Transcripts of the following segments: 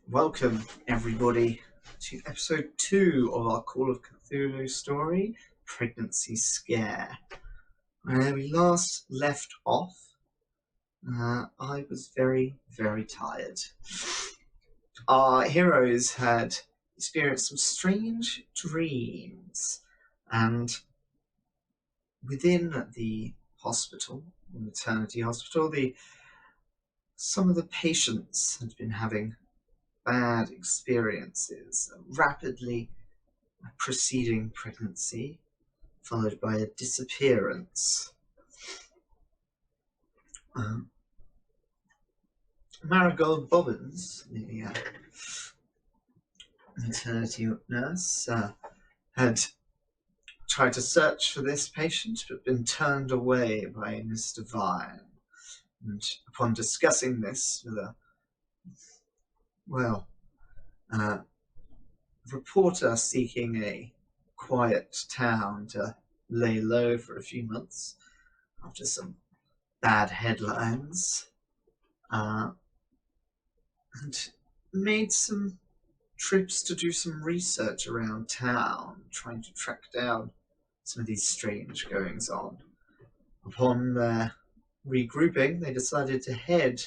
Welcome, everybody, to episode 2 of our Call of Cthulhu story, Pregnancy Scare. Where we last left off, I was very, very tired. Our heroes had experienced some strange dreams, and within the hospital, the maternity hospital, some of the patients had been having bad experiences, a rapidly preceding pregnancy, followed by a disappearance. Marigold Bobbins, the maternity nurse, had tried to search for this patient but been turned away by Mr. Vine. And upon discussing this with a reporter seeking a quiet town to lay low for a few months after some bad headlines, and made some trips to do some research around town, trying to track down some of these strange goings on. Upon their regrouping, they decided to head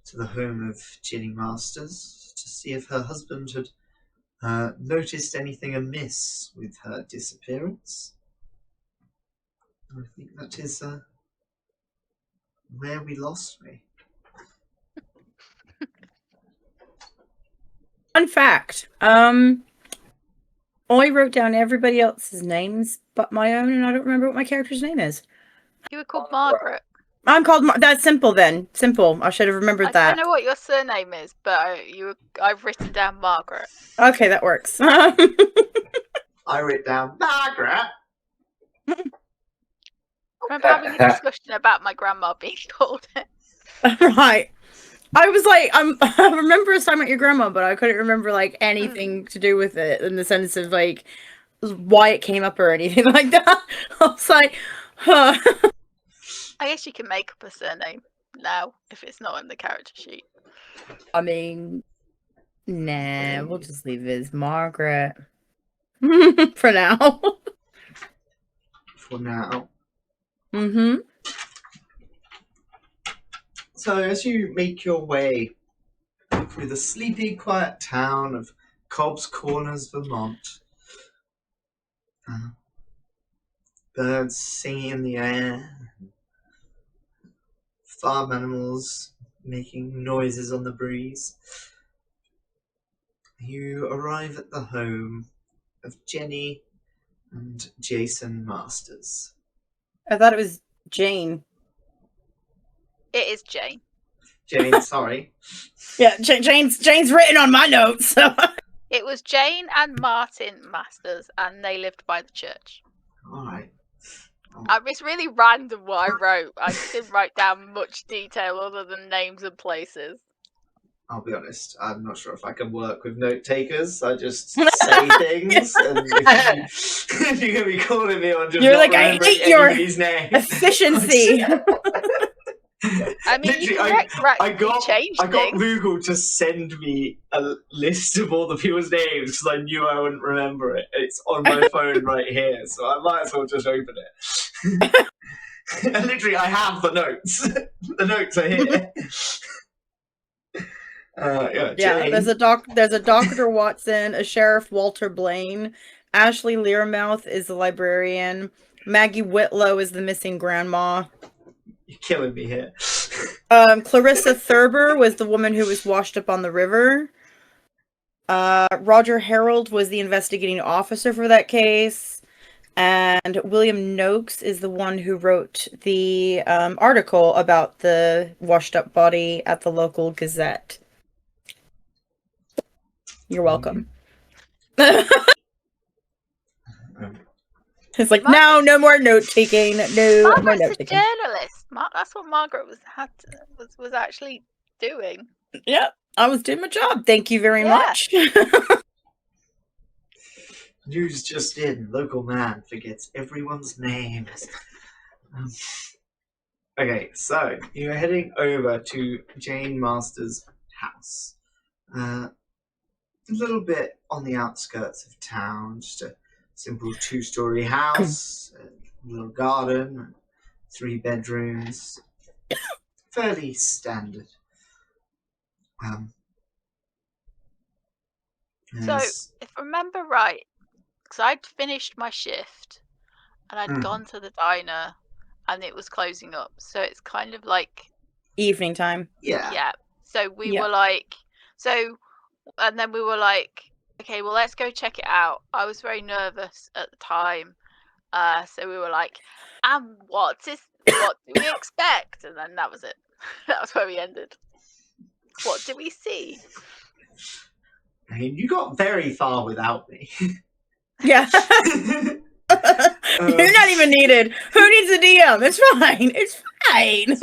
to the home of Jenny Masters to see if her husband had noticed anything amiss with her disappearance. I think that is where we lost me. Fun fact. I wrote down everybody else's names but my own, and I don't remember what my character's name is. You were called Margaret. I'm called that's simple then. Simple. I should have remembered that. I don't know what your surname is, but I've written down Margaret. Okay, that works. I wrote down Margaret. I remember having a discussion about my grandma being called it. Right. I was like, I remember us talking about your grandma, but I couldn't remember like anything to do with it in the sense of like why it came up or anything like that. I was like, huh. I guess you can make up a surname now if it's not in the character sheet. I mean, nah, we'll just leave it as Margaret for now. For now. Mm-hmm. So as you make your way through the sleepy, quiet town of Cobb's Corners, Vermont, birds singing in the air, farm animals making noises on the breeze, you arrive at the home of Jenny and Jason Masters. I thought it was Jane. It is Jane. Jane, sorry. Yeah, Jane's written on my notes. So. It was Jane and Martin Masters, and they lived by the church. All right. It's really random what I wrote. I didn't write down much detail other than names and places. I'll be honest, I'm not sure if I can work with note takers. I just say things, and if you're going to be calling me on just you're not like, I hate your names, efficiency. I mean, you changed I got Google to send me a list of all the people's names because I knew I wouldn't remember it. It's on my phone right here, so I might as well just open it. And literally, I have the notes. The notes are here. There's a Dr. Watson, a Sheriff Walter Blaine, Ashley Learmouth is the librarian, Maggie Whitlow is the missing grandma. You're killing me here. Clarissa Thurber was the woman who was washed up on the river. Roger Harold was the investigating officer for that case. And William Noakes is the one who wrote the article about the washed up body at the local Gazette. You're welcome. It's like, no more note taking. No more note taking. Margaret's a journalist. That's what Margaret was actually doing. Yeah, I was doing my job. Thank you very much. News just in. Local man forgets everyone's names. Okay, so you're heading over to Jane Masters' house. A little bit on the outskirts of town, just a simple 2-story house, a little garden, 3 bedrooms, fairly standard. So, Yes. if I remember right, because I'd finished my shift and I'd gone to the diner and it was closing up. So it's kind of like Evening time. Yeah. So we Yeah. were like, and then we were like, okay, well, let's go check it out. I was very nervous at the time. So we were like, and what do we expect? And then that was it. That was where we ended. What did we see? I mean, you got very far without me. Yeah. You're not even needed. Who needs a DM? It's fine. It's fine.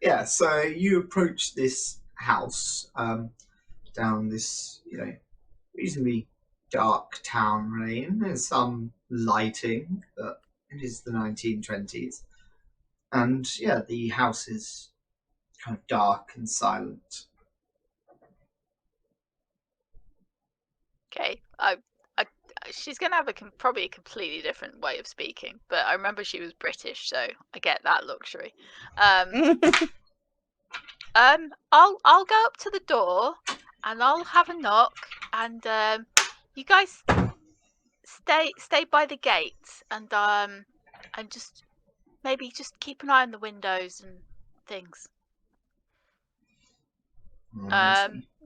Yeah, so you approach this house down this, reasonably dark town lane. There's some lighting, but it is the 1920s. And yeah, the house is kind of dark and silent. Okay, she's gonna have probably a completely different way of speaking, but I remember she was British, so I get that luxury. I'll go up to the door and I'll have a knock, and you guys stay by the gates, and just maybe just keep an eye on the windows and things.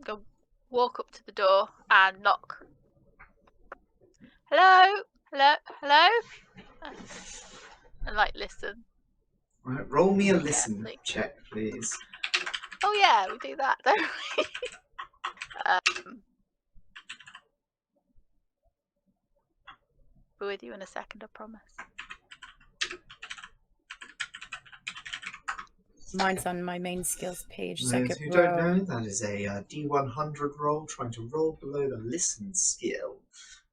Go walk up to the door and knock. Hello? And like listen. Right, roll me a Yeah, listen like- check, please. Oh yeah, we do that, don't we? Be with you in a second, I promise. Mine's on my main skills page. Those Second who row. don't know, that is a D100 roll, trying to roll below the listen skill.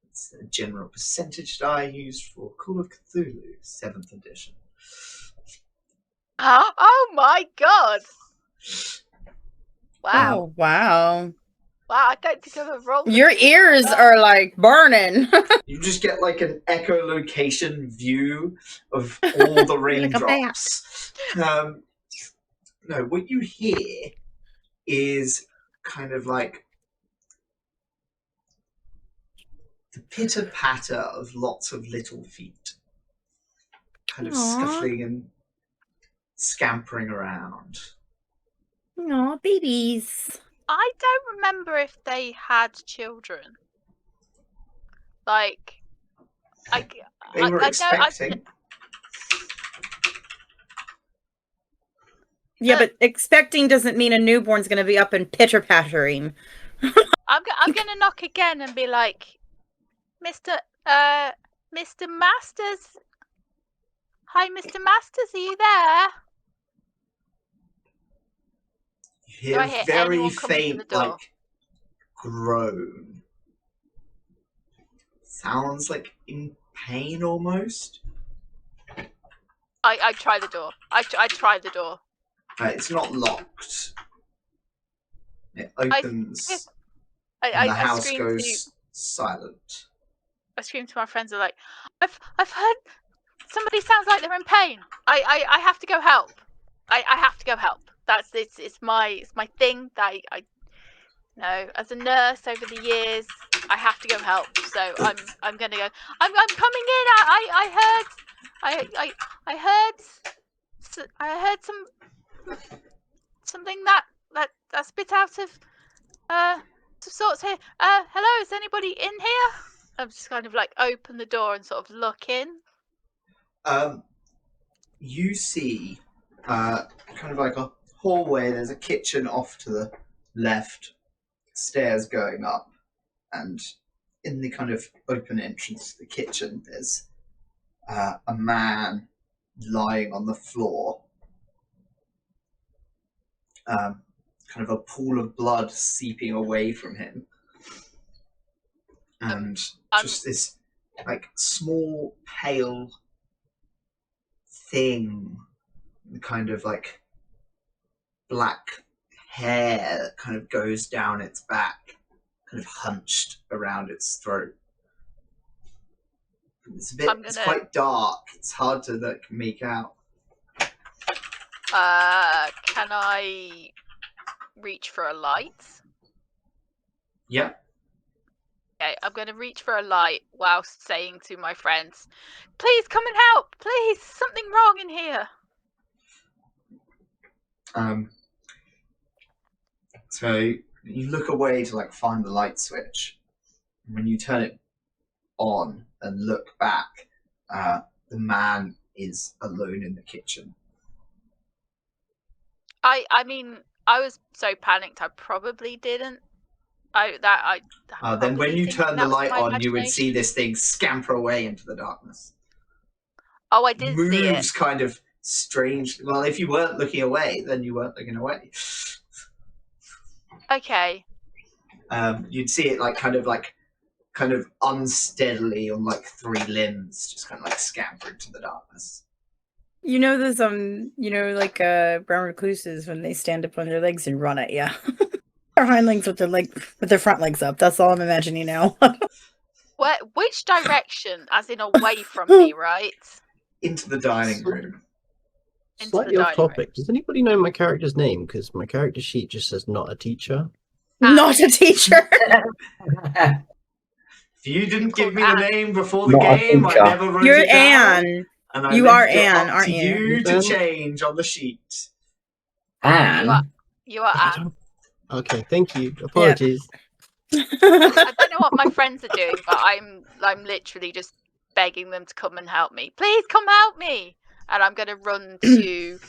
It's the general percentage die used for Call of Cthulhu, 7th edition. Oh my god! Wow. Oh, wow. Wow, I don't think I've ever rolled. Your ears are like burning. You just get like an echolocation view of all the Like a raindrops. No, what you hear is kind of like the pitter patter of lots of little feet, kind of scuffling and scampering around. Aw, babies. I don't remember if they had children. Like, They were expecting. Yeah, but expecting doesn't mean a newborn's going to be up and pitter pattering. I'm gonna knock again and be like, Mr. Masters. Hi, Mr. Masters, are you there? You Do I hear hear very anyone coming to the faint, door? like groan. Sounds like in pain almost. I try the door. I try the door. It's not locked. It opens. And the house goes silent. I scream to my friends. Are like, I've heard somebody sounds like they're in pain. I have to go help. I have to go help. That's it's my thing. That I know as a nurse over the years, I have to go help. So I'm gonna go. I'm coming in. I heard something that's a bit out of sorts here. Hello, is anybody in here? I'm just kind of like open the door and sort of look in. You see, kind of like a hallway. There's a kitchen off to the left, stairs going up, and in the kind of open entrance to the kitchen, there's a man lying on the floor. Kind of a pool of blood seeping away from him. And just this like small pale thing, kind of like black hair that kind of goes down its back, kind of hunched around its throat. It's quite dark. It's hard to make out. Can I reach for a light? Yeah. Okay, I'm gonna reach for a light whilst saying to my friends, "Please come and help! Please, something wrong in here." So you look away to find the light switch. When you turn it on and look back, the man is alone in the kitchen. I mean, I was so panicked. I probably didn't. Then when you turn the light on, you would see this thing scamper away into the darkness. Oh, I did see it. Moves kind of strange. Well, if you weren't looking away, then you weren't looking away. Okay. You'd see it kind of unsteadily on 3 limbs, just kind of scamper into the darkness. You know those brown recluses when they stand up on their legs and run at you. Their hind legs with their front legs up. That's all I'm imagining now. Which direction? As in away from me, right? Into the dining room. Slightly off topic. Does anybody know my character's name? Because my character sheet just says not a teacher. Not a teacher. If you didn't give me the name before the game, I never wrote it down. You're Anne. You are Anne, aren't you? You to change on the sheet. Anne? You are Anne. Okay, thank you. Apologies. I don't know what my friends are doing, but I'm literally just begging them to come and help me. Please come help me! And I'm going to run to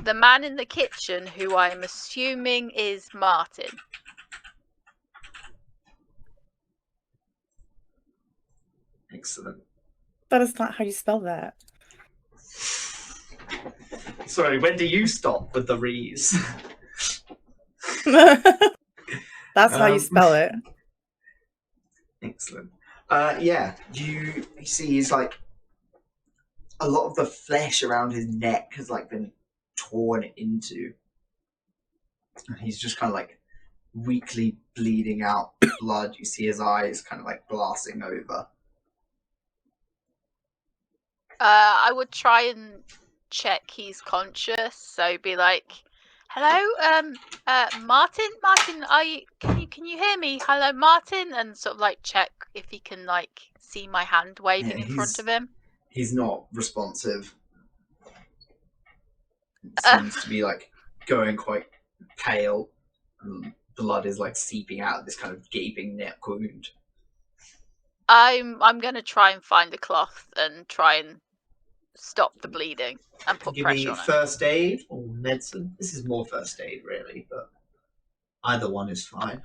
the man in the kitchen, who I'm assuming is Martin. Excellent. That is not how you spell that. Sorry, when do you stop with the re's? That's how you spell it. Excellent. Yeah, you see he's a lot of the flesh around his neck has been torn into. And he's just kind of weakly bleeding out blood. You see his eyes kind of glassing over. I would try and check he's conscious, so be like, "Hello, Martin, can you hear me? Hello, Martin," and sort of check if he can see my hand waving in front of him. He's not responsive. It seems to be going quite pale, and blood is seeping out of this kind of gaping neck wound. I'm gonna try and find a cloth and try and stop the bleeding and put pressure on it. First aid or medicine? This is more first aid, really, but either one is fine.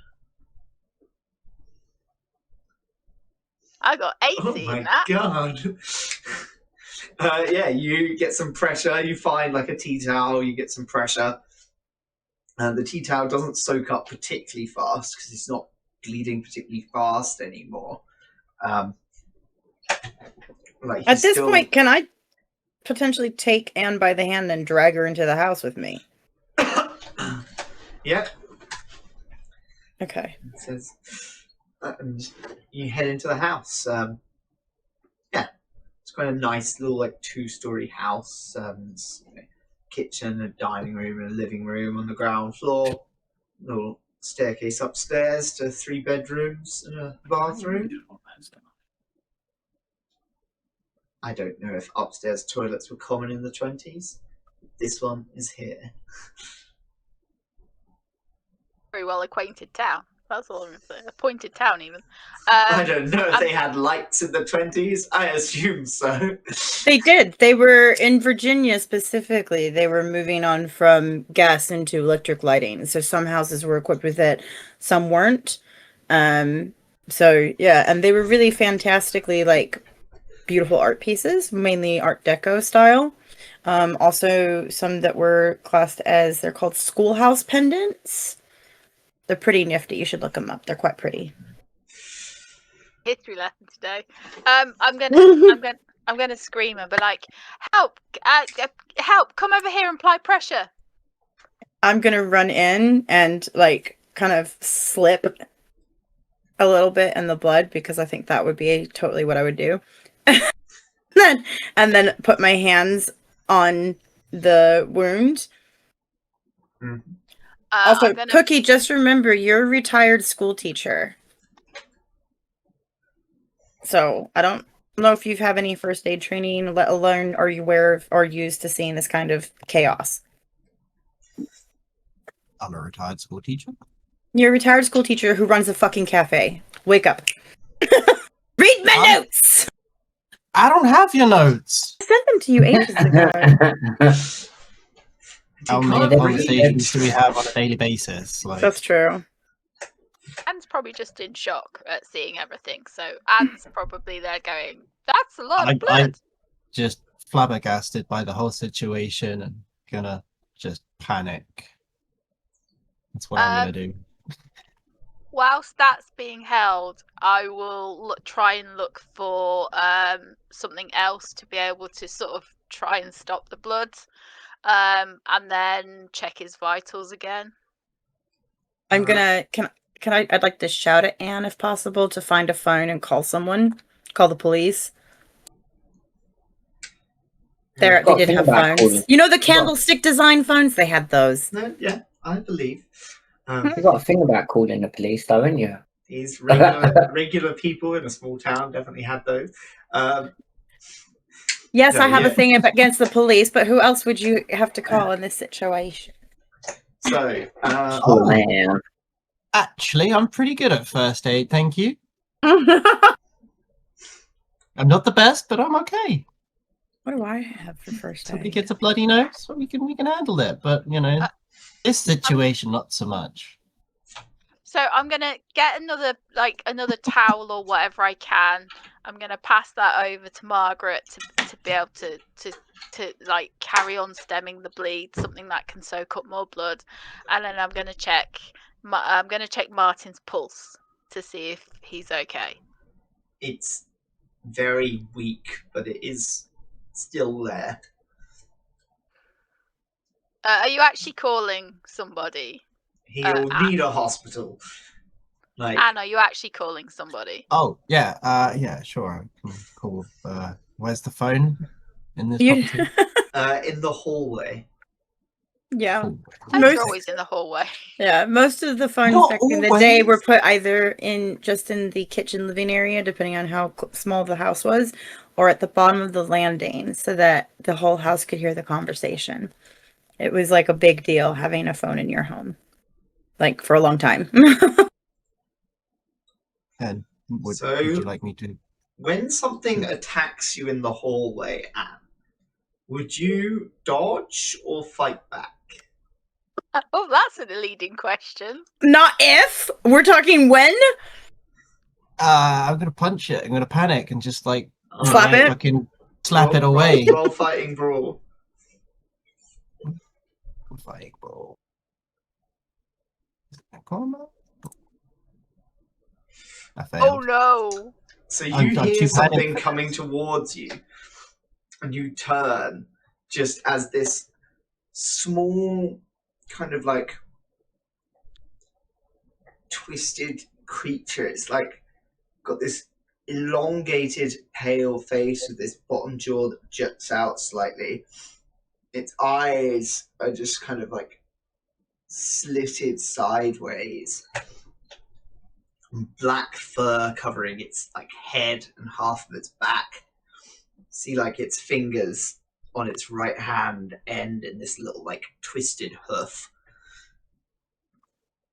I got 80 in that. Oh my god! Yeah, you get some pressure. You find a tea towel. You get some pressure. The tea towel doesn't soak up particularly fast because it's not bleeding particularly fast anymore. At this point, can I potentially take Anne by the hand and drag her into the house with me? Yeah. Okay. It says, and you head into the house. Yeah, it's quite a nice little 2-story house. It's, kitchen, a dining room, and a living room on the ground floor. Little staircase upstairs to 3 bedrooms and a bathroom. I don't know if upstairs toilets were common in the 20s. This one is here. Very well acquainted town. That's all I'm going to say. A pointed town, even. I don't know if they had lights in the 20s. I assume so. They did. They were in Virginia specifically. They were moving on from gas into electric lighting. So some houses were equipped with it, some weren't. So yeah, and they were really fantastically beautiful art pieces, mainly Art Deco style. Also some that were classed as, they're called schoolhouse pendants. They're pretty nifty. You should look them up. They're quite pretty. History lesson today. I'm gonna scream and be like, "Help! Help! Come over here and apply pressure." I'm gonna run in and like kind of slip a little bit in the blood because I think that would be totally what I would do. and then put my hands on the wound. Mhm. Also, I'm gonna... Cookie, just remember you're a retired school teacher. So I don't know if you have any first aid training, let alone are you aware of or used to seeing this kind of chaos. I'm a retired school teacher. You're a retired school teacher who runs a fucking cafe. Wake up. Read my notes! I don't have your notes. I sent them to you ages ago. How many conversations do we have on a daily basis? Like, That's true. Anne's probably just in shock at seeing everything, so Anne's probably there going, "That's a lot of blood." I'm just flabbergasted by the whole situation and gonna just panic. That's what I'm gonna do. Whilst that's being held, I will try and look for something else to be able to sort of try and stop the blood, and then check his vitals again. I'm gonna I'd like to shout at Anne if possible to find a phone and call someone. Call the police. They did have phones. You know the candlestick design phones? They had those. No, yeah, I believe. You got a thing about calling the police, though, haven't you? These regular people in a small town definitely had those. Yes, no, I have yeah. a thing against the police, but who else would you have to call in this situation? So, Oh, man. Actually, I'm pretty good at first aid, thank you. I'm not the best, but I'm okay. What do I have for first Somebody aid? gets a bloody nose, so we can handle it. But you know, this situation, not so much. So I'm gonna get another towel or whatever I can. I'm gonna pass that over to Margaret to be able to like carry on stemming the bleed, something that can soak up more blood, and then I'm gonna check Martin's pulse to see if he's okay. it's very weak, but it is still there. Are you actually calling somebody? He'll need a hospital. Like, Anne, are you actually calling somebody? Oh yeah, yeah, sure. I can call. Where's the phone in this property? in the hallway. Yeah. Cool. They're always in the hallway. Yeah, most of the phones Not back in the day always. were put either in the kitchen living area, depending on how small the house was, or at the bottom of the landing so that the whole house could hear the conversation. It was like a big deal having a phone in your home, like for a long time. And would So- you like me to? When something attacks you in the hallway, Anne, would you dodge or fight back? Oh, that's a leading question. Not if we're talking when. I'm gonna punch it. I'm gonna panic and just like Slap it? fucking slap it away. Roll fighting brawl. Fighting brawl. Come on. I failed. Oh no! So you I'm hear too something panicked. coming towards you, and you turn just as this small, kind of like twisted creature. It's like got this elongated, pale face with this bottom jaw that juts out slightly. Its eyes are just kind of like slitted sideways. Black fur covering its like head and half of its back. See like its fingers on its right hand end in this little like twisted hoof.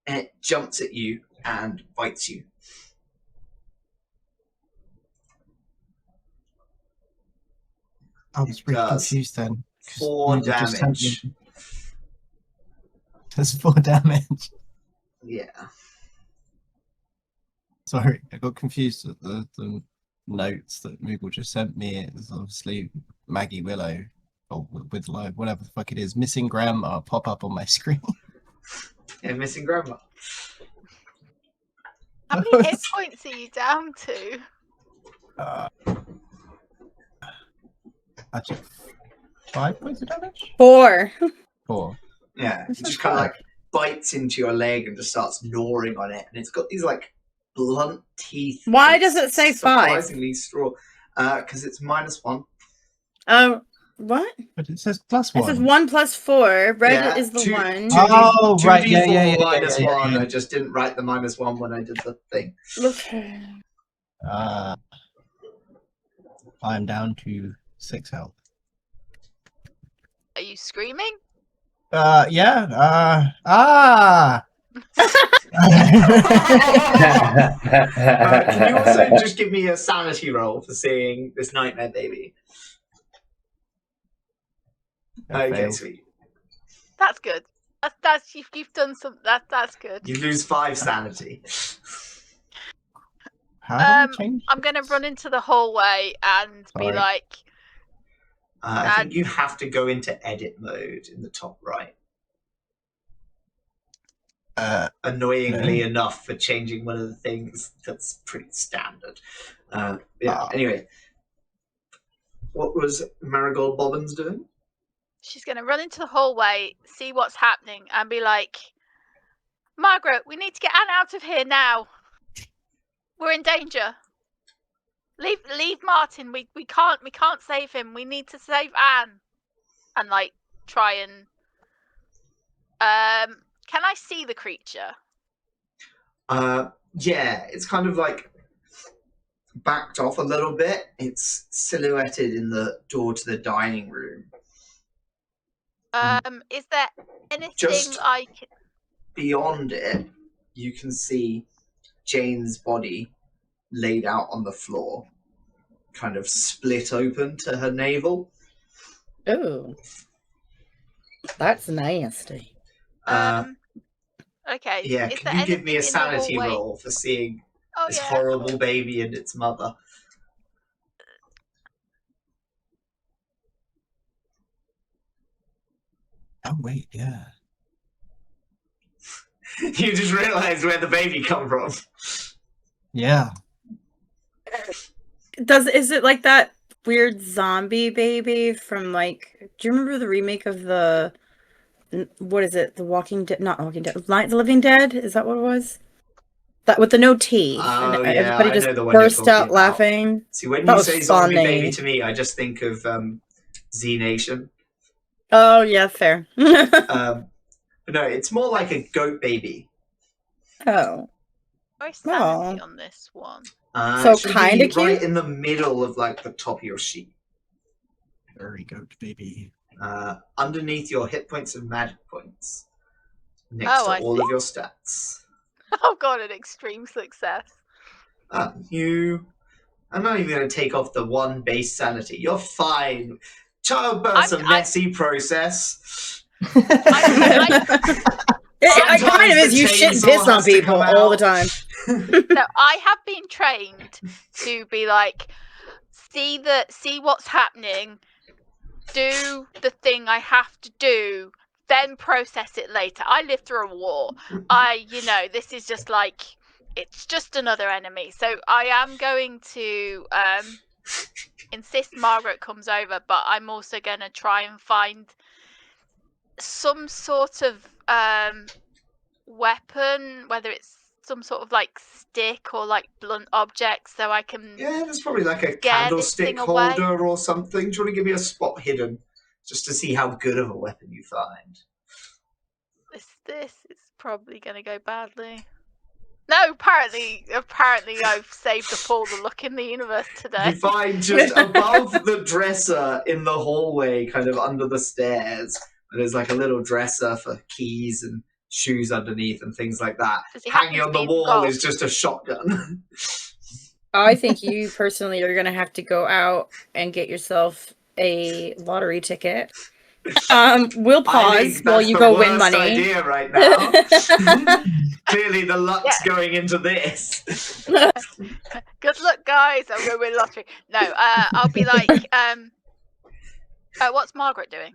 And it jumps at you and bites you. I was really does. confused then. 4 Nigel just sent damage. me- There's 4 damage. Yeah. Sorry, I got confused with the notes that Moogle just sent me. It's obviously Maggie Willow, or Willow, whatever the fuck it is, missing grandma pop up on my screen. Yeah, missing grandma. How many hit points are you down to? Actually, 5 points of damage? 4. 4. Yeah, This it is just kind of fun. like bites into your leg and just starts gnawing on it, and it's got these like blunt teeth. Why It's does it say 5? surprisingly strong. Because it's -1. Oh, what? But it says +1. It says 1 + 4. Red Yeah, is the 1. Oh, right, yeah, 2d4 yeah, yeah, -1. yeah. I just didn't write the -1 when I did the thing. Okay. I'm down to 6 health. Are you screaming? Yeah. Can you also just give me a sanity roll for seeing this nightmare baby? Okay, failed. sweet. That's good. That's you've done some. That's good. You lose 5 sanity. How do we change I'm gonna this? run into the hallway and be Sorry. like, I think you have to go into edit mode in the top right. Annoyingly enough for changing one of the things that's pretty standard. Anyway, what was Marigold Bobbins doing? she's gonna run into the hallway, see what's happening, and be like, Margaret, we need to get Anne out of here now. We're in danger. Leave Martin. We can't save him. We need to save Anne. And like try and can I see the creature? Yeah, it's kind of like backed off a little bit. It's silhouetted in the door to the dining room. Is there anything Just I can... Beyond it, you can see Jane's body laid out on the floor, kind of split open to her navel. Oh. That's nasty. Okay. Yeah, Is can there you give me a anything in the sanity hallway? roll for seeing this yeah. horrible baby and its mother? Oh, wait, yeah. You just realised where the baby come from. Yeah. Is it like that weird zombie baby from like? Do you remember the remake of the? What is it? The Walking Dead? Not Walking Dead. The Living Dead? Is that what it was? That with the no teeth. Oh, and yeah, everybody I just know the one you're burst talking out about. laughing. See, when That you was say zombie funny. baby to me, I just think of Z Nation. Oh yeah, fair. But no, it's more like a goat baby. Oh. Where's sanity on this one? So it should kinda be right cute? in the middle of like the top of your sheet. Very goat baby. Underneath your hit points and magic points. Next Oh, to I all see. of your stats. Oh god, an extreme success. I'm not even going to take off the 1 base sanity. You're fine. Childbirth's a messy process. It kind of is. You shit and piss on people all the time. No, I have been trained to be like, see what's happening, do the thing I have to do, then process it later. I lived through a war. This is just like, it's just another enemy. So I am going to insist Margaret comes over, but I'm also going to try and find some sort of weapon, whether it's some sort of like stick or like blunt object, so I can there's probably like a scare this candlestick thing away. holder or something. Do you want to give me a spot hidden just to see how good of a weapon you find? This is probably going to go badly. No, apparently I've saved up all the luck in the universe today. You find just above the dresser in the hallway, kind of under the stairs, there's like a little dresser for keys and shoes underneath and things like that. Hanging on the wall is just a shotgun. I think you personally are going to have to go out and get yourself a lottery ticket. We'll pause while you go win money. Idea right now. Clearly, the luck's going into this. Good luck, guys. I'm going to win lottery. No, I'll be like, what's Margaret doing?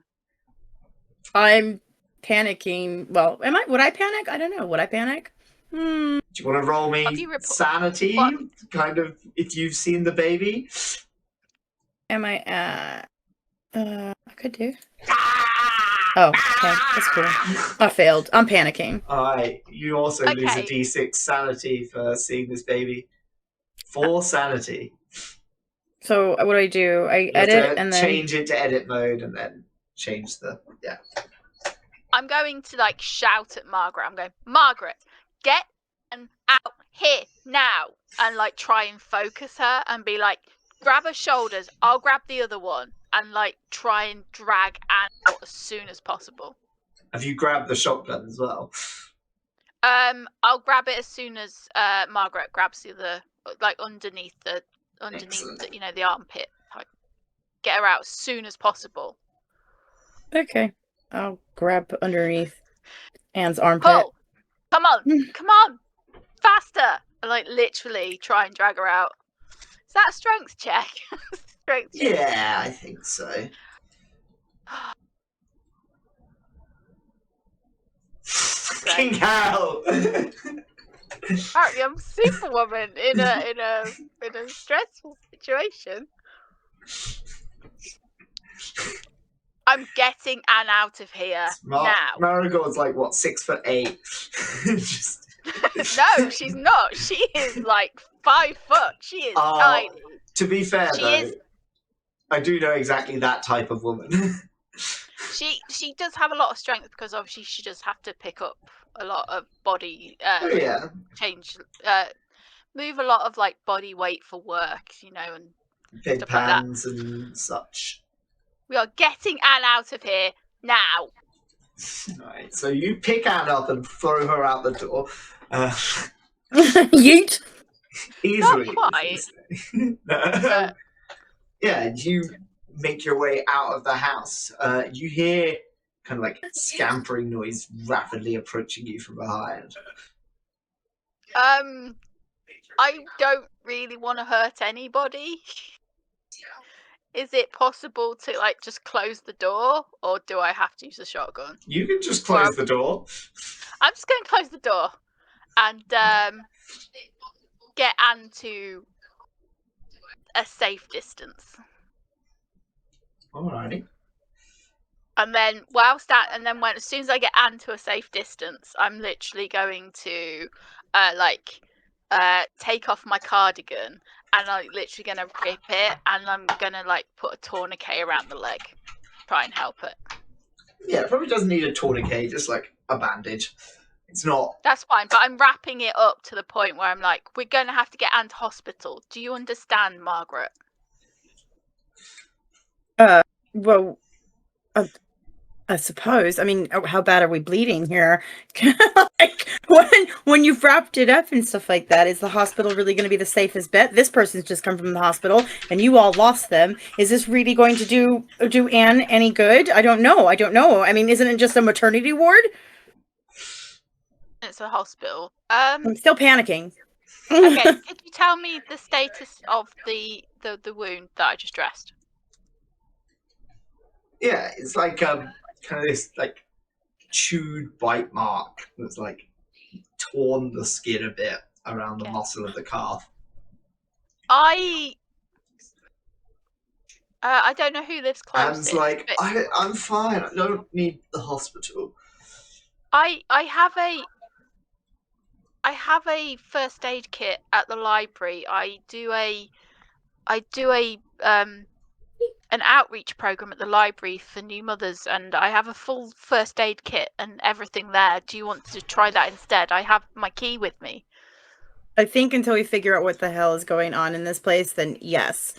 I'm panicking. Well, would I panic? I don't know. Would I panic? Do you want to roll me sanity? What? Kind of, if you've seen the baby. Am I I could do. Oh, okay, that's cool. I failed. I'm panicking. Alright, you also lose a Okay. d6 sanity for seeing this baby. 4 sanity. So what do? I You have edit to and then change it to edit mode and then change the. Yeah. I'm going to like shout at Margaret. I'm going, Margaret, get and out here now, and like try and focus her and be like, grab her shoulders. I'll grab the other one and like try and drag Anne out as soon as possible. Have you grabbed the shotgun as well? I'll grab it as soon as Margaret grabs the other, like underneath Excellent. the, the armpit. Like, get her out as soon as possible. okay, I'll grab underneath Anne's armpit. Pull! Come on! Faster! And like literally try and drag her out. Is that a strength check? Strength check. Yeah, I think so. Fucking hell! Apparently I'm Superwoman in a stressful situation. I'm getting Anne out of here now. Marigold's like what, 6'8". Just No, she's not. She is like 5 foot. She is tiny. to be fair She though, is- I do know exactly that type of woman. She does have a lot of strength because obviously she does have to pick up a lot of body Oh, yeah. change, move a lot of like body weight for work, and Big stuff like that. pans and such. We are getting Anne out of here now. Right, so you pick Anne up and throw her out the door. Yeet. Easily. Not quite. No. Yeah, you make your way out of the house. You hear kind of like scampering noise rapidly approaching you from behind. I don't really want to hurt anybody. Is it possible to like just close the door, or do I have to use a shotgun? You can just close the door. I'm just going to close the door and get Anne to a safe distance. Alrighty. And then as soon as I get Anne to a safe distance, I'm literally going to take off my cardigan and I'm literally gonna rip it and I'm gonna like put a tourniquet around the leg. Try and help it. Yeah, it probably doesn't need a tourniquet, just like a bandage. It's not. That's fine, but I'm wrapping it up to the point where I'm like, we're gonna have to get Anne to hospital. Do you understand, Margaret? Well, I suppose. I mean, how bad are we bleeding here? Like, when you've wrapped it up and stuff like that, is the hospital really going to be the safest bet? This person's just come from the hospital, and you all lost them. Is this really going to do Anne any good? I don't know. I mean, isn't it just a maternity ward? It's a hospital. I'm still panicking. Okay, could you tell me the status of the wound that I just dressed? Yeah, it's like kind of this like chewed bite mark that's like torn the skin a bit around the Okay. muscle of the calf. I don't know who lives closest. Anne's like, but I'm fine. I don't need the hospital. I have a first aid kit at the library. I do a an outreach program at the library for new mothers, and I have a full first aid kit and everything there. Do you want to try that instead? I have my key with me. I think until we figure out what the hell is going on in this place, then yes,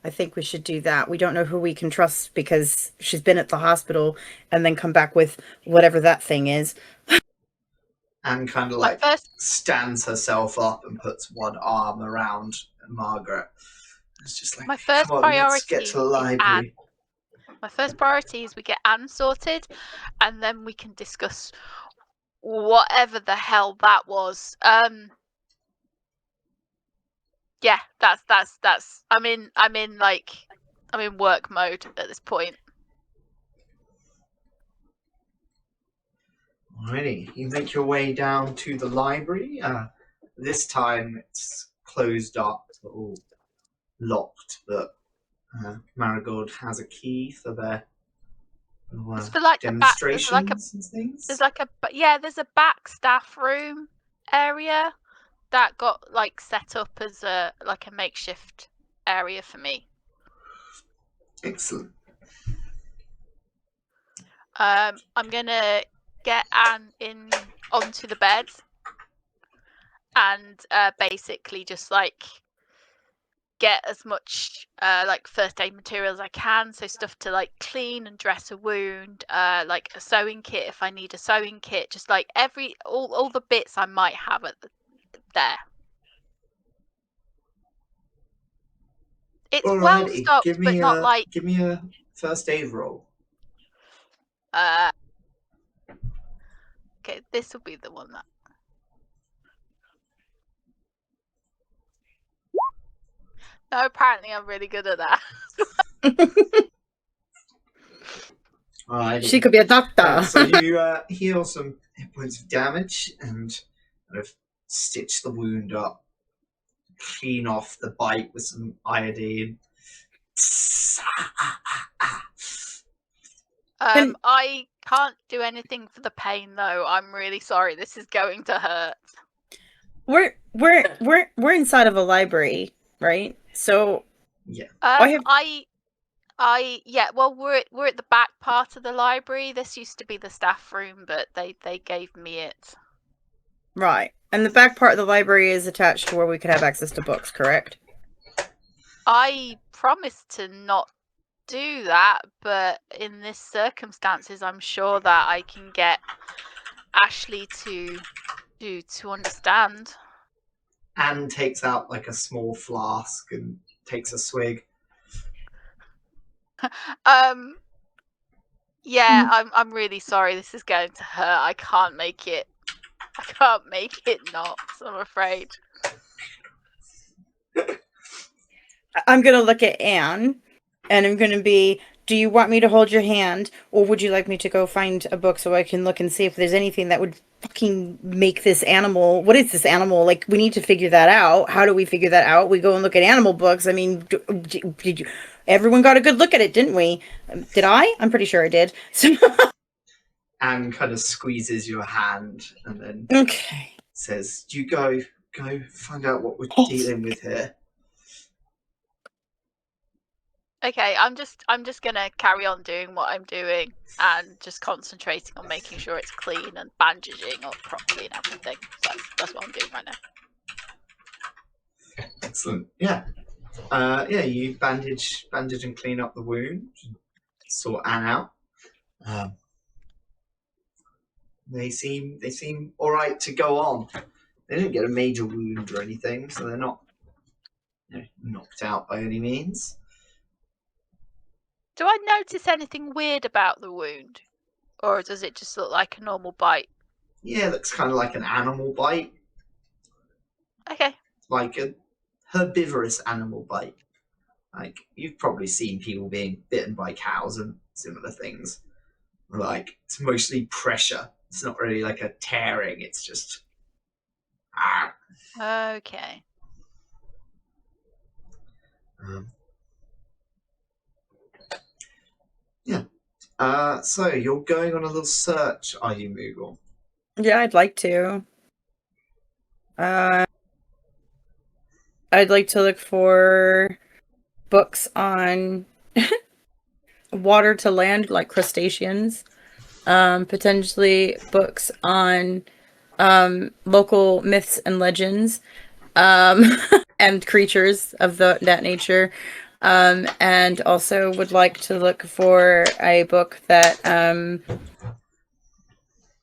I think we should do that. We don't know who we can trust because she's been at the hospital and then come back with whatever that thing is. And kind of My like first stands herself up and puts one arm around Margaret. It's just like, My first come on, let's get priority to the is library. My first priority is we get Anne sorted, and then we can discuss whatever the hell that was. Yeah, that's. I'm in work mode at this point. Alrighty, you make your way down to the library. This time it's closed up, all locked, but Marigold has a key for their It's for like the back. There's demonstrations and things. There's a back staff room area that got like set up as a makeshift area for me. Excellent. I'm gonna get Anne onto the bed and basically just like get as much like first aid material as I can, so stuff to like clean and dress a wound, like a sewing kit if I need a sewing kit, just like all the bits I might have there. It's Alrighty, well stocked, but not like. Give me a first aid roll. Okay, this will be the one that. No, apparently I'm really good at that. Alrighty. She could be a doctor. So you heal some hit points of damage and kind of stitch the wound up, clean off the bite with some iodine. I can't do anything for the pain though. I'm really sorry. This is going to hurt. We're inside of a library, right? So Yeah. Well, we're at the back part of the library. This used to be the staff room, but they gave me it. Right. And the back part of the library is attached to where we could have access to books, correct? I promised to not do that, but in this circumstances, I'm sure that I can get Ashley to understand. Anne takes out like a small flask and takes a swig. I'm really sorry. This is going to hurt. I can't make it not, I'm afraid. I'm gonna look at Anne, and I'm gonna be, do you want me to hold your hand, or would you like me to go find a book so I can look and see if there's anything that would fucking make this animal, what is this animal? Like, we need to figure that out. How do we figure that out? We go and look at animal books. I mean, did you, everyone got a good look at it, didn't we? Did I? I'm pretty sure I did. So Anne kind of squeezes your hand and then okay. says, "Do you go find out what we're dealing with here?" Okay, I'm just gonna carry on doing what I'm doing and just concentrating on making sure it's clean and bandaging up properly and everything. So that's what I'm doing right now. Excellent. Yeah. You bandage and clean up the wound, sort Anne out. They seem all right to go on. They didn't get a major wound or anything, so they're not knocked out by any means. Do I notice anything weird about the wound? Or does it just look like a normal bite? Yeah, it looks kind of like an animal bite. Okay. Like a herbivorous animal bite. Like, you've probably seen people being bitten by cows and similar things. Like, it's mostly pressure. It's not really like a tearing, it's just... Okay. So you're going on a little search, are you, Moogle? Yeah, I'd like to. I'd like to look for books on water to land, like crustaceans. Potentially books on local myths and legends, and creatures of that nature. And also would like to look for a book that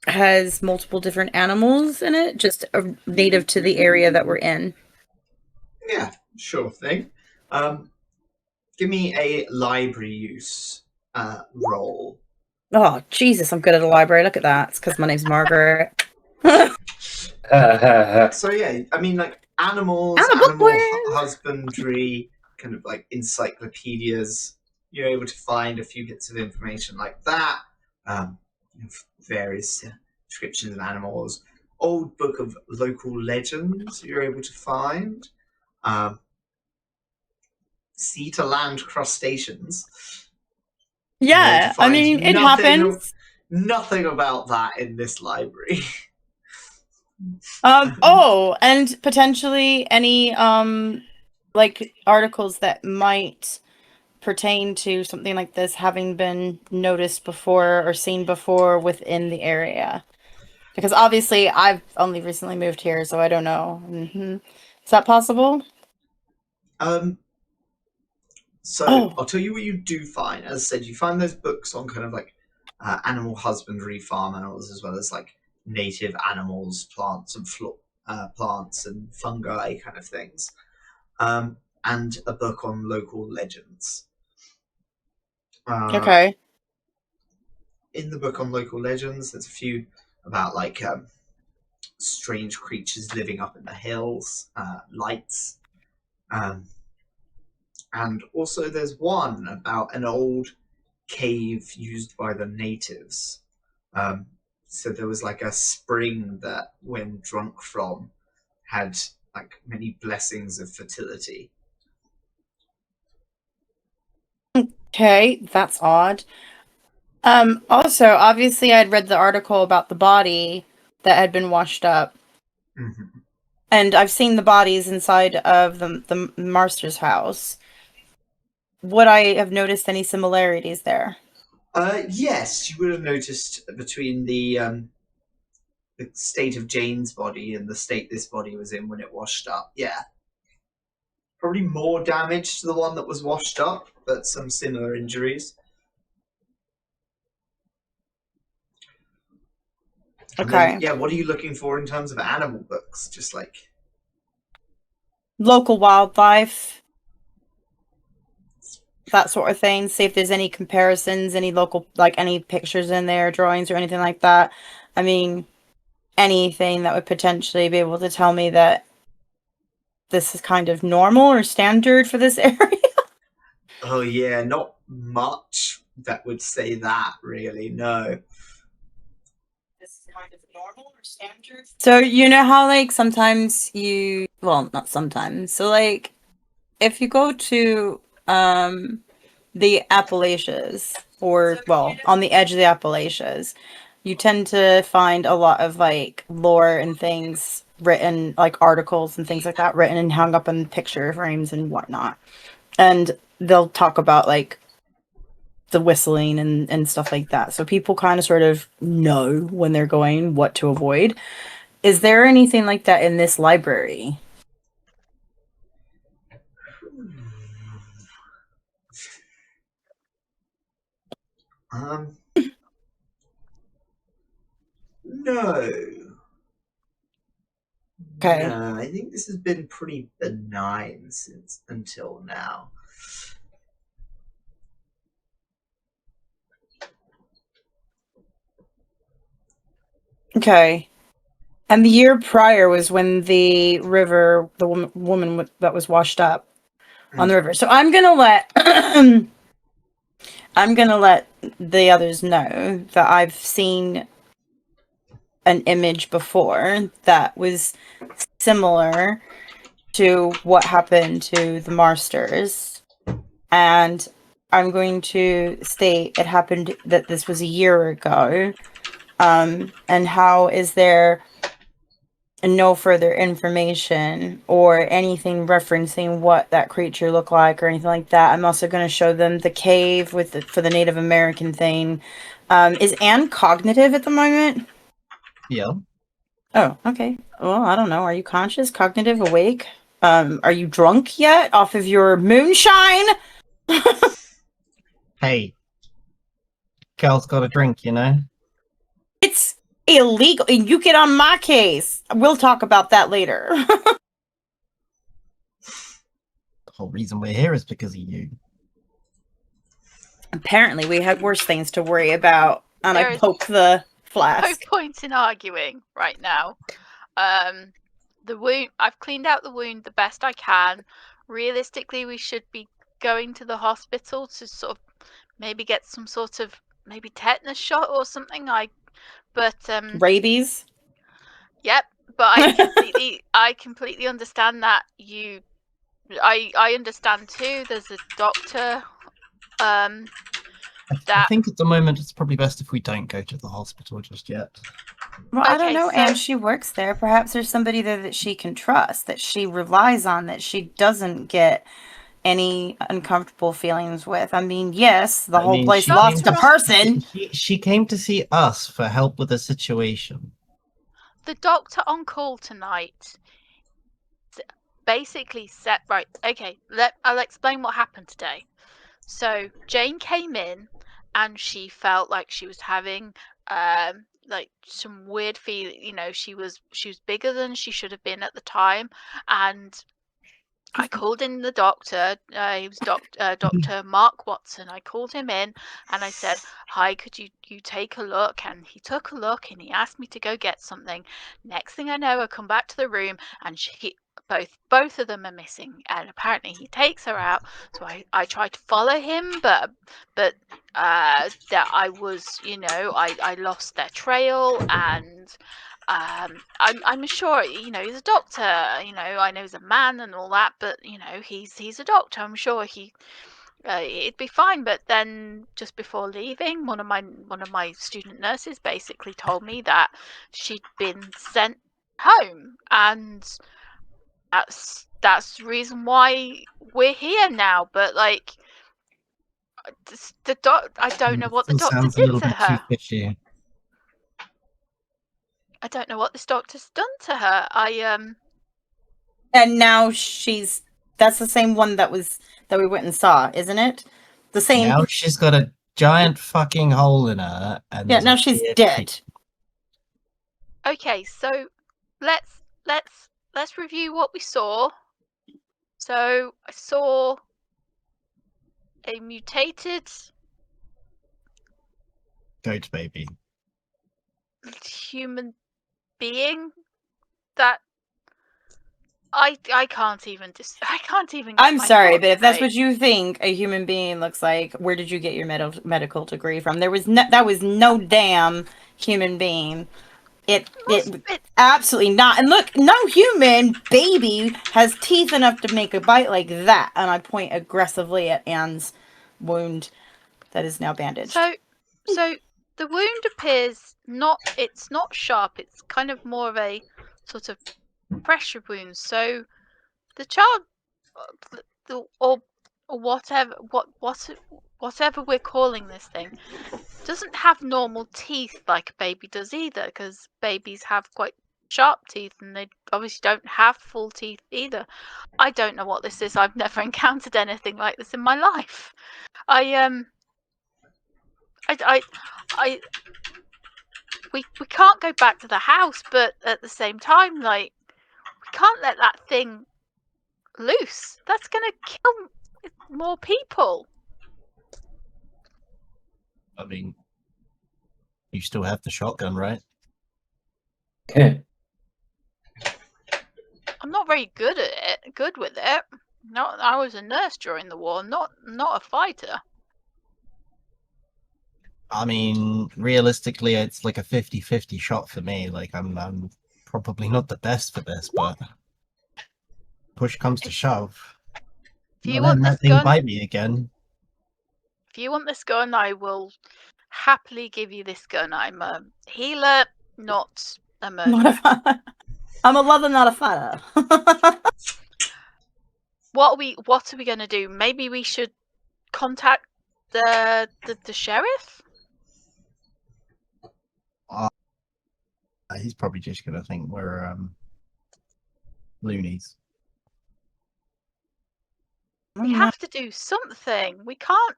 has multiple different animals in it, just native to the area that we're in. Yeah, sure thing. Give me a library use roll. Oh, Jesus, I'm good at a library. Look at that. It's because my name's Margaret. So yeah, I mean, like animals, animal husbandry, kind of like encyclopedias. You're able to find a few bits of information like that. Various descriptions of animals. Old book of local legends you're able to find. Sea to land crustaceans. Yeah, I mean, it happens. Nothing about that in this library. Oh, and potentially any like articles that might pertain to something like this having been noticed before or seen before within the area. Because obviously I've only recently moved here, so I don't know. Is that possible? So Oh. I'll tell you what you do find. As I said, you find those books on kind of like animal husbandry, farm animals, as well as like native animals, plants and fungi kind of things, and a book on local legends. Okay. In the book on local legends, there's a few about like strange creatures living up in the hills, lights. And also there's one about an old cave used by the natives. So there was like a spring that, when drunk from, had like many blessings of fertility. Okay, that's odd. Also, obviously I'd read the article about the body that had been washed up. Mm-hmm. And I've seen the bodies inside of the master's house. Would I have noticed any similarities there? Yes, you would have noticed between the state of Jane's body and the state this body was in when it washed up. Yeah. Probably more damage to the one that was washed up, but some similar injuries. Okay. Then, yeah, what are you looking for in terms of animal books? Just like local wildlife, that sort of thing. See if there's any comparisons, any local, like any pictures in there, drawings or anything like that. I mean, anything that would potentially be able to tell me that this is kind of normal or standard for this area. oh yeah, not much that would say that, really, no. This is kind of normal or standard. So you know how like sometimes well, not sometimes. So like if you go to the Appalachians, or well, on the edge of the Appalachians, you tend to find a lot of like lore and things written, like articles and things like that, written and hung up in picture frames and whatnot. And they'll talk about like the whistling and stuff like that. So people kind of sort of know when they're going what to avoid. Is there anything like that in this library? No. Okay. No, I think this has been pretty benign since until now. Okay. And the year prior was when the river, the woman that was washed up on the river. So I'm gonna let I'm gonna let the others know that I've seen an image before that was similar to what happened to the Marsters, and I'm going to state it happened that this was a year ago. And how is there no further information or anything referencing what that creature looked like or anything like that? I'm also going to show them the cave for the Native American thing. Is Anne cognitive at the moment? Yeah. Oh, okay. Well, I don't know. Are you conscious, cognitive, awake? Are you drunk yet off of your moonshine? Hey, girl's got a drink, you know? It's illegal. You get on my case. We'll talk about that later. The whole reason we're here is because of you. Apparently, we had worse things to worry about. And There I is poke the no flask. point in arguing right now. The wound, I've cleaned out the wound the best I can. Realistically, we should be going to the hospital to sort of maybe get some sort of maybe tetanus shot or something. Rabies? Yep, but I completely understand that I understand too. There's a doctor I that think at the moment it's probably best if we don't go to the hospital just yet. Well, I don't Okay, know, so- and she works there. Perhaps there's somebody there that she can trust, that she relies on, that she doesn't get any uncomfortable feelings with. I mean, yes, the I whole mean, place she lost came a to- person. She came to see us for help with a situation. the doctor on call tonight basically said, right, okay, I'll explain what happened today. So Jane came in and she felt like she was having like some weird feeling, you know, she was bigger than she should have been at the time, and I called in the doctor. He was Dr. Mark Watson. I called him in and I said, "Hi, could you take a look?" And he took a look and he asked me to go get something. Next thing I know, I come back to the room and both of them are missing. And apparently he takes her out. So I tried to follow him, but that I was, you know, I lost their trail, and I'm sure, you know, he's a doctor, you know, I know he's a man and all that, but you know, he's a doctor. I'm sure it'd be fine. But then just before leaving, one of my student nurses basically told me that she'd been sent home, and that's the reason why we're here now. But like, I don't know what the Still doctor sounds a did little to bit too her. fishy. I don't know what this doctor's done to her. And now that's the same one that we went and saw, isn't it? The same. Now she's got a giant fucking hole in her, and Yeah, there's now a she's weird dead. Okay, so let's review what we saw. So I saw a mutated goat baby. human being that I can't even I can't even. Get I'm my sorry, thoughts but if that's straight. what you think a human being looks like, where did you get your medical degree from? That was no damn human being. It absolutely not. And look, no human baby has teeth enough to make a bite like that. And I point aggressively at Anne's wound that is now bandaged. So the wound appears it's not sharp. It's kind of more of a sort of pressure wound. So the child, or whatever we're calling this thing, doesn't have normal teeth like a baby does either, because babies have quite sharp teeth and they obviously don't have full teeth either. I don't know what this is. I've never encountered anything like this in my life. We can't go back to the house, but at the same time, like, we can't let that thing loose. That's gonna kill more people. I mean, you still have the shotgun, right? Yeah. I'm not very good with it. Not, I was a nurse during the war, not a fighter. I mean, realistically, it's like a 50-50 shot for me. Like, I'm probably not the best for this, but push comes to shove. If you Not want letting this that thing gun, bite me again. if you want this gun, I will happily give you this gun. I'm a healer, not a murderer. I'm a lover, not a fighter. What are we gonna do? Maybe we should contact the sheriff. He's probably just gonna think we're loonies. We have to do something. We can't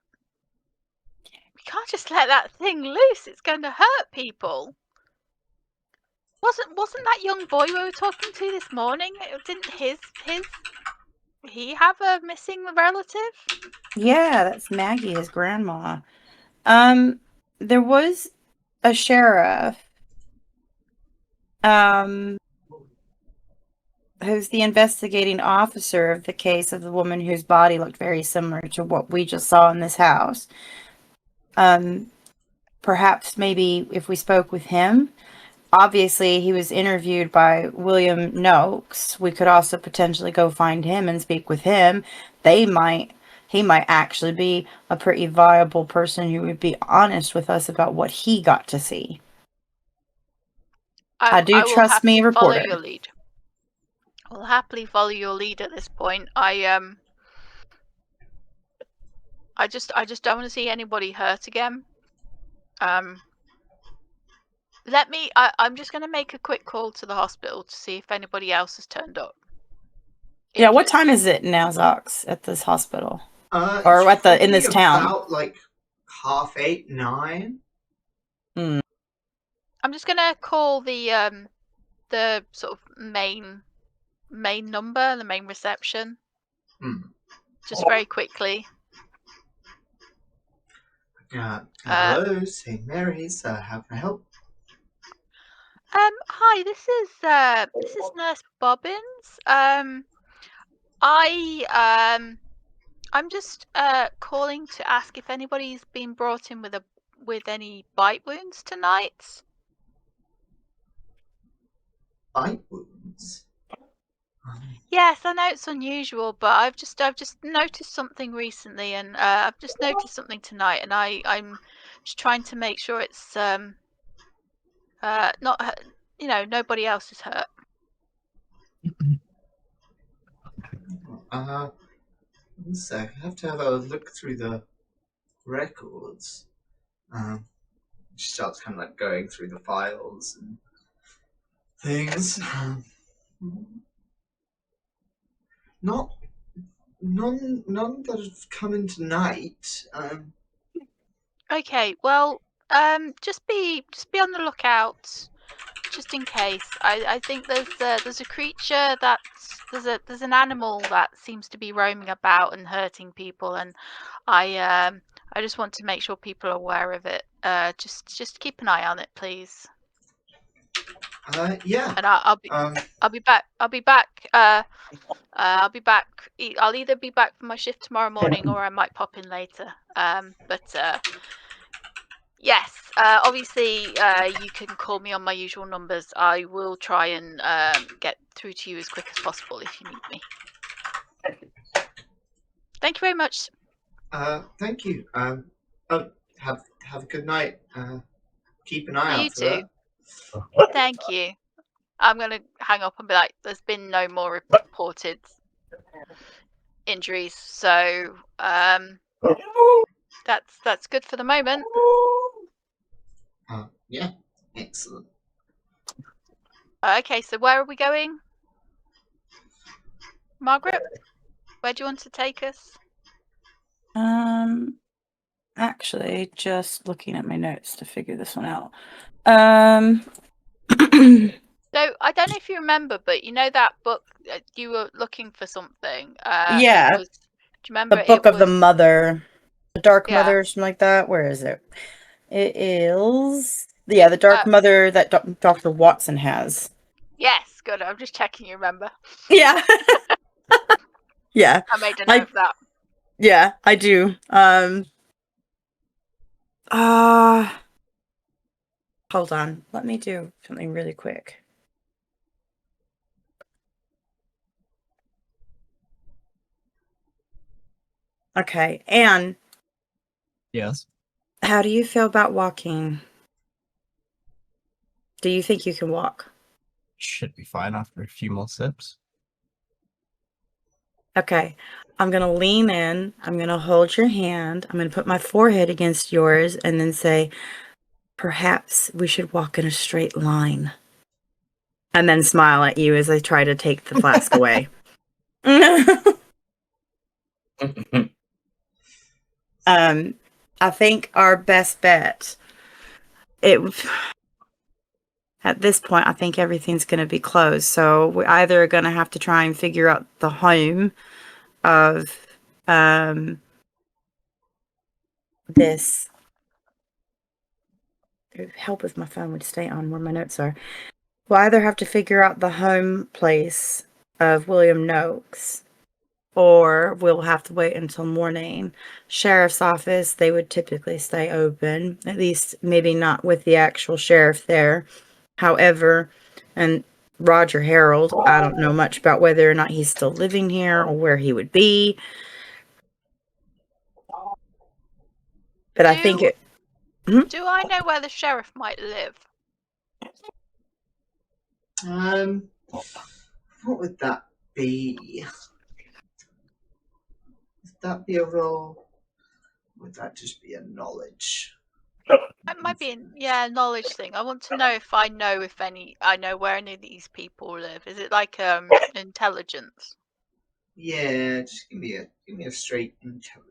just let that thing loose. It's going to hurt people. Wasn't that young boy we were talking to this morning? Didn't he have a missing relative? Yeah, that's Maggie, his grandma. There was a sheriff, who's the investigating officer of the case of the woman whose body looked very similar to what we just saw in this house. Perhaps maybe if we spoke with him. Obviously, he was interviewed by William Noakes. We could also potentially go find him and speak with him. They might he might actually be a pretty viable person who would be honest with us about what he got to see. I do will trust me, happily follow reporter. your lead. I'll happily follow your lead at this point. I just don't want to see anybody hurt again. I'm just going to make a quick call to the hospital to see if anybody else has turned up. Yeah, what time is it now, Zox, at this hospital? Or It's in this probably town? About like 8:30, 9. I'm just going to call the sort of main number, the main reception. Just very quickly. Hello, St. Mary's. How can I help? Hi, this is Nurse Bobbins. I'm just calling to ask if anybody's been brought in with any bite wounds tonight. Bite wounds? Yes, I know it's unusual, but I've just noticed something recently, and I've just noticed something tonight, and I'm just trying to make sure it's not, nobody else is hurt. One sec. I have to have a look through the records. She starts kind of like going through the files and things. None that have come in tonight. Okay, well, just be on the lookout, just in case. I think there's a creature there's an animal that seems to be roaming about and hurting people, and I just want to make sure people are aware of it. Just keep an eye on it, please. Yeah. And I'll be back. I'll be back. I'll be back. I'll either be back for my shift tomorrow morning, or I might pop in later. Yes, obviously, you can call me on my usual numbers. I will try and get through to you as quick as possible if you need me. Thank you very much. Thank you. Have a good night. Keep an eye You out for too. that. Thank you. I'm gonna hang up and be like, "There's been no more reported injuries, so that's good for the moment." Yeah, excellent. Okay, so where are we going, Margaret? Where do you want to take us? Actually, just looking at my notes to figure this one out. So I don't know if you remember, but you know that book, you were looking for something. Yeah. Do you remember The Book of the Mother, the Dark Yeah. Mother, or something like that. Where is it? It is the Dark Mother that Dr. Watson has. Yes, good. I'm just checking you remember. Yeah. Yeah. I made a note of that. Yeah, I do. Hold on. Let me do something really quick. Okay, Anne. Yes. How do you feel about walking? Do you think you can walk? Should be fine after a few more sips. Okay, I'm going to lean in. I'm going to hold your hand. I'm going to put my forehead against yours and then say, perhaps we should walk in a straight line. And then smile at you as I try to take the flask away. I think our best bet, at this point, I think everything's going to be closed. So we're either going to have to try and figure out the home of this. Help if my phone would stay on where my notes are. We'll either have to figure out the home place of William Noakes, or we'll have to wait until morning. Sheriff's office, they would typically stay open, at least maybe not with the actual sheriff there. However, and Roger Harold, I don't know much about whether or not he's still living here or where he would be. But I think it. Do I know where the sheriff might live? What would that be? Would that be a roll? Would that just be a knowledge? It might be a knowledge thing. I want to know if I know where any of these people live. Is it like intelligence? Yeah, just give me a straight intelligence.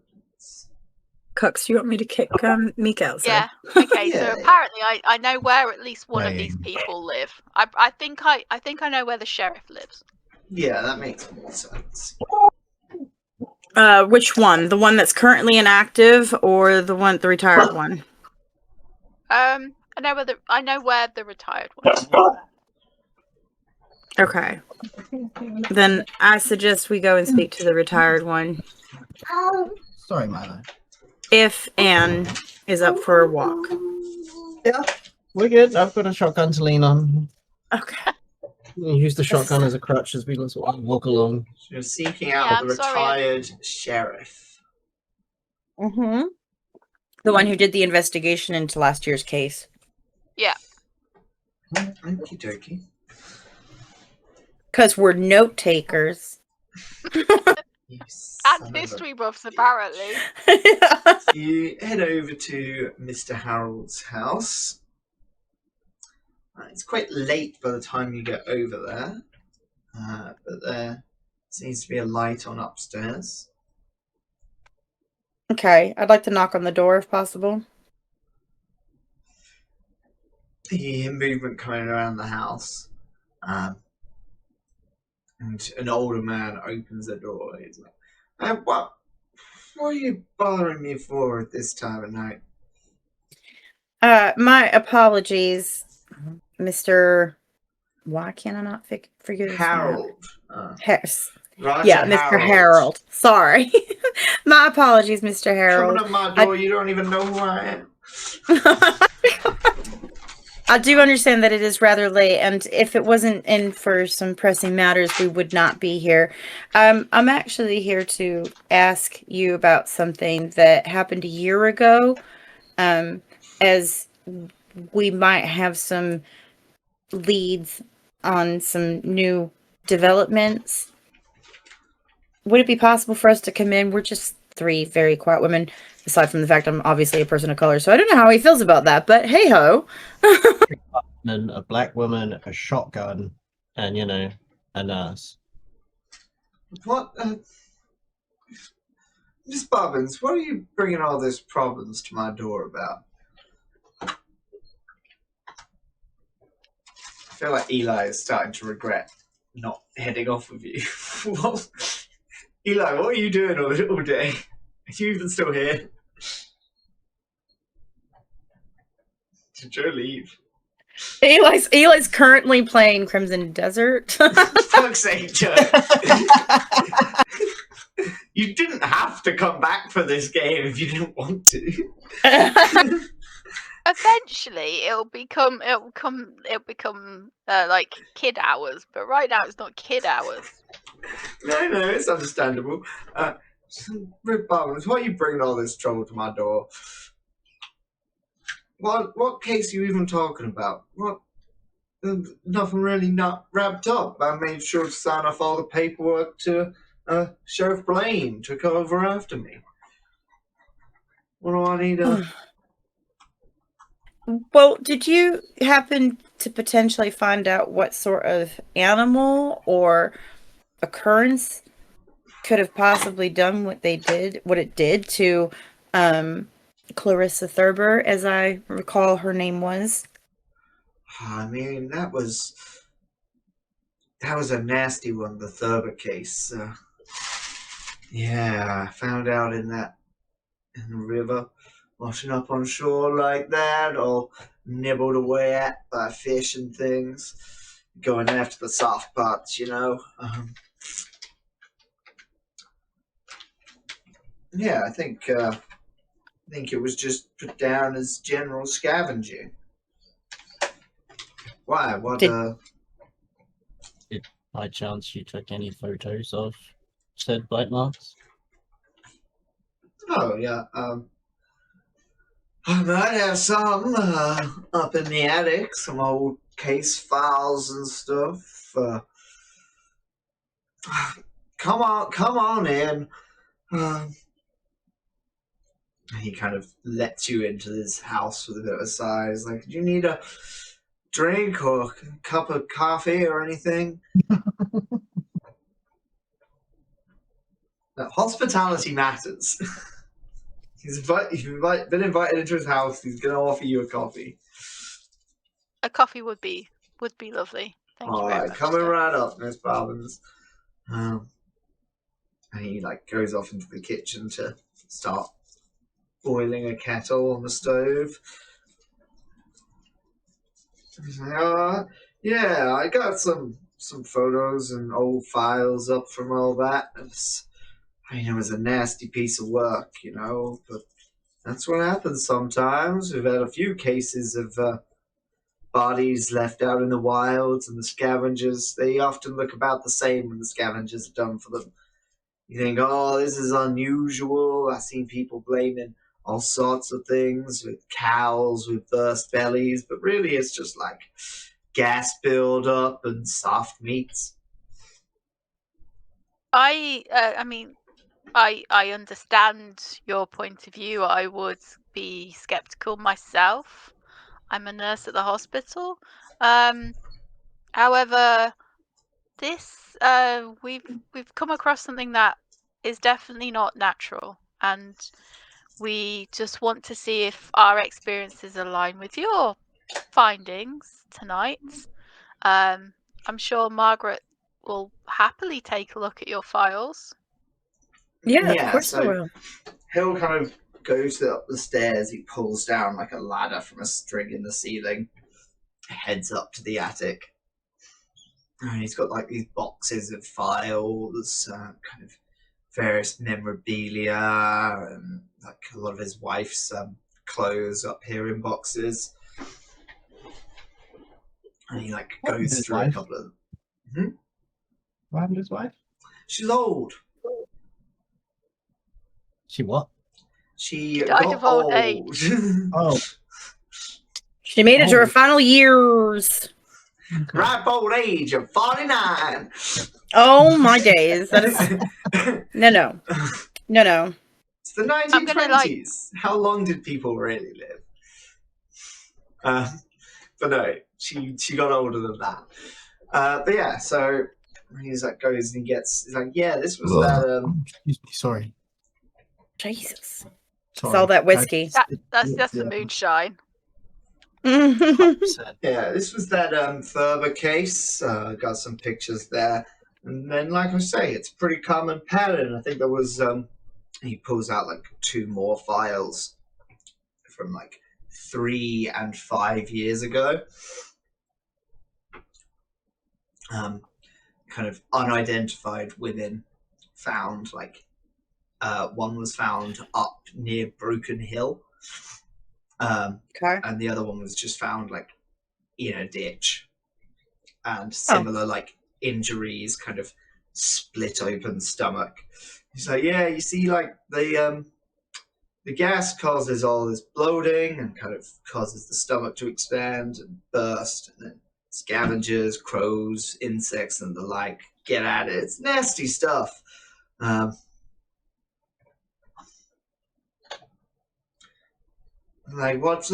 Cooks, do you want me to kick Mika outside? Yeah. Okay. So Yeah. apparently, I know where at least one of these Same. people live. I think I know where the sheriff lives. Yeah, that makes more sense. Which one? The one that's currently inactive, or the retired one? I know where the retired one is. Okay. Then I suggest we go and speak to the retired one. Sorry, Milo. If Anne is up for a walk. Yeah, we're good. I've got a shotgun to lean on. Okay. Use the shotgun as a crutch as we sort of walk along. So you're seeking out Yeah, the I'm sorry. retired sheriff. Mm-hmm. The one who did the investigation into last year's case. Yeah. Okie dokie. Because we're note takers. You son And of a- history buffs, apparently. You head over to Mr. Harold's house. It's quite late by the time you get over there, but there seems to be a light on upstairs. Okay, I'd like to knock on the door if possible. You hear movement coming around the house, and an older man opens the door. He's like, what are you bothering me for at this time of night? My apologies, Mr. Why can't I not figure this Harold. out? Roger Yeah, Mr. Harold. Sorry. My apologies, Mr. Harold. Coming up my door, you don't even know who I am. I do understand that it is rather late, and if it wasn't in for some pressing matters, we would not be here. I'm actually here to ask you about something that happened a year ago, as we might have some leads on some new developments. Would it be possible for us to come in? We're just 3 very quiet women, aside from the fact I'm obviously a person of color, so I don't know how he feels about that, but hey ho. And a black woman, a shotgun, and a nurse. What? Miss Bobbins, what are you bringing all these problems to my door about? I feel like Eli is starting to regret not heading off with you. Eli, what are you doing all day? Are you even still here? Did Joe leave? Eli's currently playing Crimson Desert. Fuck's sake, Joe. You didn't have to come back for this game if you didn't want to. Eventually, it'll become like kid hours, but right now it's not kid hours. No, it's understandable. Rick Barnes, why are you bringing all this trouble to my door? What case are you even talking about? What? Nothing really not wrapped up. I made sure to sign off all the paperwork to Sheriff Blaine took over after me. What do I need to... Well, did you happen to potentially find out what sort of animal or occurrence could have possibly done what it did to Clarissa Thurber, as I recall her name was? I mean, that was a nasty one, the Thurber case. Yeah, I found out in the river, washing up on shore like that, all nibbled away at by fish and things, going after the soft parts, Yeah, I think it was just put down as general scavenging. Why? What? Did by chance you took any photos of said bite marks? Oh yeah. I might have some up in the attic, some old case files and stuff. Come on in. Uh, he kind of lets you into his house with a bit of a sigh. He's like, do you need a drink or a cup of coffee or anything? Hospitality matters. You've been invited into his house. He's going to offer you a coffee. A coffee would be lovely. Thank you All very right, much. coming sir. right up, Miss Bobbins. And he goes off into the kitchen to start boiling a kettle on the stove. He's like, yeah, I got some photos and old files up from all that. It was a nasty piece of work, but that's what happens sometimes. We've had a few cases of bodies left out in the wilds, and the scavengers, they often look about the same when the scavengers are done for them. You think, oh, this is unusual. I've seen people blaming all sorts of things with cows with burst bellies, but really it's just like gas buildup and soft meats. I understand your point of view. I would be skeptical myself. I'm a nurse at the hospital. However, this we've come across something that is definitely not natural, and we just want to see if our experiences align with your findings tonight. I'm sure Margaret will happily take a look at your files. Yeah, of course I so will. Hill kind of goes up the stairs. He pulls down like a ladder from a string in the ceiling, heads up to the attic. And he's got these boxes of files, kind of various memorabilia, and a lot of his wife's clothes up here in boxes. And he goes through a couple of them. What happened to his wife? She's old. She what? She died got of old age. Oh. She made it to her final years. Ripe old age of 49. Oh my days. That is no. It's the 1920s. How long did people really live? But no, she got older than that. But yeah, so he's goes and he's like, yeah, this was that. Excuse me, sorry. Jesus. Sorry. It's all that whiskey. That's the moonshine. Yeah. 100%. Yeah, this was that Thurber case. Got some pictures there. And then, like I say, it's a pretty common pattern. I think there was, he pulls out 2 more files from 3 and 5 years ago. Kind of unidentified women found, one was found up near Broken Hill. Okay. And the other one was just found in a ditch, and similar injuries, kind of split open stomach. He's like, yeah, you see, the gas causes all this bloating and kind of causes the stomach to expand and burst, and then scavengers, crows, insects, and the like get at it. It's nasty stuff. What's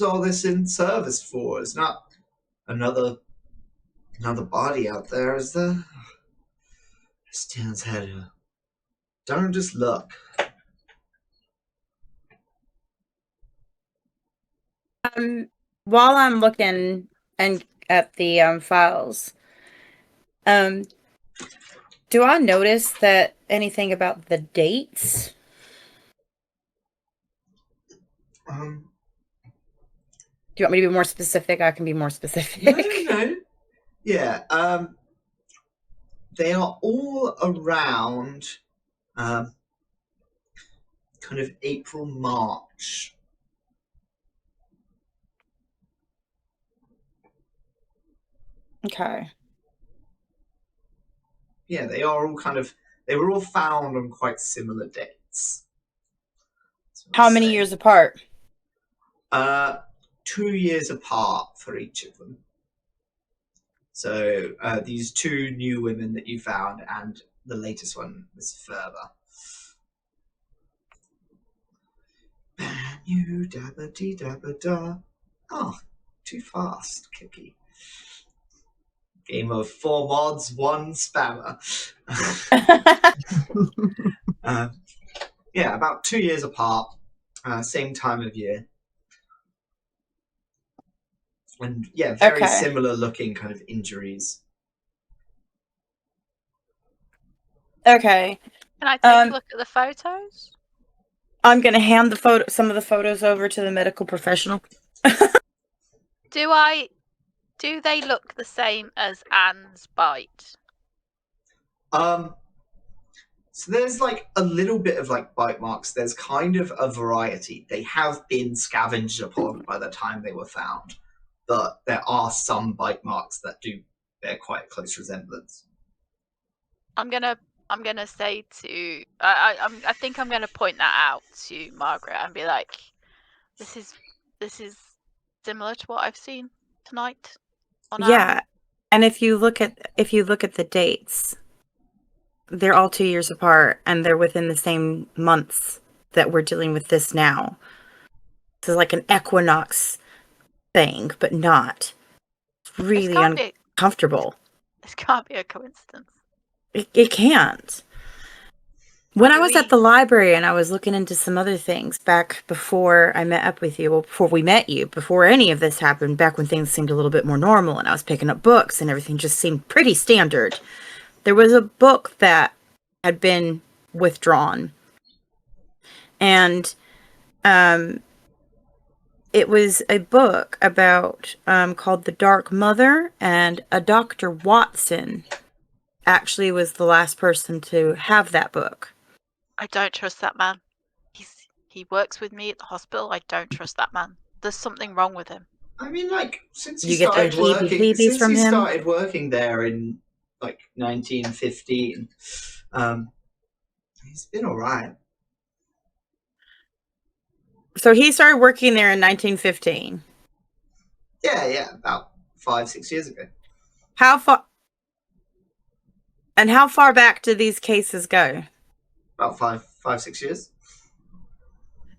all this in service for? It's not another body out there, is there? Stan's head. Don't just look. While I'm looking and at the files, do I notice that anything about the dates? Do you want me to be more specific? I can be more specific. No. Yeah. They are all around kind of April, March. Okay. Yeah, they are all they were all found on quite similar dates. How many years apart? 2 years apart for each of them. So these two new women that you found, and the latest one was further. You dabba dee dabba da. Oh, too fast, Kippy. Game of 4 mods, 1 spammer. Yeah, about 2 years apart, same time of year. And yeah, very Okay. similar looking kind of injuries. Okay. Can I take a look at the photos? I'm gonna hand some of the photos over to the medical professional. Do they look the same as Anne's bite? So there's like a little bit of like bite marks. There's kind of a variety. They have been scavenged upon by the time they were found, but there are some bite marks that do bear quite a close resemblance. I'm gonna say to I think I'm gonna point that out to Margaret and be like, this is similar to what I've seen tonight. Yeah, and if you look at the dates, they're all 2 years apart, and they're within the same months that we're dealing with this now. This is like an equinox thing, but not. It's really uncomfortable. This can't be a coincidence. It can't. When I was at the library and I was looking into some other things back before I met up with you, well, before we met you, before any of this happened, back when things seemed a little bit more normal and I was picking up books and everything just seemed pretty standard, there was a book that had been withdrawn. And it was a book about called The Dark Mother, and a Dr. Watson actually was the last person to have that book. I don't trust that man. He works with me at the hospital. I don't trust that man. There's something wrong with him. I mean, like, since You he get started those heebie-jeebies from him? started working there in like 1915, he's been all right. So he started working there in 1915. Yeah, about 5-6 years ago. How far? And how far back do these cases go? About 5-6 years.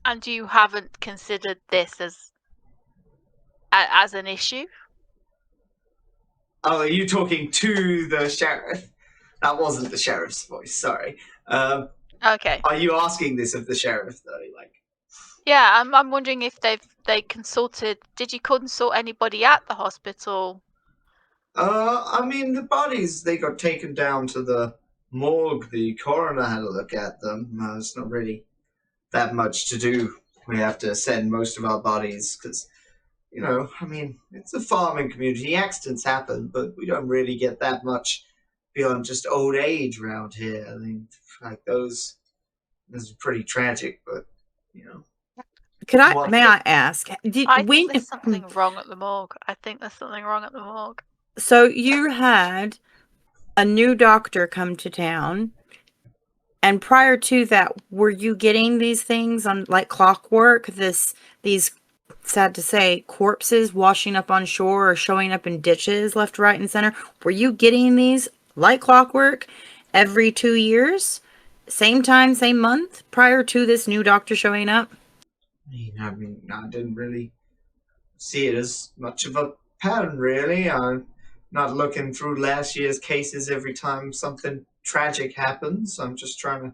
And you haven't considered this as an issue? Oh, are you talking to the sheriff? That wasn't the sheriff's voice. Sorry. Okay. Are you asking this of the sheriff though? Like. Yeah, I'm wondering if they consulted. Did you consult anybody at the hospital? I mean, the bodies, they got taken down to the morgue. The coroner had a look at them. It's not really that much to do. We have to send most of our bodies because, you know, I mean, it's a farming community. Accidents happen, but we don't really get that much beyond just old age around here. I mean, like this is pretty tragic, but, you know. May I ask? I think there's something wrong at the morgue. So you had a new doctor come to town, and prior to that, were you getting these things on like clockwork? These, sad to say, corpses washing up on shore or showing up in ditches left, right, and center. Were you getting these like clockwork every 2 years? Same time, same month, prior to this new doctor showing up? I mean, I didn't really see it as much of a pattern, really. I'm not looking through last year's cases every time something tragic happens. I'm just trying to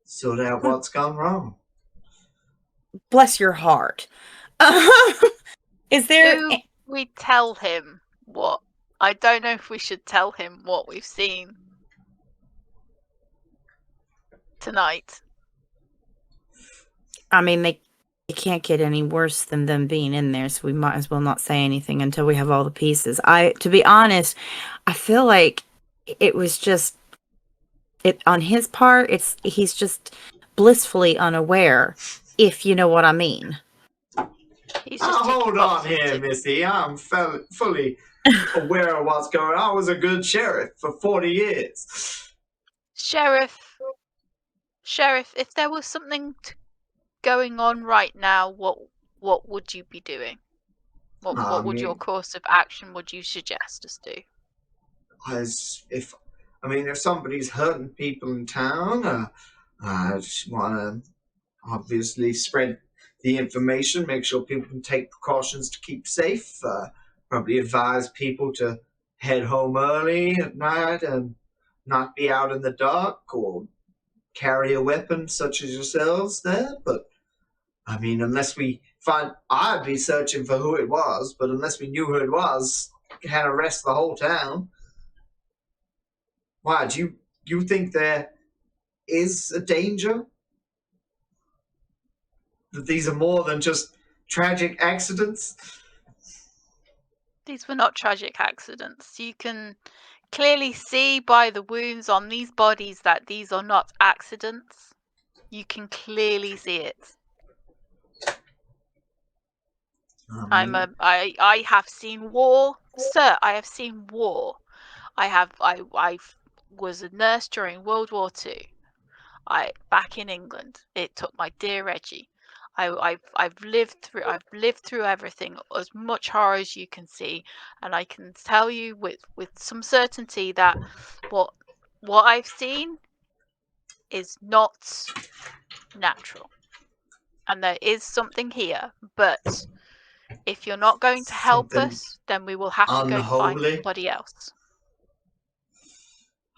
sort out what's gone wrong. Bless your heart. Is there... Do we tell him what? I don't know if we should tell him what we've seen tonight. I mean, it can't get any worse than them being in there, so we might as well not say anything until we have all the pieces. To be honest, I feel like it was just on his part. He's just blissfully unaware, if you know what I mean. Hold on here, Missy. I'm fully aware of what's going on. I was a good sheriff for 40 years. Sheriff, if there was something going on right now, what what would you be doing? What would your course of action would you suggest us do? If somebody's hurting people in town, I just want to obviously spread the information, make sure people can take precautions to keep safe. Probably advise people to head home early at night and not be out in the dark or carry a weapon such as yourselves there. But I mean, unless we find, I'd be searching for who it was, but unless we knew who it was, we can't arrest the whole town. Why, do you think there is a danger? That these are more than just tragic accidents? These were not tragic accidents. You can clearly see by the wounds on these bodies that these are not accidents. You can clearly see it. I have seen war, sir. I have seen war. I was a nurse during World War II. Back in England. It took my dear Reggie. I've lived through everything, as much horror as you can see, and I can tell you with some certainty that what I've seen is not natural, and there is something here. But if you're not going to help us, then we will have to go find somebody else.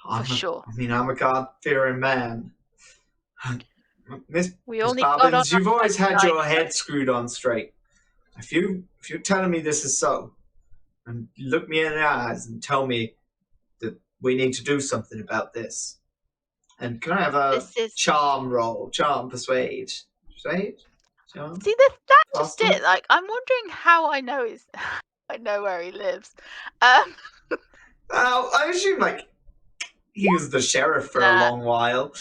For sure. I'm a God-fearing man. Miss Bobbins, you've always had your head screwed on straight. If you're telling me this is so, and look me in the eyes and tell me that we need to do something about this. And can I have a charm roll? Charm, persuade. Charm? See, that just it. Like, I'm wondering how I know I know where he lives. I assume, he was the sheriff for a long while.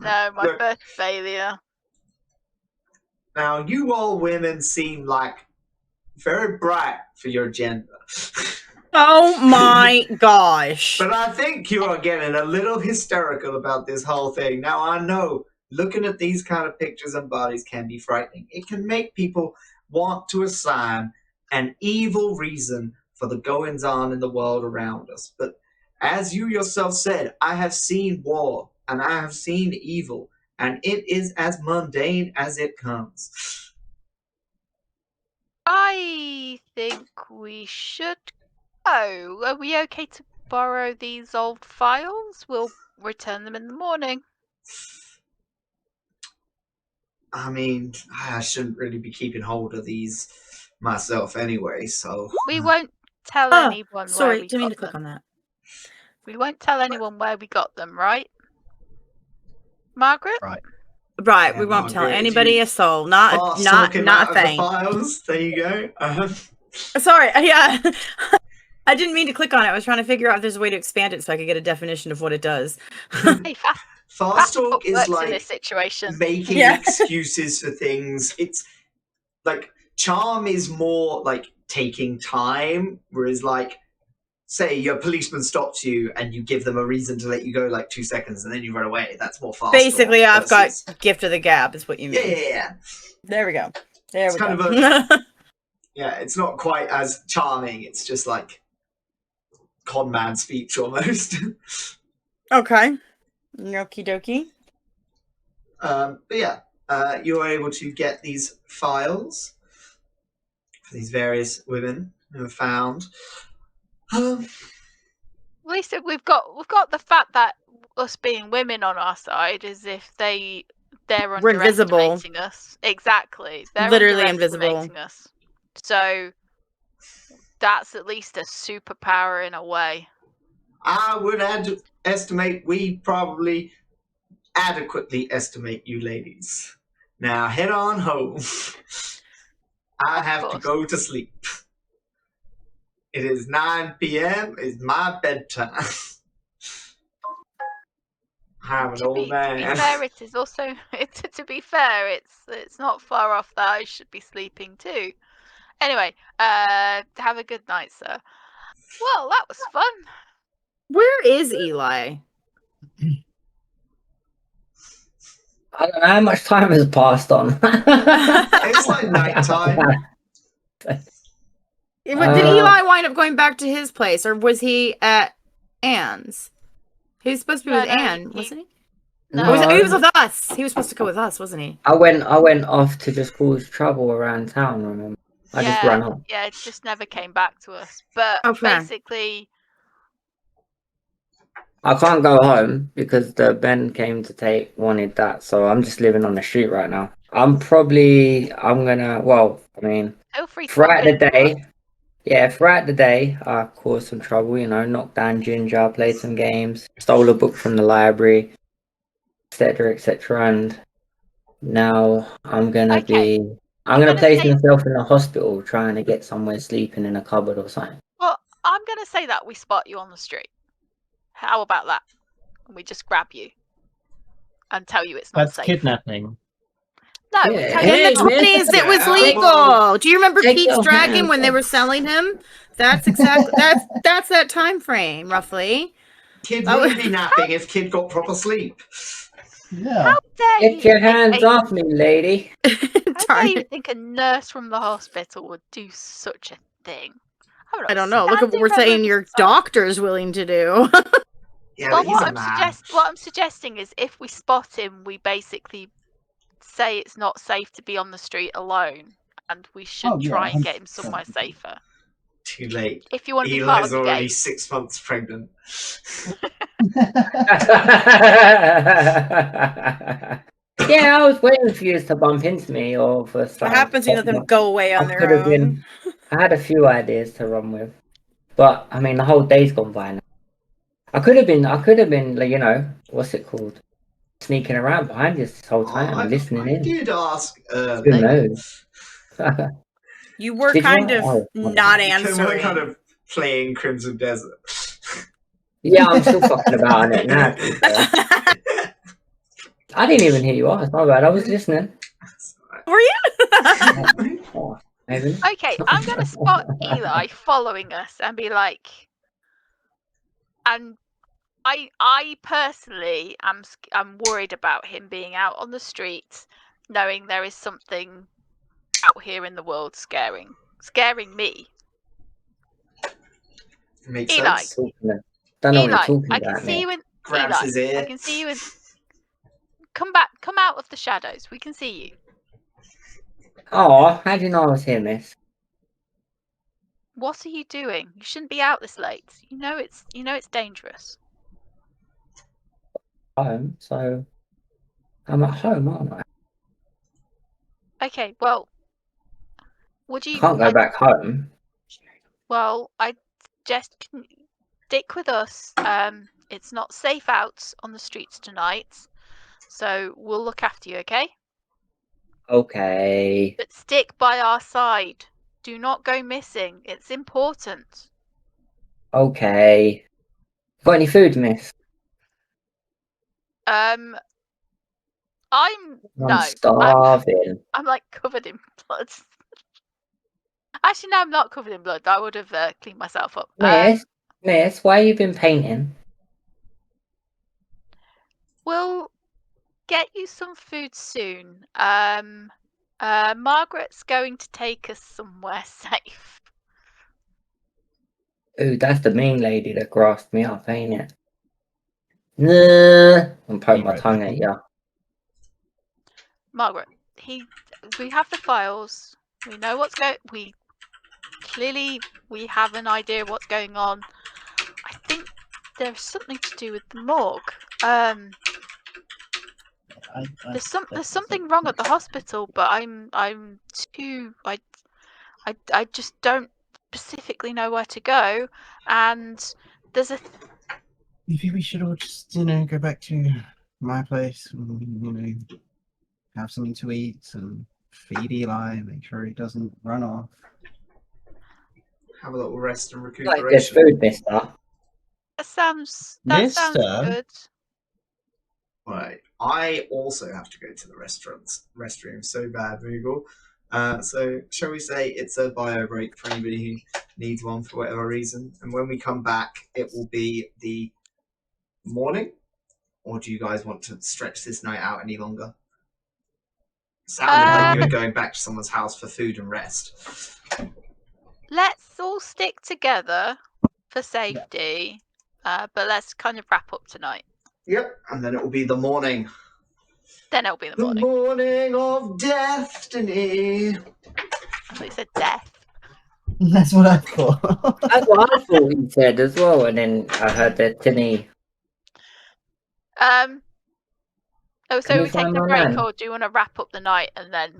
No, my first failure. Now, you all women seem very bright for your gender. Oh my gosh. But I think you are getting a little hysterical about this whole thing. Now, I know looking at these kind of pictures and bodies can be frightening. It can make people want to assign an evil reason for the goings-on in the world around us. But as you yourself said, I have seen war and I have seen evil, and it is as mundane as it comes. I think we should go. Are we okay to borrow these old files? We'll return them in the morning. I mean, I shouldn't really be keeping hold of these myself anyway, so... We won't tell anyone sorry, where we didn't mean to got click them. on that. We won't tell anyone where we got them, right? Margaret? Right. Right, we won't tell Margaret, anybody a soul. Not a thing. The files. There you go. Sorry, yeah. I didn't mean to click on it. I was trying to figure out if there's a way to expand it so I could get a definition of what it does. Hey, Fast talk is in this situation. making excuses for things. It's charm is more taking time, whereas say your policeman stops you and you give them a reason to let you go 2 seconds and then you run away. That's more fast. Basically, I've got gift of the gab is what you mean. Yeah. There we go. There we go. It's not quite as charming. It's just con man speech almost. Okay. Okie dokie. But yeah, you are able to get these files for these various women who are found. At least we've got the fact that us being women on our side is if they're We're invisible. underestimating us. Exactly. They're Literally invisible. us. So that's at least a superpower in a way. I would estimate we probably adequately estimate you ladies. Now head on home. I have to go to sleep. It is 9 p.m. It's my bedtime. I'm an old man. To be fair, it is also. To be fair, it's not far off that I should be sleeping too. Anyway, have a good night, sir. Well, that was fun. Where is Eli? I don't know how much time has passed on. It's like nighttime. Did Uh, Eli wind up going back to his place, or was he at Anne's? He was supposed to be with Anne, wasn't he? No. He was with us. He was supposed to go with us, wasn't he? I went off to just cause trouble around town, remember? I just ran off. Yeah, it just never came back to us. But Okay. basically, I can't go home because the Ben came to wanted that, so I'm just living on the street right now. I'm gonna, well, I mean, feel free to throughout pop the in for day, us. yeah, throughout the day, I caused some trouble, knocked down Ginger, played some games, stole a book from the library, etc., etc., and now I'm gonna Okay. I'm gonna gonna place say- myself in a hospital trying to get somewhere sleeping in a cupboard or something. Well, I'm gonna say that we spot you on the street. How about that? And we just grab you and tell you it's not That's safe. kidnapping. No, we Yeah. tell you In it's the Hey, not. man. 20s, it was Yeah, legal. well, Do you remember take Pete's your Dragon hands when they off. were selling him? That's exactly that's that time frame, roughly. Kid That wouldn't was- be napping if Kid got proper sleep. Yeah. How dare Get you your think hands off me, lady. How dare Darn you it. think a nurse from the hospital would do such a thing? I don't know. Look at what we're Outstanding saying your member of society. doctor's willing to do. Yeah, Well, but he's a man. what I'm suggesting is if we spot him, we basically say it's not safe to be on the street alone, and we should Oh, yeah, try and get him 100%. somewhere safer. Too late. If you want to be part of Eli's the already game. 6 months pregnant. Yeah, I was waiting for you to bump into me or for What something. happens when you let them go away on I their could have own? been. I had a few ideas to run with, but I mean, the whole day's gone by now. I could have been, like, what's it called? Sneaking around behind you this whole time, listening I in. did ask Who earlier. knows? You were Did you? kind of Oh, not We're answering. kind of playing Crimson Desert. Yeah, I'm still fucking about on it now. to be fair. I didn't even hear you ask. My bad. I was listening. Were you? Oh, maybe. Okay, I'm gonna spot Eli following us and be like, and I personally am worried about him being out on the street, knowing there is something out here in the world scaring me. Makes Eli. sense. Don't know what you're Eli, talking I can about, see mate. you in Grabs Eli. his ear. I can see you in. Come back! Come out of the shadows. We can see you. Oh, how do you know I was here, miss? What are you doing? You shouldn't be out this late. You know it's dangerous. Home, so I'm at home, aren't I? Okay, well, would you? Can't go back home. Well, I just stick with us. It's not safe out on the streets tonight, so we'll look after you, okay? Okay. But stick by our side. Do not go missing. It's important. Okay. Got any food, miss? I'm I'm no. starving. I'm like covered in blood. Actually, no, I'm not covered in blood. I would have cleaned myself up. Miss, why you been painting? We'll get you some food soon. Margaret's going to take us somewhere safe. Ooh, that's the mean lady that grasped me up, ain't it? Nah. I'm poking my Right, tongue okay. at ya. Margaret, we have the files. We know what's going. We have an idea of what's going on. I think there's something to do with the morgue. There's something wrong at the hospital, but I'm too. I just don't specifically know where to go, and there's a. Maybe we should all just, go back to my place and, have something to eat and feed Eli, make sure he doesn't run off. Have a little rest and Like this recuperation. food, mister. That sounds Mister? good. Right. I also have to go to the restroom so bad, Moogle. So shall we say it's a bio break for anybody who needs one for whatever reason? And when we come back, it will be the morning? Or do you guys want to stretch this night out any longer? Sounded like you were going back to someone's house for food and rest. Let's all stick together for safety, but let's kind of wrap up tonight. Yep, and then it will be the morning. Then it'll be the The morning. morning of destiny. I thought you said death. That's what I thought. That's what I thought he said as well, and then I heard destiny. Oh, so Can are you we taking find a my break, man? or do you want to wrap up the night and then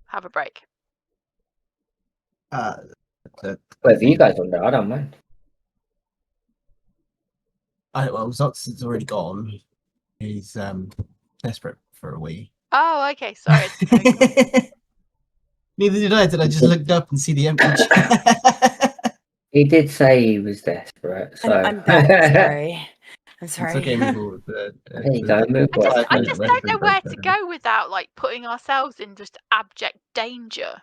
have a break? Whatever you guys want to do, I don't mind. Well, Zox is already gone. He's desperate for a wee. Oh, okay. Sorry. Neither did I. Did I just looked up and see the empty chair? He did say he was desperate, so I'm back. Sorry. I'm It's sorry. okay, Moogle. there you go. Move I on. just don't know where to go without like putting ourselves in just abject danger.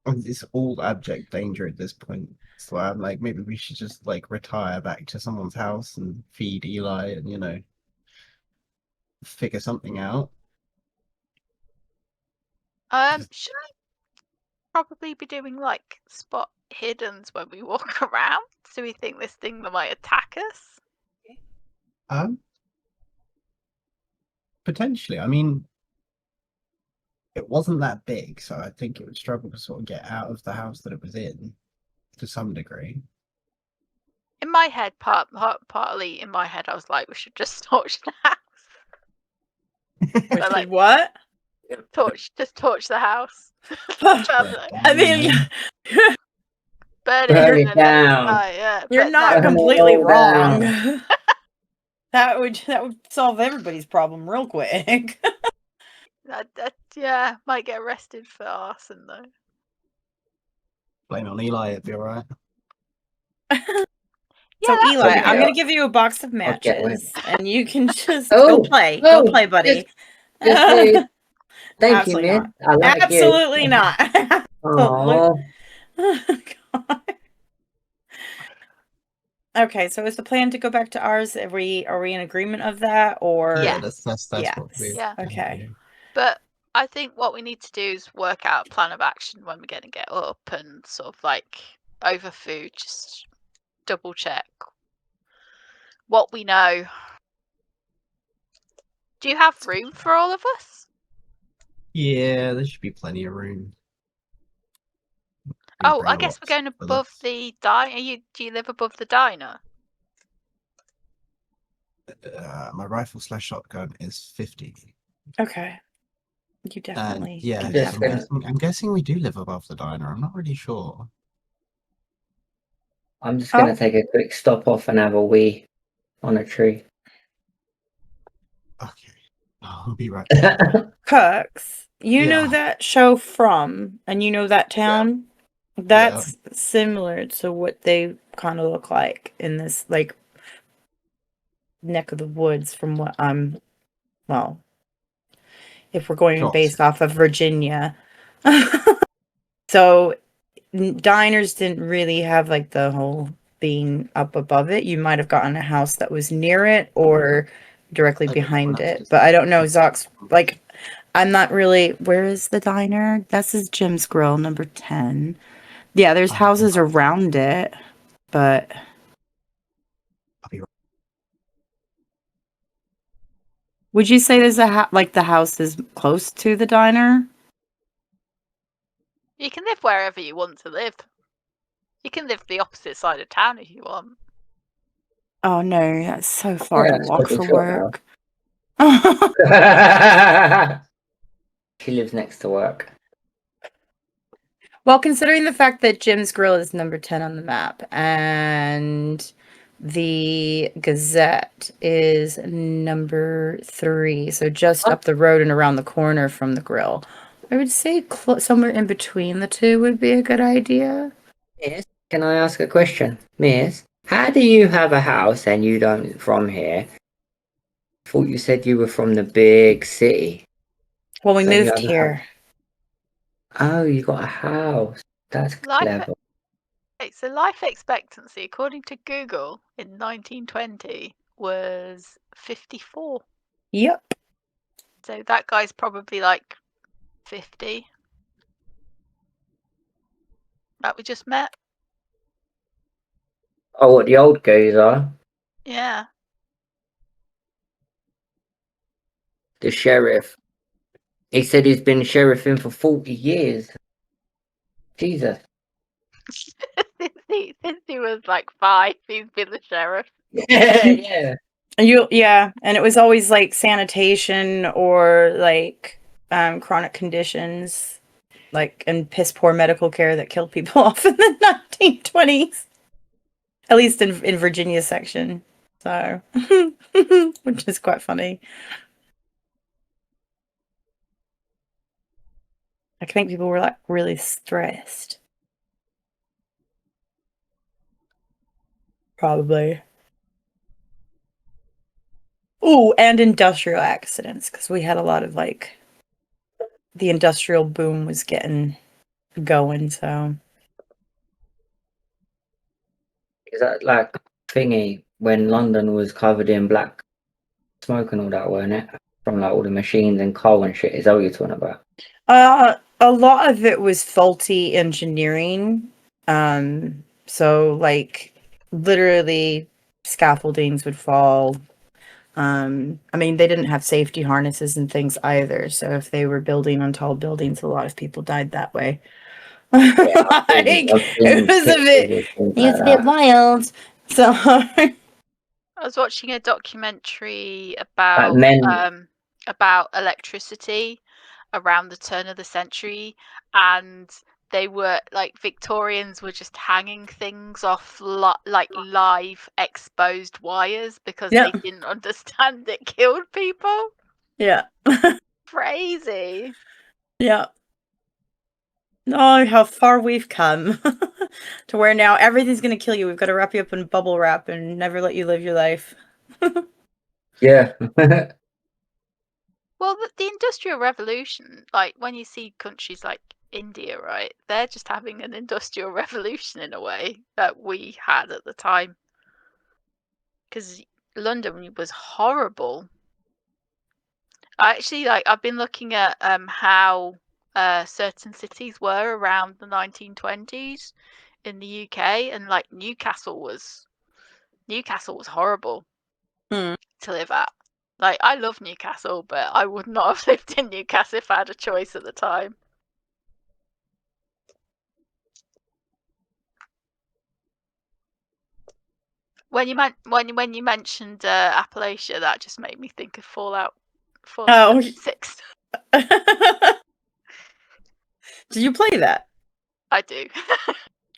It's all abject danger at this point. So I'm like, maybe we should just like retire back to someone's house and feed Eli and, you know, figure something out. Should I probably be doing like spot hiddens when we walk around? Do we think this thing that might attack us? Potentially. I mean, it wasn't that big, so I think it would struggle to sort of get out of the house that it was in to some degree. In my head, partly in my head, I was like, we should just torch the house. Which But, is like, what? torch the house. I mean, Burn Burn it it down. Yeah, you're but not no, completely Hold wrong. down. That would solve everybody's problem real quick. yeah, might get arrested for arson though. Blame it on Eli, it'd be alright. So that's Eli, okay. I'm gonna give you a box of I'll get one. matches, and you can just Oh, go play, buddy. Yes, please. Thank you, Absolutely man. not. I like Absolutely you. not. Aww. God. Okay, so is the plan to go back to ours? Are we in agreement of that, or Yeah. That's Yes. what we Yeah. Okay. But I think what we need to do is work out a plan of action when we're going to get up and sort of like over food, just double check what we know. Do you have room for all of us? Yeah, there should be plenty of room. Oh, Bring I a guess we're lot going with above us. the diner. Do you live above the diner? My rifle / shotgun is 50. Okay. You And definitely yeah, can Yes, have ma'am. that. I'm guessing we do live above the diner. I'm not really sure. I'm just gonna Oh. take a quick stop off and have a wee on a tree. Okay. I'll be right back. Cooks, you know Yeah. that show From, and you know that town? That's similar to what they kind of look like in this, like, neck of the woods from what I'm, well, if we're going Got based it. off of Virginia. So, diners didn't really have, like, the whole being up above it. You might have gotten a house that was near it or directly Okay, behind well, that's it. just- But I don't know, Zox, like, I'm not really. Where is the diner? This is Jim's Grill, number 10. Yeah, there's Oh, houses okay. around it, but I'll be right. would you say there's like the house is close to the diner? You can live wherever you want to live. You can live the opposite side of town if you want. Oh no, that's so far Yeah, to it's walk pretty for short work. She lives next to work. Well, considering the fact that Jim's Grill is number 10 on the map and the Gazette is number 3, so just up the road and around the corner from the grill, I would say somewhere in between the two would be a good idea. Miss, can I ask a question? Miss, how do you have a house and you don't from here? Thought you said you were from the big city. Well, we So you moved have a here. Oh, you got a house. That's clever. Okay, so life expectancy, according to Google, in 1920 was 54. Yep. So that guy's probably like 50. That we just met. Oh, what the old guys are? Yeah. The sheriff. He said he's been sheriffing for 40 years. Jesus. Since he was like 5, he's been the sheriff. Yeah. And it was always like sanitation or like chronic conditions, like and piss poor medical care that killed people off in the 1920s. At least in Virginia's section. So which is quite funny. I think people were like really stressed. Probably. Oh, and industrial accidents, because we had a lot of like the industrial boom was getting going, so Is that like thingy when London was covered in black smoke and all that, weren't it? From like all the machines and coal and shit. Is that what you're talking about? a lot of it was faulty engineering. So like literally scaffoldings would fall. I mean, they didn't have safety harnesses and things either. So if they were building on tall buildings, a lot of people died that way. I've It was a bit wild. So I was watching a documentary about men. about electricity around the turn of the century, and they were like Victorians were just hanging things off like live exposed wires because Yeah. they didn't understand it killed people. yeah. Crazy. Yeah. Oh, how far we've come to where now everything's going to kill you. We've got to wrap you up in bubble wrap and never let you live your life. Yeah. Well, the Industrial Revolution, like when you see countries like India, right, they're just having an industrial revolution in a way that we had at the time. Because London was horrible. Actually, like I've been looking at how certain cities were around the 1920s in the UK, and like Newcastle was horrible Hmm. to live at. Like I love Newcastle, but I would not have lived in Newcastle if I had a choice at the time. When you mentioned Appalachia, that just made me think of Fallout 76. Did you play that? I do.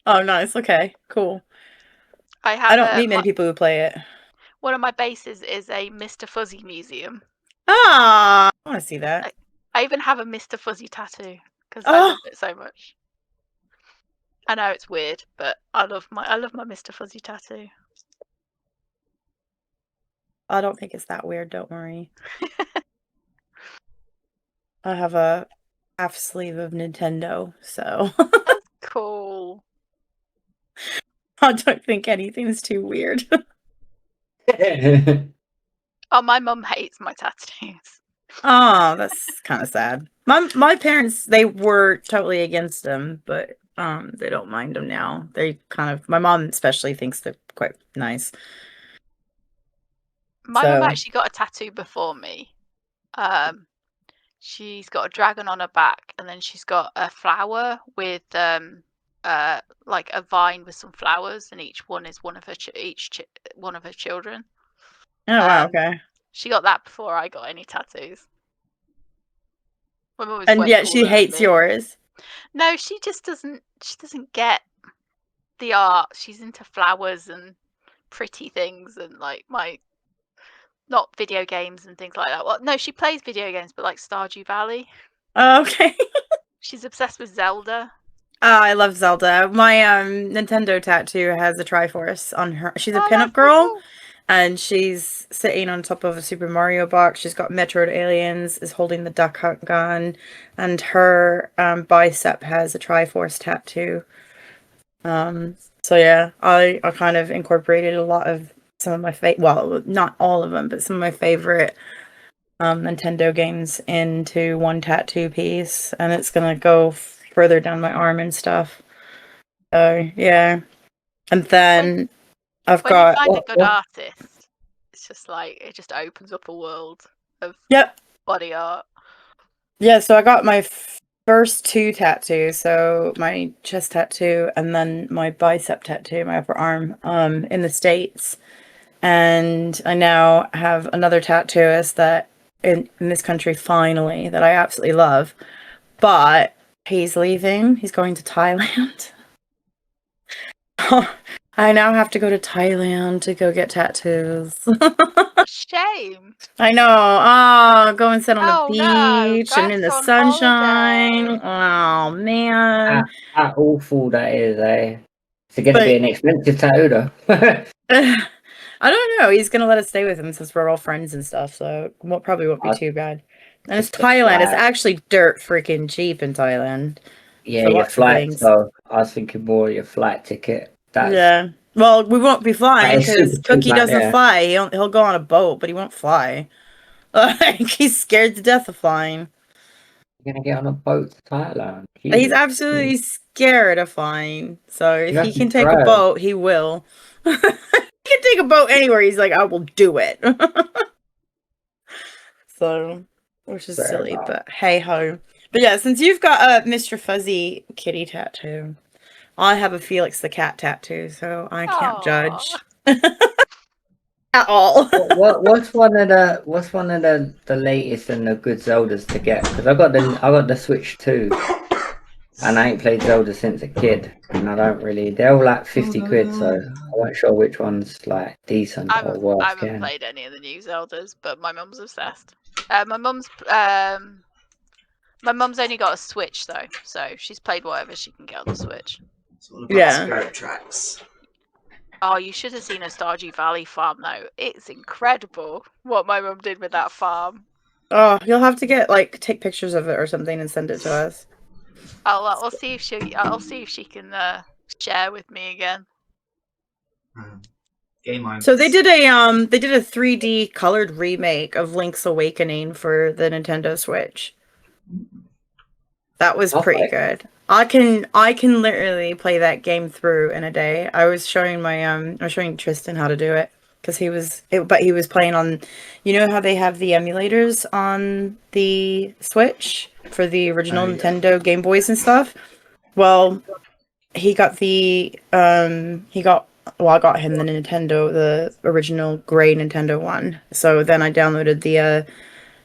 Oh, nice. Okay, cool. I have I don't meet many people who play it. one of my bases is a Mr. Fuzzy museum. Ah, I want to see that. I even have a Mr. Fuzzy tattoo because I love it so much. I know it's weird, but I love my Mr. Fuzzy tattoo. I don't think it's that weird. Don't worry. I have a half sleeve of Nintendo, so That's cool. I don't think anything's too weird. Oh, my mum hates my tattoos. Oh, that's kind of sad. My parents, they were totally against them, but they don't mind them now. They kind of, my mom especially thinks they're quite nice. My mum So- actually got a tattoo before me. She's got a dragon on her back, and then she's got a flower with like a vine with some flowers, and each one is one of her one of her children. Oh wow, okay. She got that before I got any tattoos. My mum was And way yet she cooler than hates me. yours. No, she just doesn't. She doesn't get the art. She's into flowers and pretty things, and like not video games and things like that. Well, no, she plays video games, but like Stardew Valley. Oh, okay. She's obsessed with Zelda. Oh, I love Zelda. My Nintendo tattoo has a Triforce on her. She's a Oh, pinup that's so girl, cool. and she's sitting on top of a Super Mario box. She's got Metroid Aliens, is holding the Duck Hunt gun, and her bicep has a Triforce tattoo. So yeah, I kind of incorporated a lot of some of my well, not all of them, but some of my favorite Nintendo games into one tattoo piece, and it's gonna go further down my arm and stuff. So yeah, and then I've When you got find a good artist, it's just like it just opens up a world of body art. Yeah, so I got my first 2 tattoos, so my chest tattoo and then my bicep tattoo, my upper arm, in the States. And I now have another tattooist that in this country finally that I absolutely love. But he's leaving. He's going to Thailand. I now have to go to Thailand to go get tattoos. Shame. I know. Oh, go and sit on the no, beach and in the Greg's on sunshine. holiday. Oh man. How awful that is, eh? It's gonna be an expensive tattoo though. I don't know. He's gonna let us stay with him since we're all friends and stuff, so it probably won't be too bad. And it's just a Thailand. It's flight. actually dirt freaking cheap in Thailand. Yeah, for your lots of flight. things. So I was thinking more your flight ticket. That's Yeah. Well, we won't be flying it's because super cheap Cookie out doesn't there. fly. He'll go on a boat, but he won't fly. Like he's scared to death of flying. You're gonna get on a boat to Thailand. He's Jesus. absolutely scared of flying. So if You he have to can take a try. boat, he will. He can take a boat anywhere. He's like, I will do it. So, which is Fair silly, enough. but hey ho. But yeah, since you've got a Mr. Fuzzy kitty tattoo, I have a Felix the cat tattoo, so I can't judge at all. What's one of the latest and the good Zeldas to get? Because I got the Switch 2, and I ain't played Zelda since a kid, and I don't really. They're all like 50 quid, so I wasn't sure which one's like decent I or worth haven't getting. played any of the new Zeldas, but my mum's obsessed. My mum's only got a Switch though, so she's played whatever she can get on the Switch. It's all about Yeah. Spirit Tracks. Oh, you should have seen a Stardew Valley farm though. It's incredible what my mum did with that farm. Oh, you'll have to take pictures of it or something and send it to us. I'll see if she can share with me again. Game So they did a 3D colored remake of Link's Awakening for the Nintendo Switch. That was pretty good. I can literally play that game through in a day. I was showing Tristan how to do it because he was playing on, you know how they have the emulators on the Switch for the original Nintendo Game Boys and stuff. Well, I got him the original gray Nintendo one. So then I downloaded the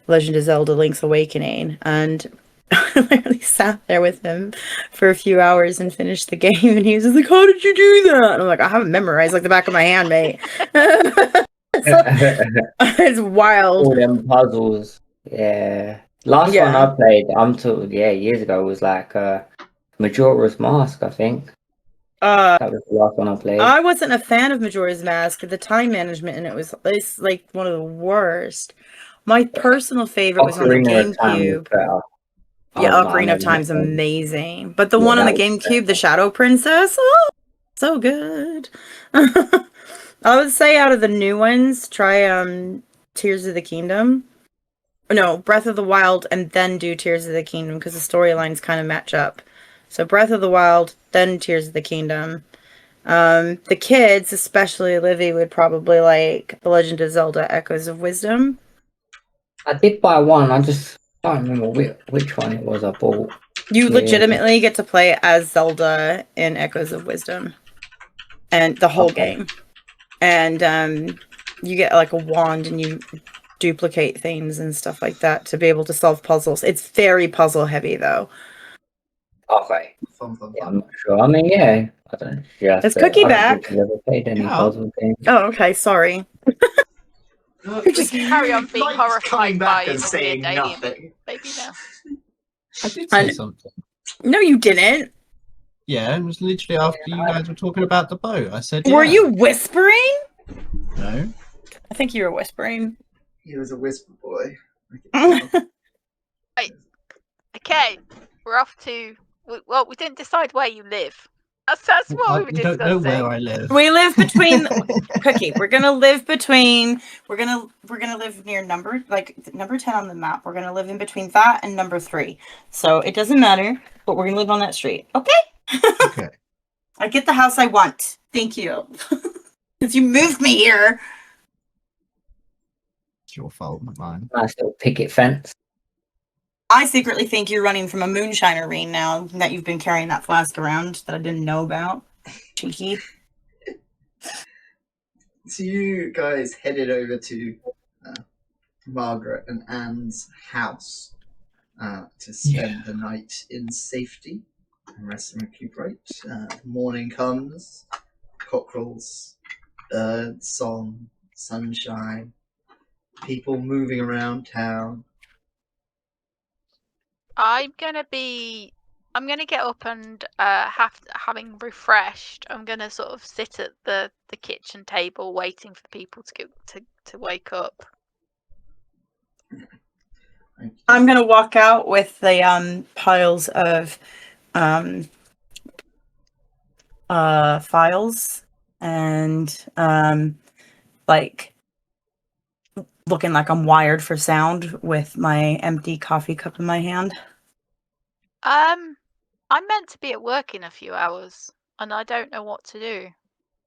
Legend of Zelda Link's Awakening, and I literally sat there with him for a few hours and finished the game, and he was just like, how did you do that? And I'm like, I have it memorized like the back of my hand, mate. It's wild. All them puzzles. Yeah. Last one I played, years ago, was like Majora's Mask, I think. That was the last one I played. I wasn't a fan of Majora's Mask. The time management in it's like one of the worst. My personal favorite was on the GameCube. Yeah, Ocarina of Time's amazing. But the one on the GameCube, the Shadow Princess, oh, so good. I would say out of the new ones, try Tears of the Kingdom. No, Breath of the Wild, and then do Tears of the Kingdom, because the storylines kind of match up. So Breath of the Wild, then Tears of the Kingdom. The kids, especially Livy, would probably like The Legend of Zelda Echoes of Wisdom. I did buy one, I just can't remember which one it was I bought. You legitimately get to play as Zelda in Echoes of Wisdom. And the whole game. And you get like a wand and you duplicate things and stuff like that to be able to solve puzzles. It's very puzzle heavy though. Okay. Fun. Yeah, I'm not sure. I mean, yeah. I don't know. Yeah, Is Cookie back? I've never played any puzzle games. Oh, okay. Sorry. You just carry on being horrified by and saying nothing. Maybe now. I did say something. No, you didn't. Yeah, it was literally after you guys were talking about the boat. I said, Were you whispering? No. I think you were whispering. He was a whisper boy. Right. Okay. We're off to... Well, we didn't decide where you live. That's what we were You don't know where discussing. I live. We live between Cookie. We're gonna live between. We're gonna live near number 10 on the map. We're gonna live in between that and number 3. So it doesn't matter, but we're gonna live on that street. Okay. Okay. I get the house I want. Thank you. Since you moved me here. It's your fault, not mine. Nice little picket fence. I secretly think you're running from a moonshiner ring now that you've been carrying that flask around that I didn't know about. Cheeky. So you guys headed over to Margaret and Anne's house to spend the night in safety and rest and recuperate. Morning comes, cockerels, birds, song, sunshine, people moving around town. I'm gonna get up and having refreshed. I'm gonna sort of sit at the kitchen table waiting for people to wake up. I'm gonna walk out with the piles of files and like looking like I'm wired for sound with my empty coffee cup in my hand. I'm meant to be at work in a few hours, and I don't know what to do.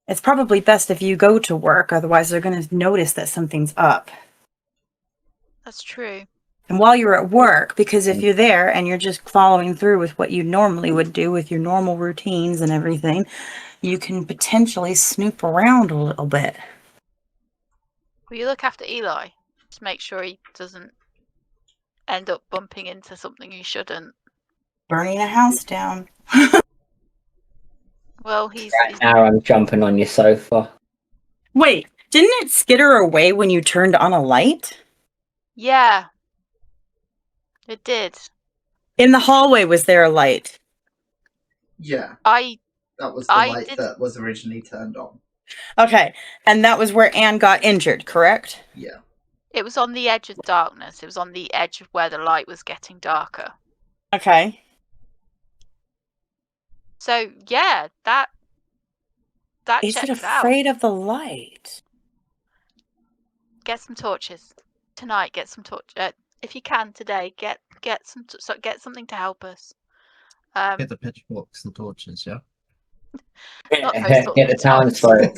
It's probably best if you go to work, otherwise they're gonna notice that something's up. That's true. And while you're at work, because if you're there and you're just following through with what you normally would do with your normal routines and everything, you can potentially snoop around a little bit. Will you look after Eli? Just make sure he doesn't end up bumping into something he shouldn't. Burning a house down. Well, he's Now I'm jumping on your sofa. Wait, didn't it skitter away when you turned on a light? yeah. It did. In the hallway, was there a light? Yeah, I that was the I light did- that was originally turned on. Okay, and that was where Anne got injured, correct? Yeah. It was on the edge of darkness. It was on the edge of where the light was getting darker. Okay. So yeah, that Is it checks out. afraid of the light? Get some torches tonight. Get some torch. If you can today, get something to help us. Get the pitchforks and torches, yeah? Not those Get sorts the of townsfolk.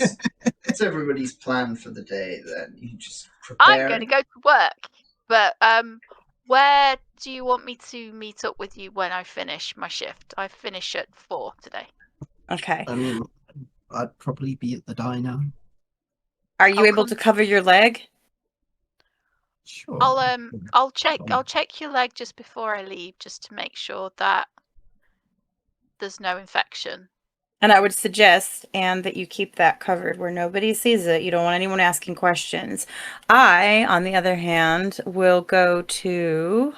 It's everybody's plan for the day. Then you just I'm prepare. going to go to work, but where do you want me to meet up with you when I finish my shift? I finish at 4 today. Okay. I mean, I'd probably be at the diner. Are you I'll able come- to cover your leg? Sure. I'll check your leg just before I leave, just to make sure that there's no infection. And I would suggest, Anne, that you keep that covered where nobody sees it. You don't want anyone asking questions. I, on the other hand, will go to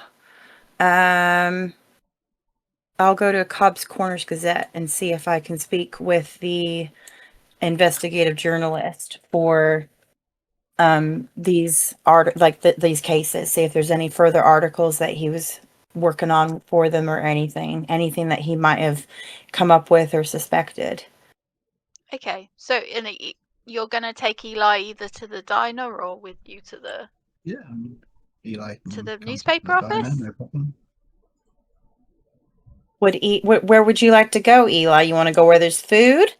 I'll go to Cobb's Corners Gazette and see if I can speak with the investigative journalist for these these cases. See if there's any further articles that he was working on for them or anything that he might have come up with or suspected. Okay, so you're gonna take Eli either to the diner or with you to the Yeah, I mean, Eli can To the come newspaper the diner, office? no problem. Where would you like to go, Eli? You want to go where there's food?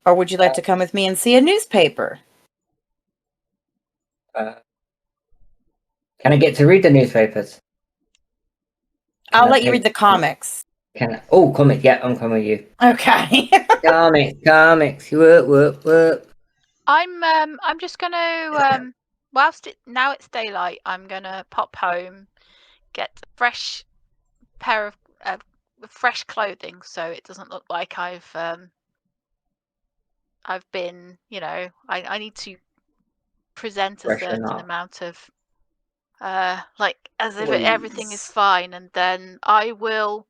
Or would you like to come with me and see a newspaper? Can I get to read the newspapers? I'll I let you take- read the comics. Can I? Oh, comics. Yeah, I'm coming with you. Okay. Comics. Whoop. I'm just gonna now it's daylight, I'm gonna pop home, get a fresh pair of fresh clothing, so it doesn't look like I've been, I need to present a Freshen certain up. amount of like as if Please. everything is fine, and then I will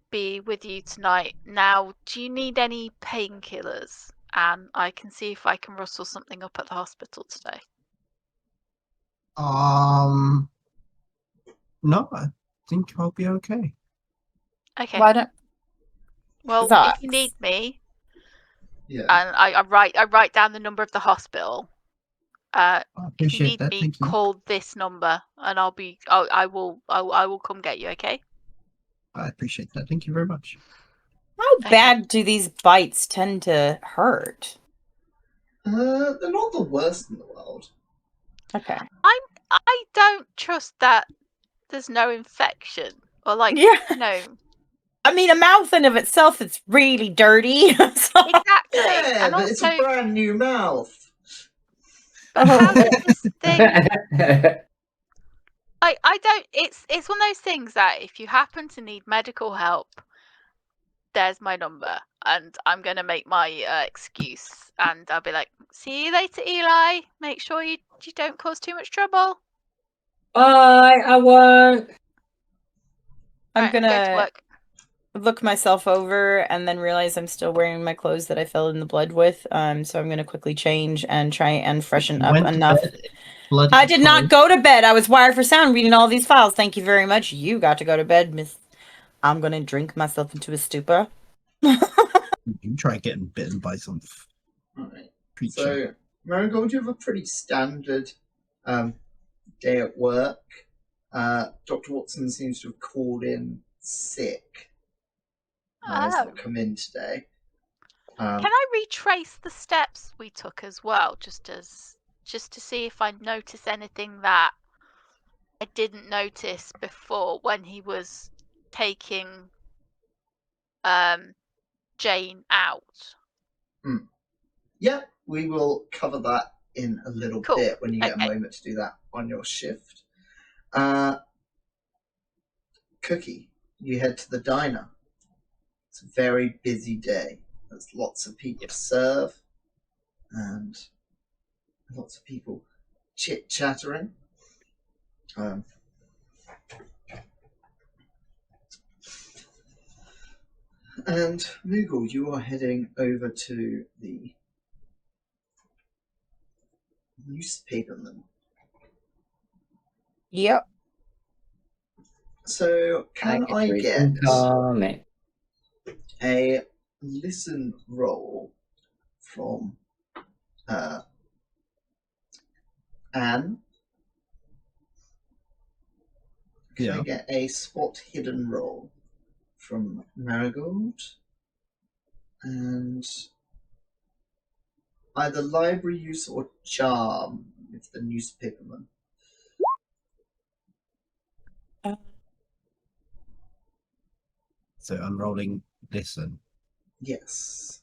be with you tonight. Now, do you need any painkillers? And I can see if I can rustle something up at the hospital today. No, I think I'll be okay. Okay. Why Well, thoughts. if you need me, Yeah. and I write down the number of the hospital. I If you appreciate need that. me, Thank you. call this number, and I will come get you. Okay? I appreciate that. Thank you very much. How Okay. bad do these bites tend to hurt? They're not the worst in the world. Okay. I don't trust that there's no infection or like Yeah. no. I mean, a mouth in of itself is really dirty. So- Exactly. Yeah, And but it's also, a brand new mouth. but how does this thing? Yeah. I don't. It's one of those things that if you happen to need medical help, there's my number, and I'm gonna make my excuse, and I'll be like, "See you later, Eli. Make sure you don't cause too much trouble." Bye, I won't. I'm Alright, going to gonna work. look myself over and then realize I'm still wearing my clothes that I fell in the blood with. So I'm gonna quickly change and try and freshen up Went to enough. bed, bloody I did not tired. go to bed. I was wired for sound reading all these files. Thank you very much. You got to go to bed, Miss. I'm gonna drink myself into a stupor. You try getting bitten by some Alright. creature. So, Marigold, you have a pretty standard day at work. Dr. Watson seems to have called in sick. He's Oh. not come in today. Can I retrace the steps we took as well, just to see if I notice anything that I didn't notice before when he was taking Jane out? Yeah, we will cover that in a little Cool. bit when you get a Okay. moment to do that on your shift. Cookie, you head to the diner. It's a very busy day. There's lots of people to serve and lots of people chit-chattering. And Moogle, you are heading over to the newspaperman. Yep. So, can I read get incoming. a listen roll from Anne? Can Yeah. I get a spot hidden roll from Marigold? And either library use or charm with the newspaperman. So I'm rolling listen. Yes.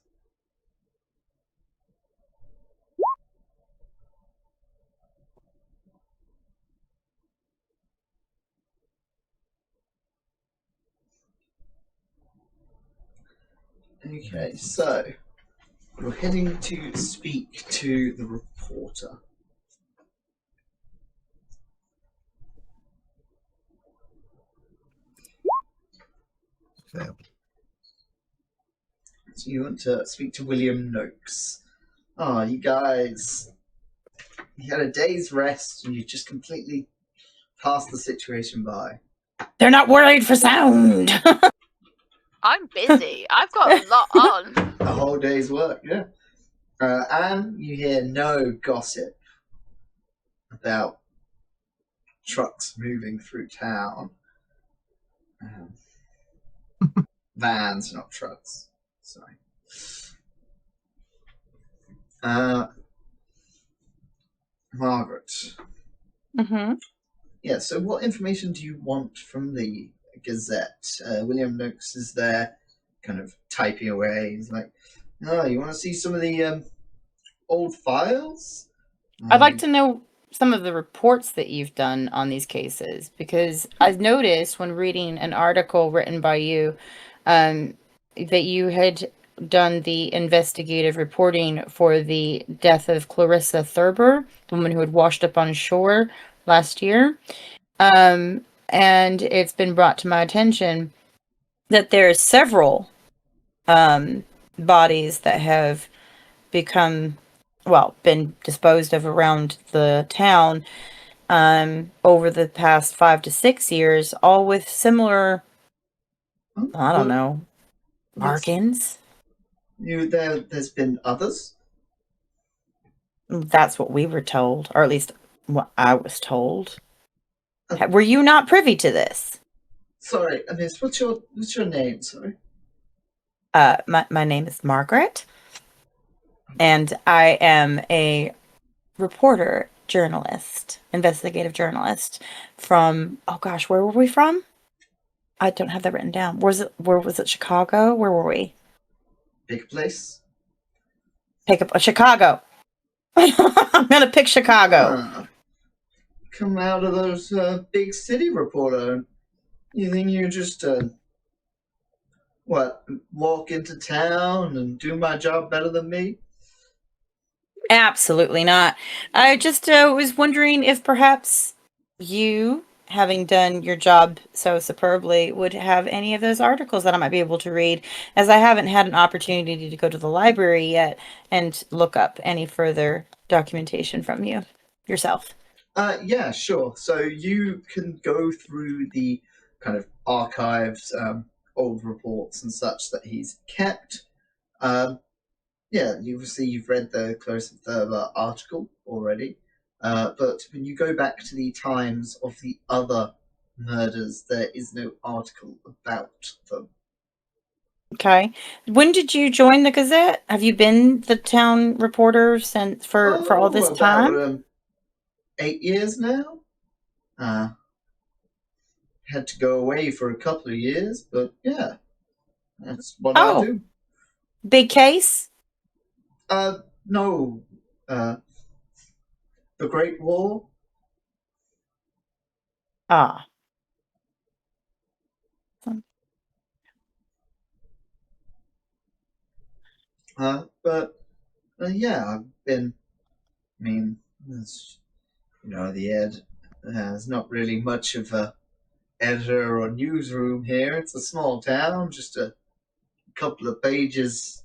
Okay, so you're heading to speak to the reporter. Failed. So you want to speak to William Noakes. Oh, you guys, you had a day's rest and you just completely passed the situation by. They're not worried for sound. I'm busy. I've got a lot on. A whole day's work, yeah. And you hear no gossip about trucks moving through town. Vans, not trucks. Sorry. Margaret. Mm-hmm. Yeah, so what information do you want from the Gazette? William Noakes is there kind of typing away. He's like, oh, you want to see some of the old files? I'd like to know some of the reports that you've done on these cases, because I've noticed when reading an article written by you that you had done the investigative reporting for the death of Clarissa Thurber, the woman who had washed up on shore last year. And it's been brought to my attention that there are several bodies that have been disposed of around the town over the past 5 to 6 years, all with similar, I don't know, Bargains? There's been others? That's what we were told, or at least what I was told. Were you not privy to this? Sorry, miss, what's your name, sorry? My name is Margaret, and I am a reporter, journalist, investigative journalist from, oh gosh, where were we from? I don't have that written down. Where was it Chicago? Where were we? Big place? Pick up Chicago. I'm gonna pick Chicago. Come out of those big city reporter. You think you just walk into town and do my job better than me? Absolutely not. I just was wondering if perhaps you, having done your job so superbly, would have any of those articles that I might be able to read, as I haven't had an opportunity to go to the library yet and look up any further documentation from you yourself. Yeah, sure. So you can go through the kind of archives, old reports and such that he's kept. Yeah, you've read the Close Observer article already, but when you go back to the times of the other murders, there is no article about them. Okay. When did you join the Gazette? Have you been the town reporter since for all this time? About 8 years now. Had to go away for a couple of years, but yeah, that's what I do. Big case? No. The Great War. Ah. But yeah, I've been. I mean, the ed. There's not really much of a editor or newsroom here. It's a small town, just a couple of pages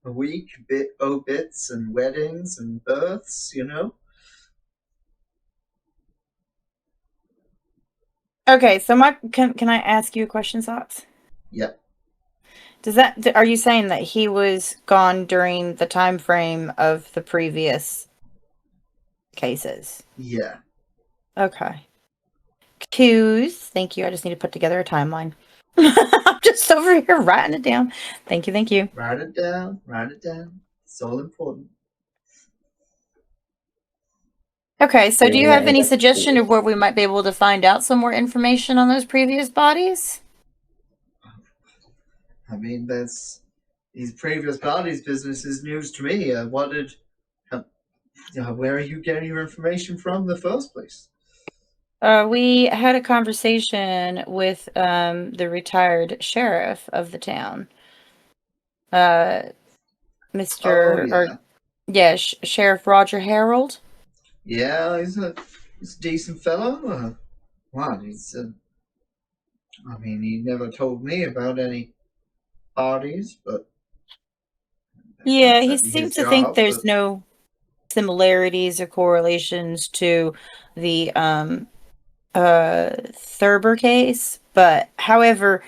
a week, obits and weddings and births. Okay, so can I ask you a question, Socks? Yep. Are you saying that he was gone during the time frame of the previous cases? Yeah. Okay. Thank you. I just need to put together a timeline. I'm just over here writing it down. Thank you. Write it down. It's all important. Okay, so do you have any suggestion of where we might be able to find out some more information on those previous bodies? I mean, these previous bodies business is news to me. Where are you getting your information from in the first place? We had a conversation with the retired sheriff of the town. Mr. Sheriff Roger Harold. Yeah, he's a decent fellow. He never told me about any parties, but yeah, he seems to think there's no similarities or correlations to the Thurber case, but however,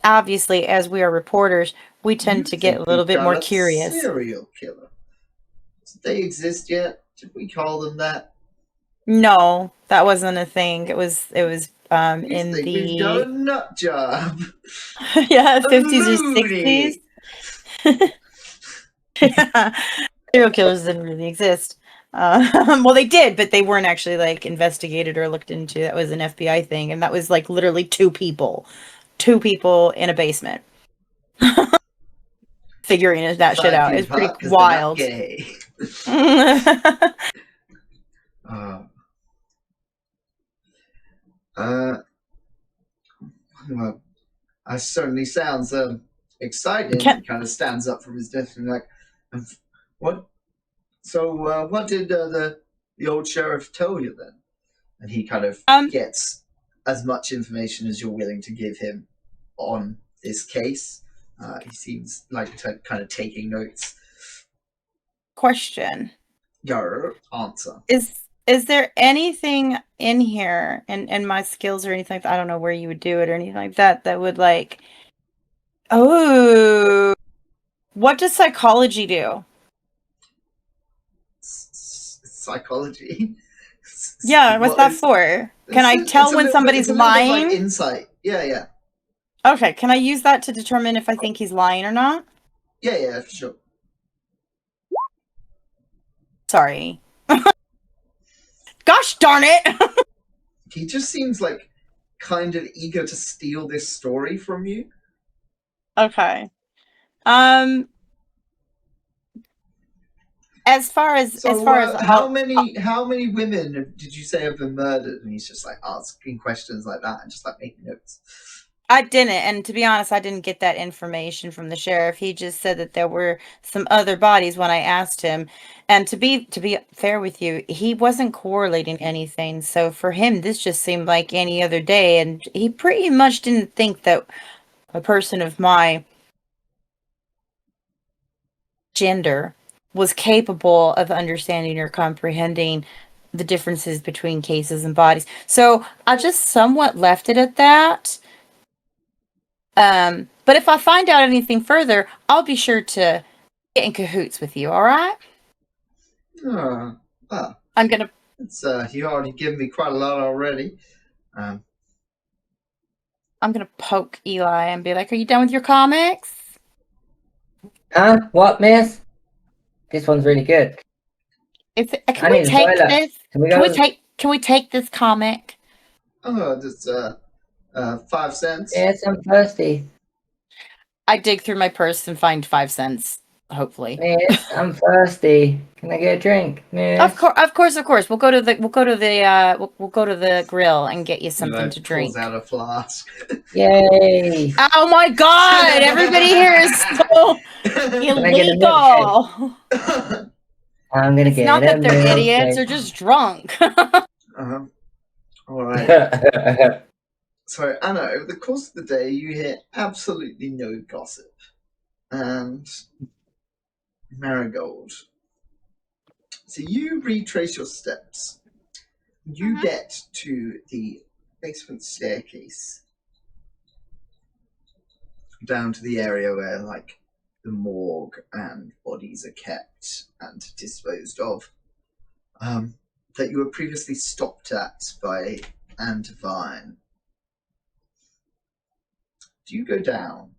obviously, as we are reporters, we tend to get a little bit more curious. Serial killer. Do they exist yet? Did we call them that? No, that wasn't a thing. It was in we've done a nut job. yeah, 50s or 60s. Yeah. Serial killers didn't really exist. Well, they did, but they weren't actually like investigated or looked into. That was an FBI thing, and that was like literally two people in a basement, figuring that shit out. It's pretty wild. Well, that certainly sounds exciting. He kind of stands up from his desk and like, what? So, what did the old sheriff tell you then? And he kind of gets as much information as you're willing to give him on this case. He seems like kind of taking notes. Question. Your answer. Is there anything in here and my skills or anything like that? I don't know where you would do it or anything like that would like Oh, what does psychology do? Psychology. Yeah, what's that It's, for? Can I it's tell a when little bit. somebody's It's a little bit like lying? insight. Yeah. Okay, can I use that to determine if I think he's lying or not? Yeah, for sure. Sorry. Gosh darn it! He just seems like kind of eager to steal this story from you. Okay. As far as how many women did you say have been murdered? And he's just like asking questions like that and just like making notes. I didn't, and to be honest, I didn't get that information from the sheriff. He just said that there were some other bodies when I asked him. And to be fair with you, he wasn't correlating anything. So for him, this just seemed like any other day, and he pretty much didn't think that a person of my gender was capable of understanding or comprehending the differences between cases and bodies. So I just somewhat left it at that. But if I find out anything further, I'll be sure to get in cahoots with you, all right? I'm gonna It's you already given me quite a lot already. I'm gonna poke Eli and be like, "Are you done with your comics?" Huh? What, miss? This one's really good. If I can we need a take toilet. this? Can we Can we go? take this comic? That's 5 cents. Yes, I'm thirsty. I dig through my purse and find 5 cents, hopefully. Miss, I'm thirsty. Can I get a drink? Miss? Of course. We'll go to the grill and get you something to drink. Pulls out a flask. Yay! Oh my god! Everybody here is so Can I get a illegal. I'm gonna It's get not a that they're idiots; milkshake. they're just drunk. All right. So, Anna, over the course of the day, you hear absolutely no gossip. And Marigold. So you retrace your steps. You get to the basement staircase. Down to the area where, like, the morgue and bodies are kept and disposed of. That you were previously stopped at by Anne Devine. Do you go down?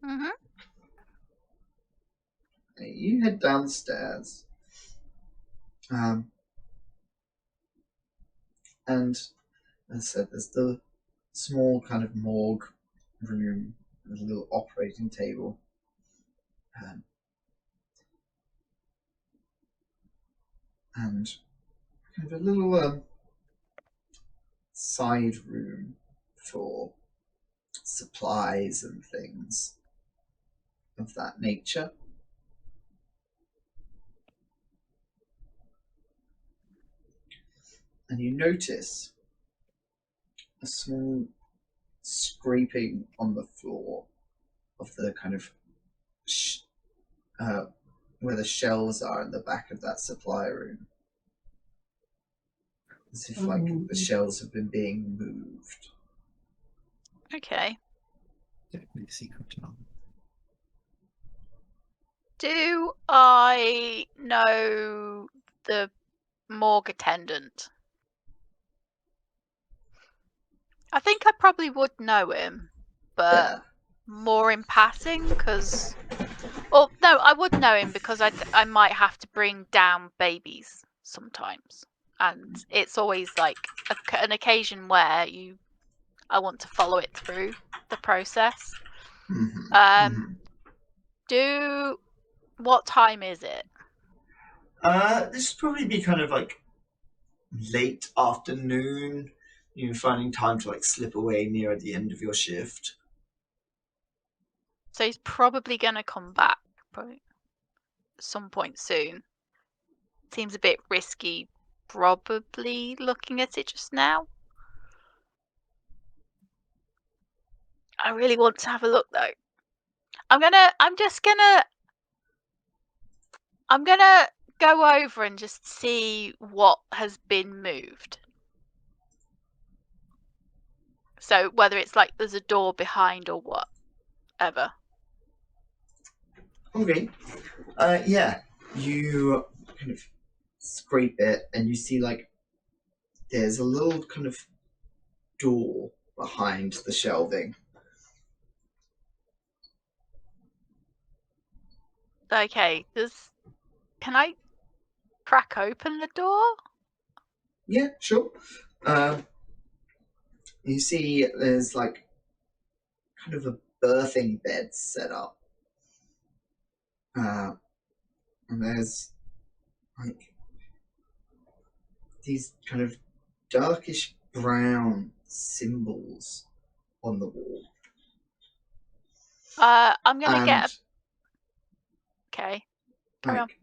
Mm-hmm. You head down the stairs. And as I said, there's the small kind of morgue room with a little operating table. And kind of a little side room for supplies and things of that nature. And you notice a small scraping on the floor of the kind of where the shelves are in the back of that supply room. As if like the shelves have been being moved. Okay. Definitely secret job. Do I know the morgue attendant? I think I probably would know him, but more in passing, because... Or, no, I would know him because I might have to bring down babies sometimes. And it's always like an occasion where I want to follow it through the process. What time is it? This would probably be kind of like late afternoon. You're finding time to like slip away near the end of your shift. So he's probably going to come back probably some point soon. Seems a bit risky, probably looking at it just now. I really want to have a look though. I'm gonna go over and just see what has been moved. So whether it's like there's a door behind or whatever. Okay. Yeah. You kind of scrape it, and you see like there's a little kind of door behind the shelving. Okay, can I crack open the door? Yeah, sure. You see there's like kind of a birthing bed set up. And there's like these kind of darkish brown symbols on the wall. I'm gonna And get okay. Carry on. like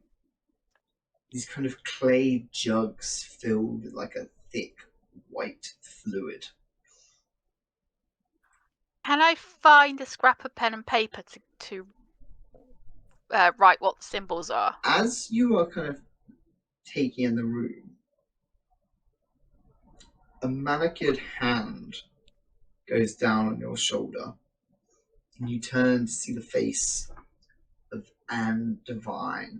these kind of clay jugs filled with like a thick white fluid. Can I find a scrap of pen and paper to write what the symbols are? As you are kind of taking in the room, a manicured hand goes down on your shoulder, and you turn to see the face of Anne Devine.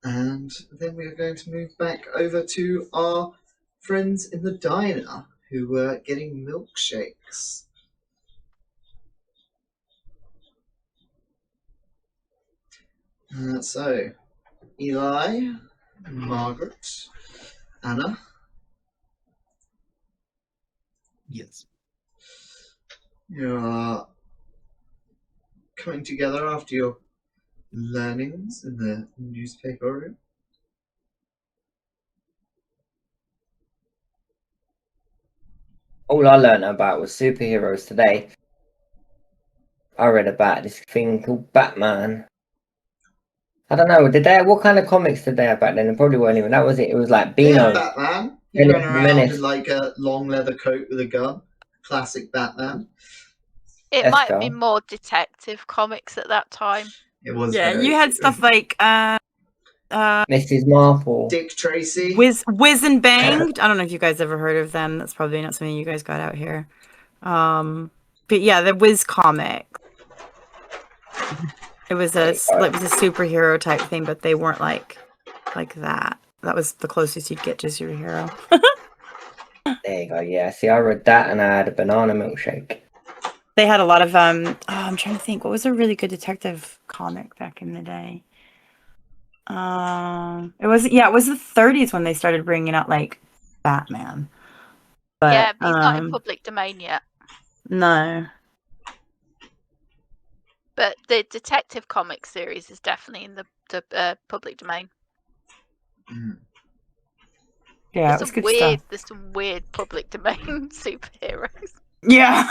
And then we are going to move back over to our friends in the diner who were getting milkshakes. So, Eli, Margaret, Anna, Yes. you are coming together after your learnings in the newspaper room. All I learned about was superheroes today. I read about this thing called Batman. I don't know, what kind of comics did they have back then? It probably weren't even, that was it. It was like Yeah, Beano. Batman. He Menace, ran around Menace. in like a long leather coat with a gun. Classic Batman. It might have Esco. been more detective comics at that time. It was Yeah, very you had stuff like Mrs. Marple. Dick Tracy. Whiz and Banged. I don't know if you guys ever heard of them. That's probably not something you guys got out here. But yeah, the Whiz comic. It was a superhero type thing, but they weren't like that. That was the closest you'd get to superhero. There you go. Yeah, see, I read that and I had a banana milkshake. They had a lot of I'm trying to think, what was a really good detective comic back in the day? It was the 30s when they started bringing out like Batman. But Yeah, he's not in public domain yet. no. But the detective comic series is definitely in the public domain. Mm. Yeah, it was good stuff. There's some weird public domain superheroes. Yeah.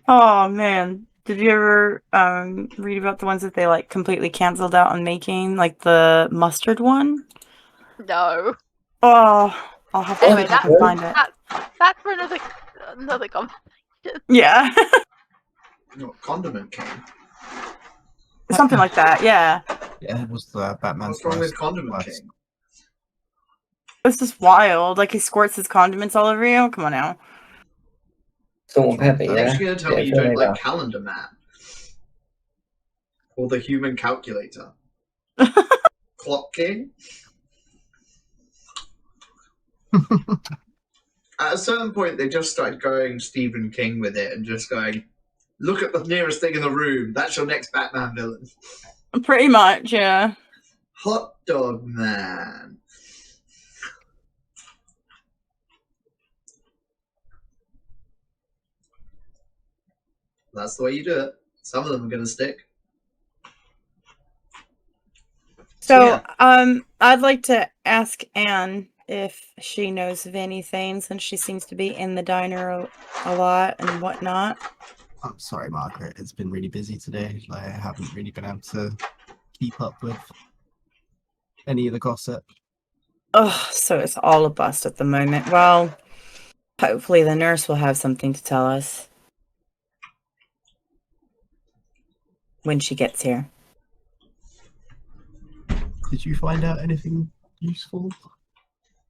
Oh man, did you ever read about the ones that they like completely canceled out on making, like the mustard one? No. Oh, I'll have to Anyway, see if I can find it. that's for another conversation. Yeah, Condiment King. something like that. Yeah, Yeah, it was the Batman. What's wrong with Condiment King? it's just wild. Like he squirts his condiments all over you. Come on now. Salt and pepper, I'm yeah. actually going to tell Yeah, me you there don't you like go. Calendar Man. Or the Human Calculator. Clock King. At a certain point, they just started going Stephen King with it and just going, look at the nearest thing in the room. That's your next Batman villain. Pretty much, yeah. Hot Dog Man. That's the way you do it. Some of them are going to stick. So, yeah. I'd like to ask Anne if she knows of anything, since she seems to be in the diner a lot and whatnot. I'm sorry, Margaret. It's been really busy today. Like, I haven't really been able to keep up with any of the gossip. Oh, so it's all a bust at the moment. Well, hopefully the nurse will have something to tell us when she gets here. Did you find out anything useful?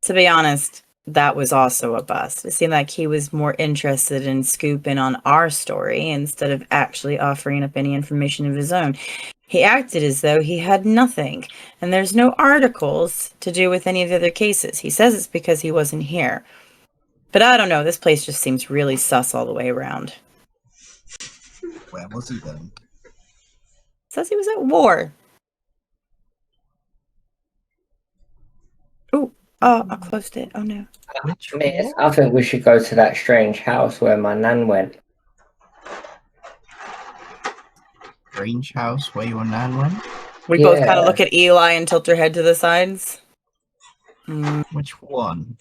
To be honest, that was also a bust. It seemed like he was more interested in scooping on our story instead of actually offering up any information of his own. He acted as though he had nothing, and there's no articles to do with any of the other cases. He says it's because he wasn't here. But I don't know, this place just seems really sus all the way around. Where was he then? Says he was at war. Oh, I closed it. Oh no. Which Miss, war? I think we should go to that strange house where my nan went. Strange house where your nan went? We both kind Yeah. of look at Eli and tilt her head to the sides. Which one?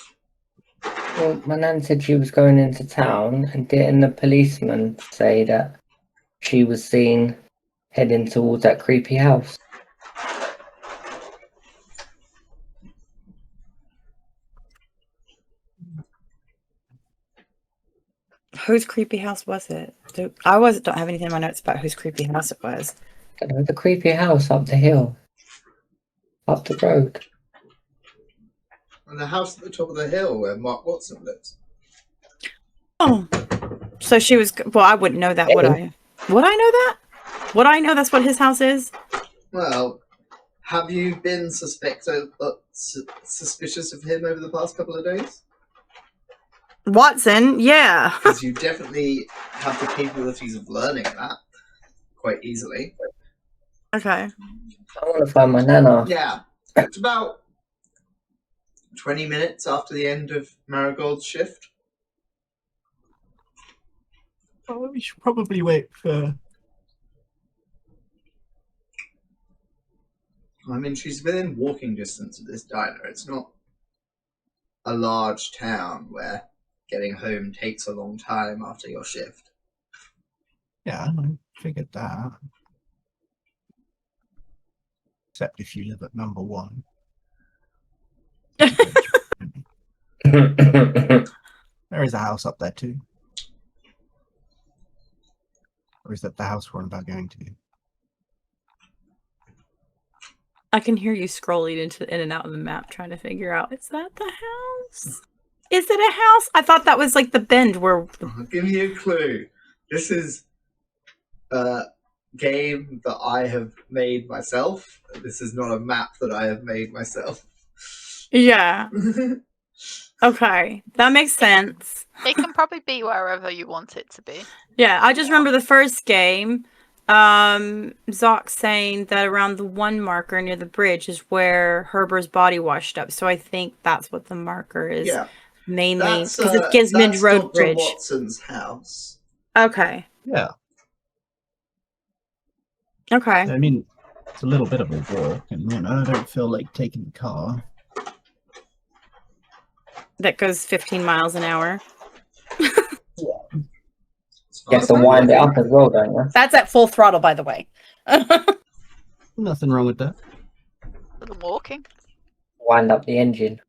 Well, my nan said she was going into town, and didn't the policeman say that she was seen heading towards that creepy house? Whose creepy house was it? Don't have anything in my notes about whose creepy house it was. I don't know, the creepy house up the hill, up the road. And the house at the top of the hill where Mark Watson lives. Oh, so she was. Well, I wouldn't know that, would I? Would I know that? Would I know that's what his house is? Well, have you been suspicious of him over the past couple of days? Watson, yeah. Because you definitely have the capabilities of learning that quite easily. Okay. I want to find my nana. Yeah, it's about 20 minutes after the end of Marigold's shift. Well, we should probably wait for... I mean, she's within walking distance of this diner. It's not a large town where getting home takes a long time after your shift. Yeah, I figured that. Except if you live at number 1. There is a house up there too. Or is that the house we're about going to? I can hear you scrolling in and out of the map trying to figure out, is that the house? Is it a house? I thought that was like the bend where... I'll give you a clue. This is a game that I have made myself. This is not a map that I have made myself. Yeah. Okay. That makes sense. It can probably be wherever you want it to be. Yeah, I just remember the first game, Zoc saying that around the 1 marker near the bridge is where Herbert's body washed up. So I think that's what the marker is. Yeah. Mainly That's, because it's Gismond that's Road Dr. Bridge. Watson's house. Okay. Yeah. Okay. I mean, it's a little bit of a walk, and I don't feel like taking the car. That goes 15 miles an hour. You have to wind it up as well, don't you? That's at full throttle, by the way. Nothing wrong with that. A little walking. Wind up the engine.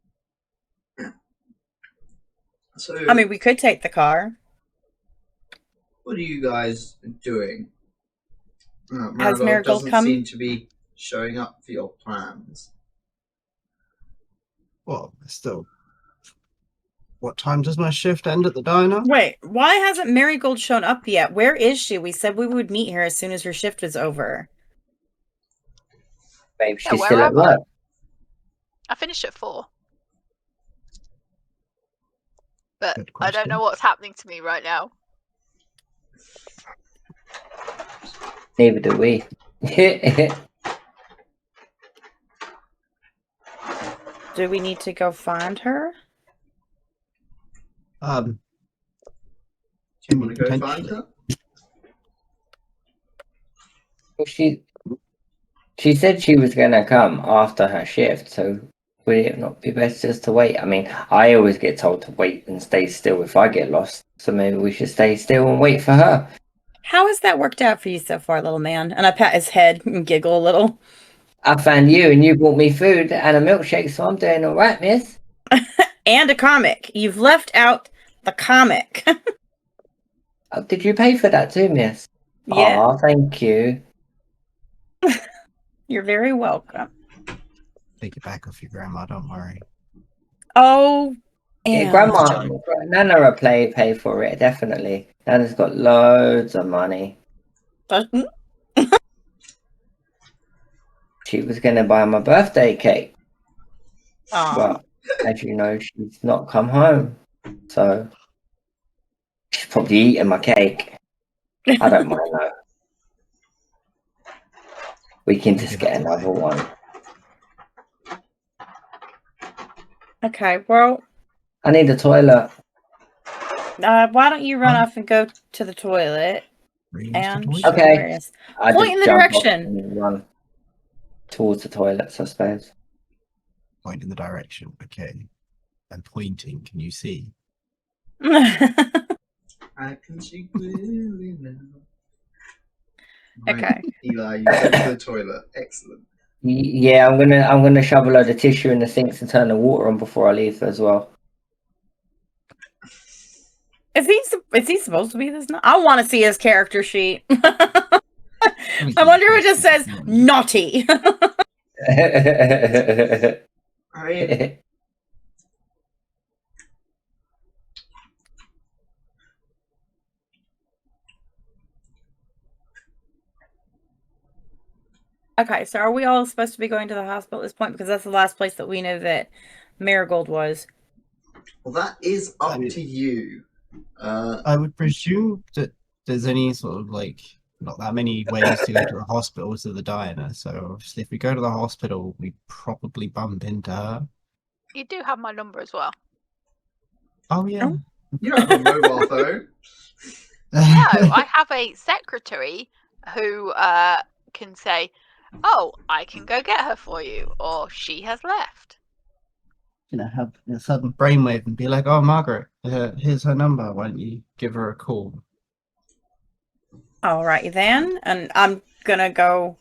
So, I mean, we could take the car. what are you guys doing? Has Marigold doesn't come? seem to be showing up for your plans. Well, still. What time does my shift end at the diner? Wait, why hasn't Marigold shown up yet? Where is she? We said we would meet her as soon as her shift was over. Maybe Yeah, she's where still at am I? work. I finished at 4. But Good I don't know question. what's happening to me right now. Neither do we. Do we need to go find her? Do you want to go find potentially. her? Well, she said she was gonna come after her shift, so would it not be best just to wait? I mean, I always get told to wait and stay still if I get lost, so maybe we should stay still and wait for her. How has that worked out for you so far, little man? And I pat his head and giggle a little. I found you and you brought me food and a milkshake, so I'm doing all right, miss. And a comic. You've left out the comic. Oh, did you pay for that too, miss? Yeah, Aw, thank you. you're very welcome. Take it back off your grandma, don't worry. Oh, Yeah, And Grandma, Nana will pay for it, definitely. Nana's got loads of money. She was going to buy my birthday cake, but as you know, she's not come home. So she's probably eating my cake. I don't mind though. We can just get another one. Okay, well, I need a toilet. why don't you run off and go to the toilet? And Okay. I point just in the jump off direction. and run towards the toilets, I suppose. Point in the direction, okay. And pointing, can you see? I can see clearly now. Okay. Eli, you go to the toilet. Excellent. Yeah, I'm gonna shove a load of tissue in the sinks and turn the water on before I leave as well. Is he supposed to be this? I want to see his character sheet. I wonder if it just says naughty. I mean, Okay, so are we all supposed to be going to the hospital at this point? Because that's the last place that we know that Marigold was. well, that is up to you. I would presume that there's any sort of like not that many ways to go to a hospital to the diner. So obviously, if we go to the hospital, we probably bump into her. You do have my number as well. Oh yeah. You don't have a mobile phone. No, I have a secretary who can say, "Oh, I can go get her for you," or "She has left." Have a sudden brainwave and be like, "Oh, Margaret, here's her number. Why don't you give her a call?" Alrighty then, and I'm gonna go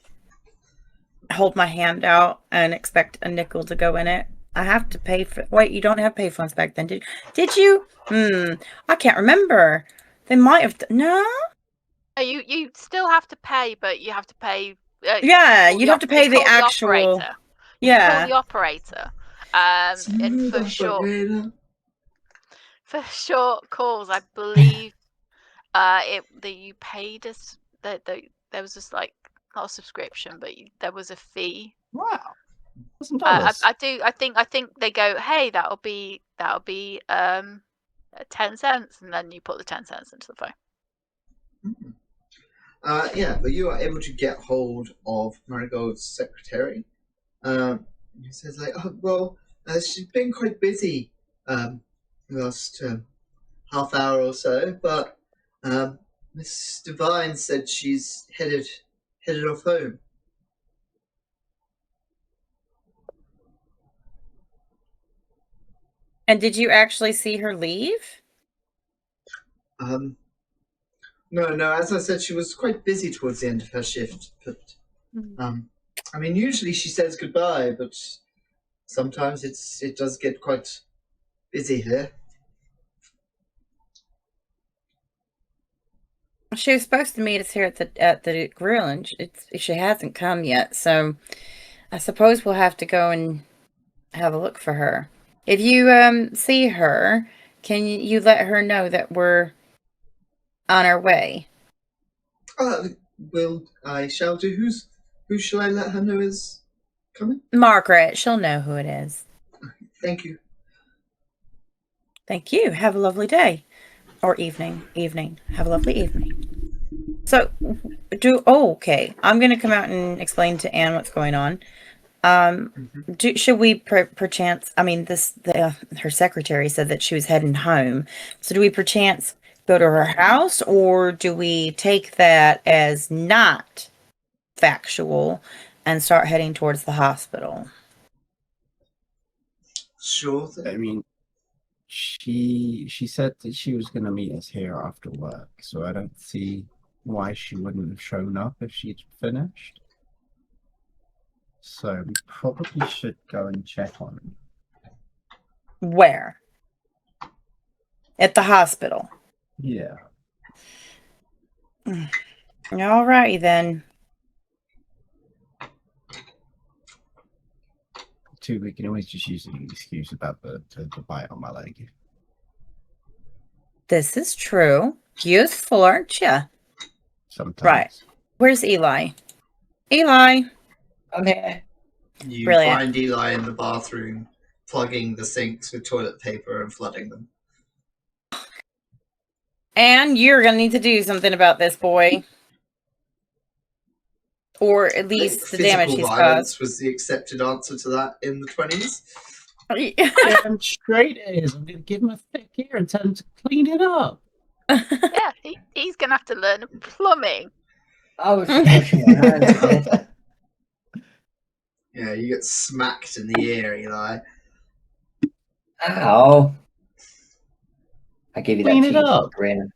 hold my hand out and expect a nickel to go in it. I have to pay for. Wait, you don't have payphones back then, did you? I can't remember. They might have. No. You still have to pay, but you have to pay. Yeah, you'd have to pay the actual. Operator. Yeah. Call the operator. And for short calls, I believe that you paid us that there was just like not a subscription, but there was a fee. Wow. I think they go, hey, that'll be 10 cents, and then you put the 10 cents into the phone. Yeah, but you are able to get hold of Marigold's secretary. He says like, "Oh well, she's been quite busy the last half hour or so, but Miss Devine said she's headed off home." And did you actually see her leave? No. As I said, she was quite busy towards the end of her shift. But I mean, usually she says goodbye, but sometimes it does get quite busy here. She was supposed to meet us here at the grill, and she hasn't come yet. So I suppose we'll have to go and have a look for her. If you see her, can you let her know that we're on our way? Well, I shall do. Who shall I let her know is coming? Margaret. She'll know who it is. Thank you. Thank you. Have a lovely day. Or evening. Have a lovely evening. So, okay. I'm going to come out and explain to Anne what's going on. Should we perchance, I mean, her secretary said that she was heading home. So do we perchance go to her house, or do we take that as not factual and start heading towards the hospital? Sure thing. I mean, she said that she was going to meet us here after work, so I don't see why she wouldn't have shown up if she'd finished. So we probably should go and check on her. Where? At the hospital. Yeah. Alrighty then. Two, we can always just use the excuse about the bite on my leg. This is true. Useful, aren't you? Sometimes. Right. Where's Eli? Eli. I'm here. You Brilliant. find Eli in the bathroom, plugging the sinks with toilet paper and flooding them. And you're gonna need to do something about this boy. Or at I least think the damage physical he's violence caused. was the accepted answer to that in the 20s. Damn straight it is. I'm going to give him a thick ear and tell him to clean it up. Yeah, he's gonna have to learn plumbing. I was washing my hands of this. Yeah, you get smacked in the ear, Eli. Ow. I give you Clean that it cheesy up. grin.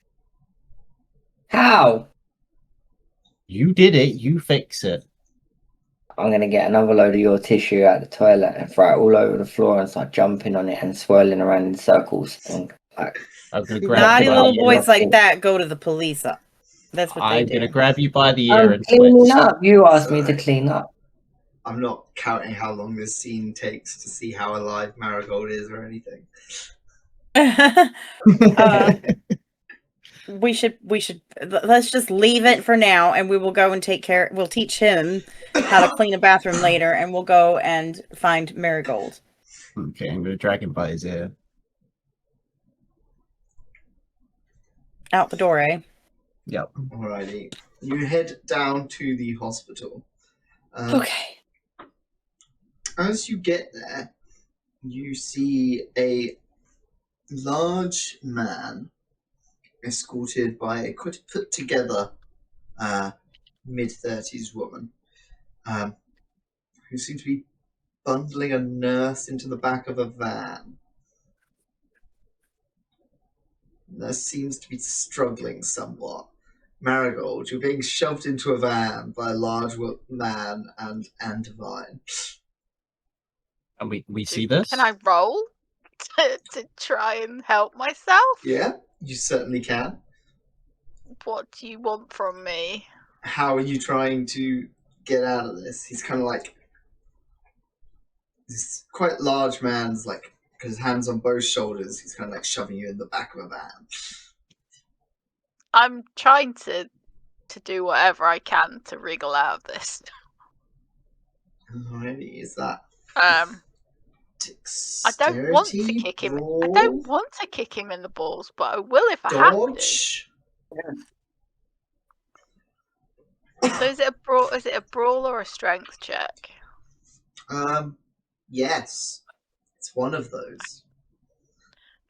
How? You did it. You fix it. I'm going to get another load of your tissue out of the toilet and throw it all over the floor and start jumping on it and swirling around in circles. And like, I'm going to grab Naughty you. little Yeah, boys not like cool. that go to the police. That's what I'm they going to do. grab you by the ear I'm and cleaning twist. up. You asked me to Sorry. clean up. I'm not counting how long this scene takes to see how alive Marigold is or anything. we should let's just leave it for now, and we will go and take care. We'll teach him how to clean a bathroom later, and we'll go and find Marigold. Okay, I'm going to drag him by his ear. Out the door, eh? Yep. Alrighty. You head down to the hospital. Okay. As you get there, you see a large man escorted by a quite put together mid-30s woman who seems to be bundling a nurse into the back of a van. The nurse seems to be struggling somewhat. Marigold, you're being shoved into a van by a large man and Divine. And we see this? Can I roll to try and help myself? Yeah, you certainly can. What do you want from me? How are you trying to get out of this? He's kind of like this quite large man's like, because his hands on both shoulders, he's kind of like shoving you in the back of a van. I'm trying to do whatever I can to wriggle out of this. Alrighty, is that I don't want to dexterity, kick him. I brawl, don't want to kick him in the balls, but I will if I have to. dodge? So is it a brawl? Is it a brawl or a strength check? Yes, it's one of those.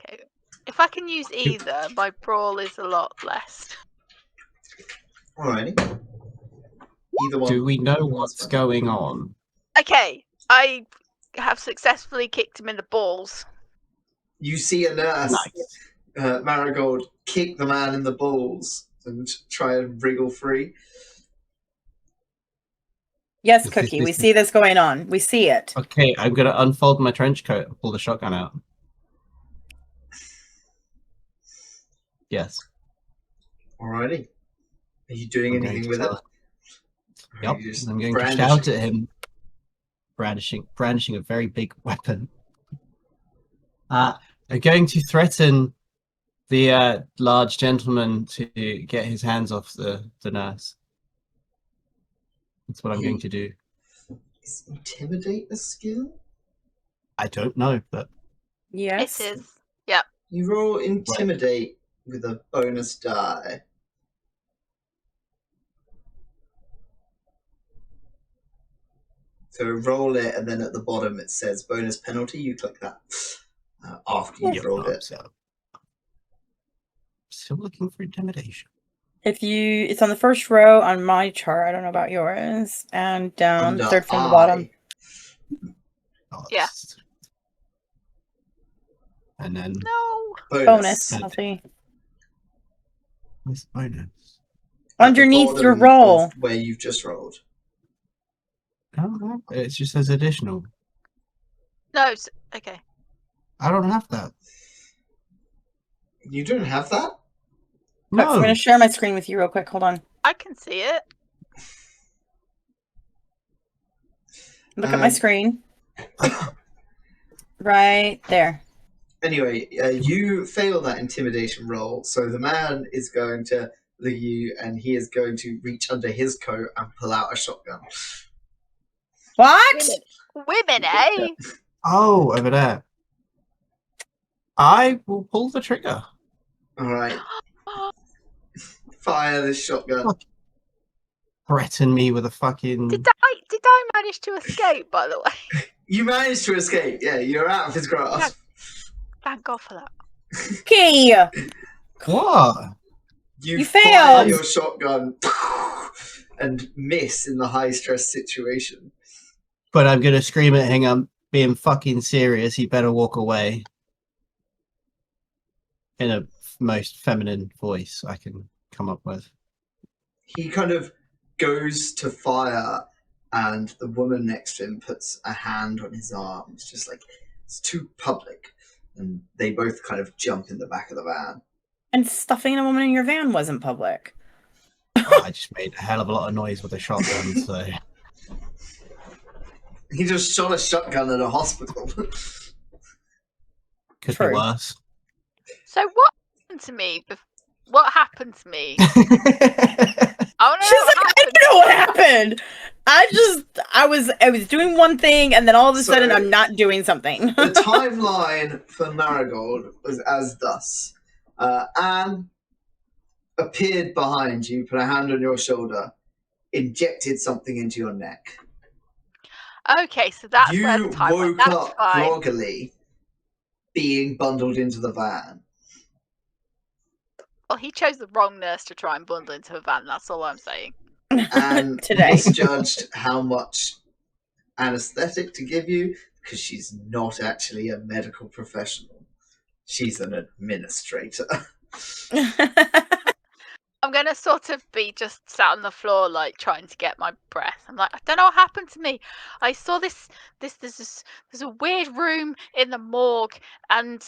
Okay. If I can use either, my brawl is a lot less. Alrighty. Either one. Do we know what's going on? Okay, I have successfully kicked him in the balls. You see a nurse, Nice. Marigold, kick the man in the balls and try and wriggle free. Yes, This- Cookie, this- we see this going on. We see it. Okay, I'm going to unfold my trench coat and pull the shotgun out. Yes. Alrighty. Are you doing I'm going anything to with it? tell it. Or Yep, are you just I'm going to brandishing shout it? at him, brandishing a very big weapon. I'm going to threaten the large gentleman to get his hands off the nurse. That's what I'm going to do. Is intimidate a skill? I don't know, but Yes. It is. Yep. You roll intimidate with a bonus die. So roll it, and then at the bottom it says bonus penalty. You click that after you've Yep, rolled it. so. Still looking for intimidation. It's on the first row on my chart. I don't know about yours. And down, Under third from the I. bottom. Oh, Yeah. it's- And then No. Bonus penalty. this bonus. At the Underneath your bottom roll. of where you've just rolled. Oh, it just says additional. No. It's, okay. I don't have that. You don't have that? So I'm No. going to share my screen with you real quick. Hold on. I can see it. Look at my screen. Right there. Anyway, you fail that intimidation roll, so the man is going to look at you, and he is going to reach under his coat and pull out a shotgun. What? Women, eh? Oh, over there. I will pull the trigger. All right, fire this shotgun. Fuck. Threaten me with a fucking. Did I manage to escape, by the way? You managed to escape. Yeah, you're out of his grasp. Thank God for that. Okay. What? You failed. fire your shotgun and miss in the high stress situation. But I'm gonna scream at him. I'm being fucking serious. He better walk away. In a most feminine voice I can come up with. He kind of goes to fire, and the woman next to him puts a hand on his arm. It's just like, it's too public. And they both kind of jump in the back of the van. And stuffing a woman in your van wasn't public. I just made a hell of a lot of noise with a shotgun, so. He just shot a shotgun at a hospital. Could True. be worse. So what happened to me? What happened to me? I want to She's know like, what I happened. don't know what happened. I was doing one thing, and then all of a sudden, So- I'm not doing something. The timeline for Marigold was as thus. Anne appeared behind you, put a hand on your shoulder, injected something into your neck. Okay, so that's where You the time went. woke That's up fine. groggily, being bundled into the van. Well, he chose the wrong nurse to try and bundle into a van. That's all I'm saying. And Today. misjudged how much anesthetic to give you, because she's not actually a medical professional. She's an administrator. I'm gonna sort of be just sat on the floor, like trying to get my breath. I'm like, I don't know what happened to me. I saw there's a weird room in the morgue, and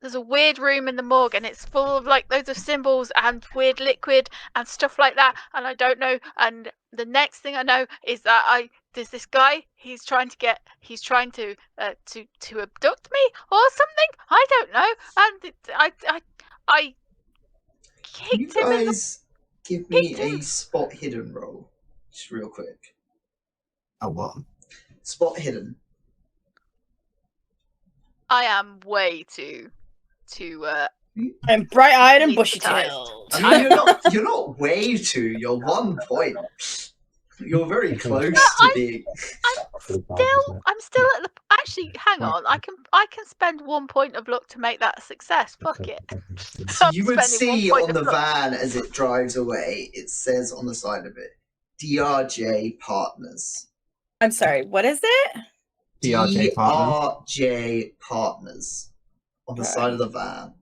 there's a weird room in the morgue, and it's full of like loads of symbols and weird liquid and stuff like that. And I don't know. And the next thing I know is that there's this guy. He's trying to abduct me or something. I don't know. And I Can you kicked him in the. guys give me kicked him. a spot hidden roll? Just real quick. Oh, what? Spot hidden. I am way too. I'm bright-eyed and Desensitized. bushy-tailed. I mean, you're not way too. You're 1 point. You're very close to being. I'm still at the. Actually, hang on. I can spend 1 point of luck to make that a success. Fuck it. So I'm you would spending 1 see point on of the luck. van as it drives away, it says on the side of it, DRJ Partners. I'm sorry, what is it? DRJ partner. DRJ Partners on the side of the van.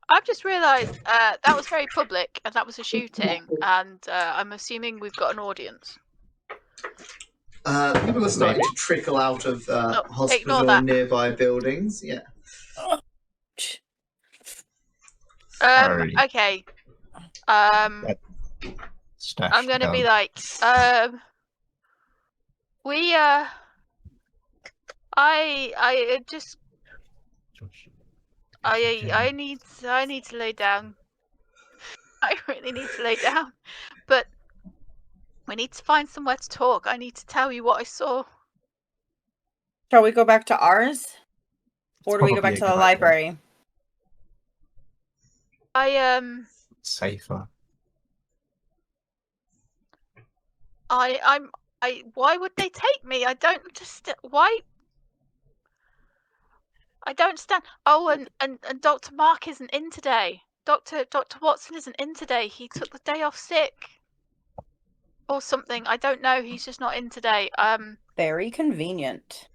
I've just realised that was very public, and that was a shooting, and I'm assuming we've got an audience. People are starting to trickle out of ignore hospital that. and nearby buildings. Yeah. Alrighty. Okay. Stash I'm gonna be gun. like, we I just I need to lay down. I really need to lay down, but we need to find somewhere to talk. I need to tell you what I saw. Shall we go back to ours? Or do we go Probably back a to good the idea. library? Safer. Why would they take me? I don't understand. Why? I don't understand. Oh, and Dr. Mark isn't in today. Dr. Watson isn't in today. He took the day off sick. Or something. I don't know. He's just not in today. Very convenient.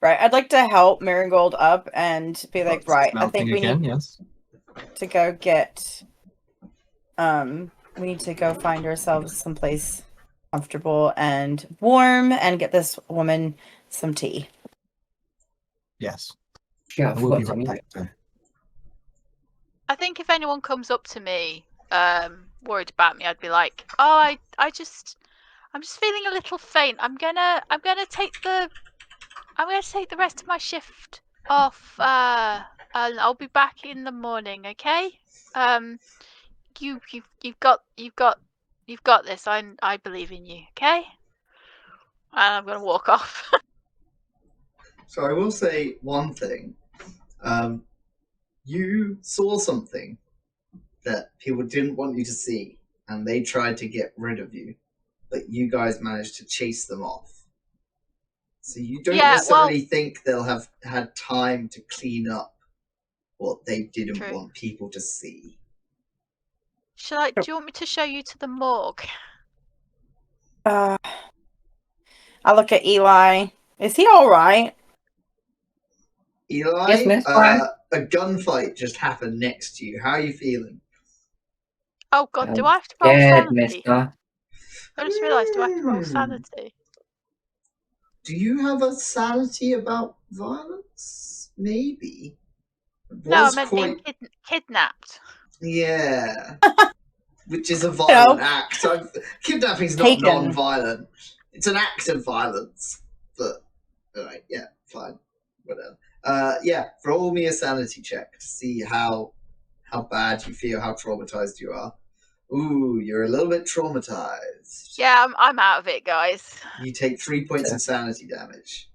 Right, I'd like to help Marigold up and be like, right, I think we again, need yes. to go get we need to go find ourselves someplace comfortable and warm and get this woman some tea. Yes. Yeah, I I will be forgot to right mute. back there. I think if anyone comes up to me worried about me, I'd be like, "Oh, I'm just feeling a little faint. I'm gonna take the rest of my shift off. And I'll be back in the morning. Okay? You've got this. I believe in you. Okay?" And I'm gonna walk off. So I will say one thing. You saw something that people didn't want you to see, and they tried to get rid of you, but you guys managed to chase them off. So you don't Yeah, necessarily think they'll have had time to clean up what they didn't True. want people to see. Do you want me to show you to the morgue? I look at Eli. Is he all right? Eli, Yes, miss, fine. a gunfight just happened next to you. How are you feeling? Oh God, do I have to roll Scared, sanity? mister. I just realised, do I have to roll sanity? Do you have a sanity about violence? Maybe. It No, I was meant quite... being kidnapped. Yeah. Which is a violent act. Kidnapping's not Taken. non-violent. It's an act of violence. But, alright, yeah, fine. Whatever. Yeah, roll me a sanity check to see how bad you feel, how traumatized you are. Ooh, you're a little bit traumatized. Yeah, I'm out of it, guys. You take 3 points of sanity damage.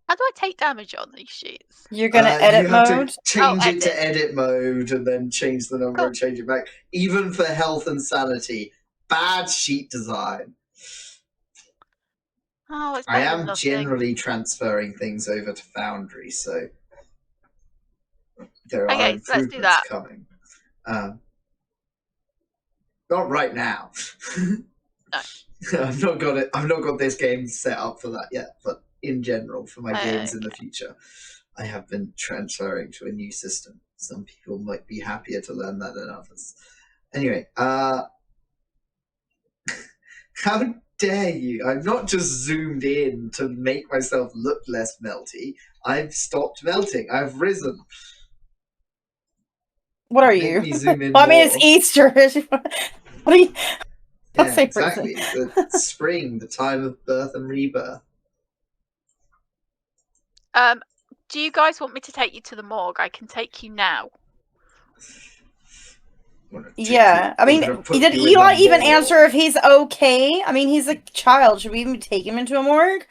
How do I take damage on these sheets? You're gonna edit you have mode? to change it edit. to edit mode and then change the number and change it back. Even for health and sanity. Bad sheet design. Oh, it's I better than am nothing. generally transferring things over to Foundry, so there are Okay, let's do improvements that. coming. Not right now. No. I've not got it. I've not got this game set up for that yet. But in general, for my games in the future, I have been transferring to a new system. Some people might be happier to learn that than others. Anyway, how dare you? I've not just zoomed in to make myself look less melty. I've stopped melting. I've risen. What are Make you? me zoom in Well, I mean, more. it's Easter. What are you? Yeah, exactly. The spring, the time of birth and rebirth. Do you guys want me to take you to the morgue? I can take you now. Yeah, I mean, did Eli even answer if he's okay? I mean, he's a child. Should we even take him into a morgue?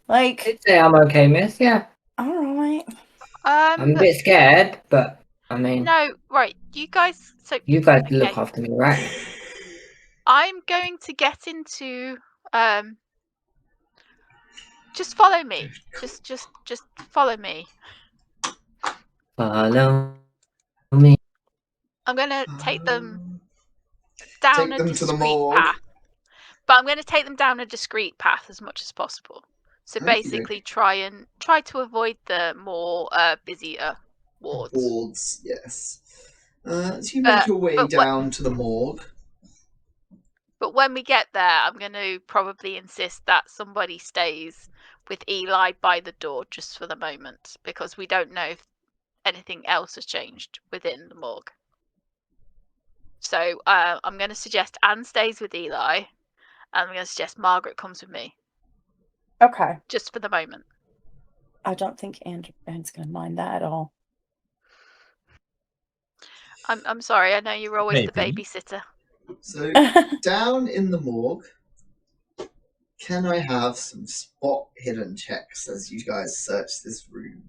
Like, I'd say I'm okay, miss. Yeah. all right. I'm a bit scared, but I mean, no, right. You guys. So you guys look after me, right? I'm going to get into. Just follow me. Just follow me. Follow me. I'm gonna take them down a to the discreet morgue. path. But I'm going to take them down a discreet path as much as possible. So basically, try to avoid the more busier wards. Wards, yes. So you make your way down to the morgue. But when we get there, I'm going to probably insist that somebody stays with Eli by the door just for the moment, because we don't know if anything else has changed within the morgue. So I'm going to suggest Anne stays with Eli, and I'm going to suggest Margaret comes with me. Okay. Just for the moment. I don't think Anne's going to mind that at all. I'm sorry, I know you're always the Maybe. babysitter. So, down in the morgue, can I have some spot hidden checks as you guys search this room?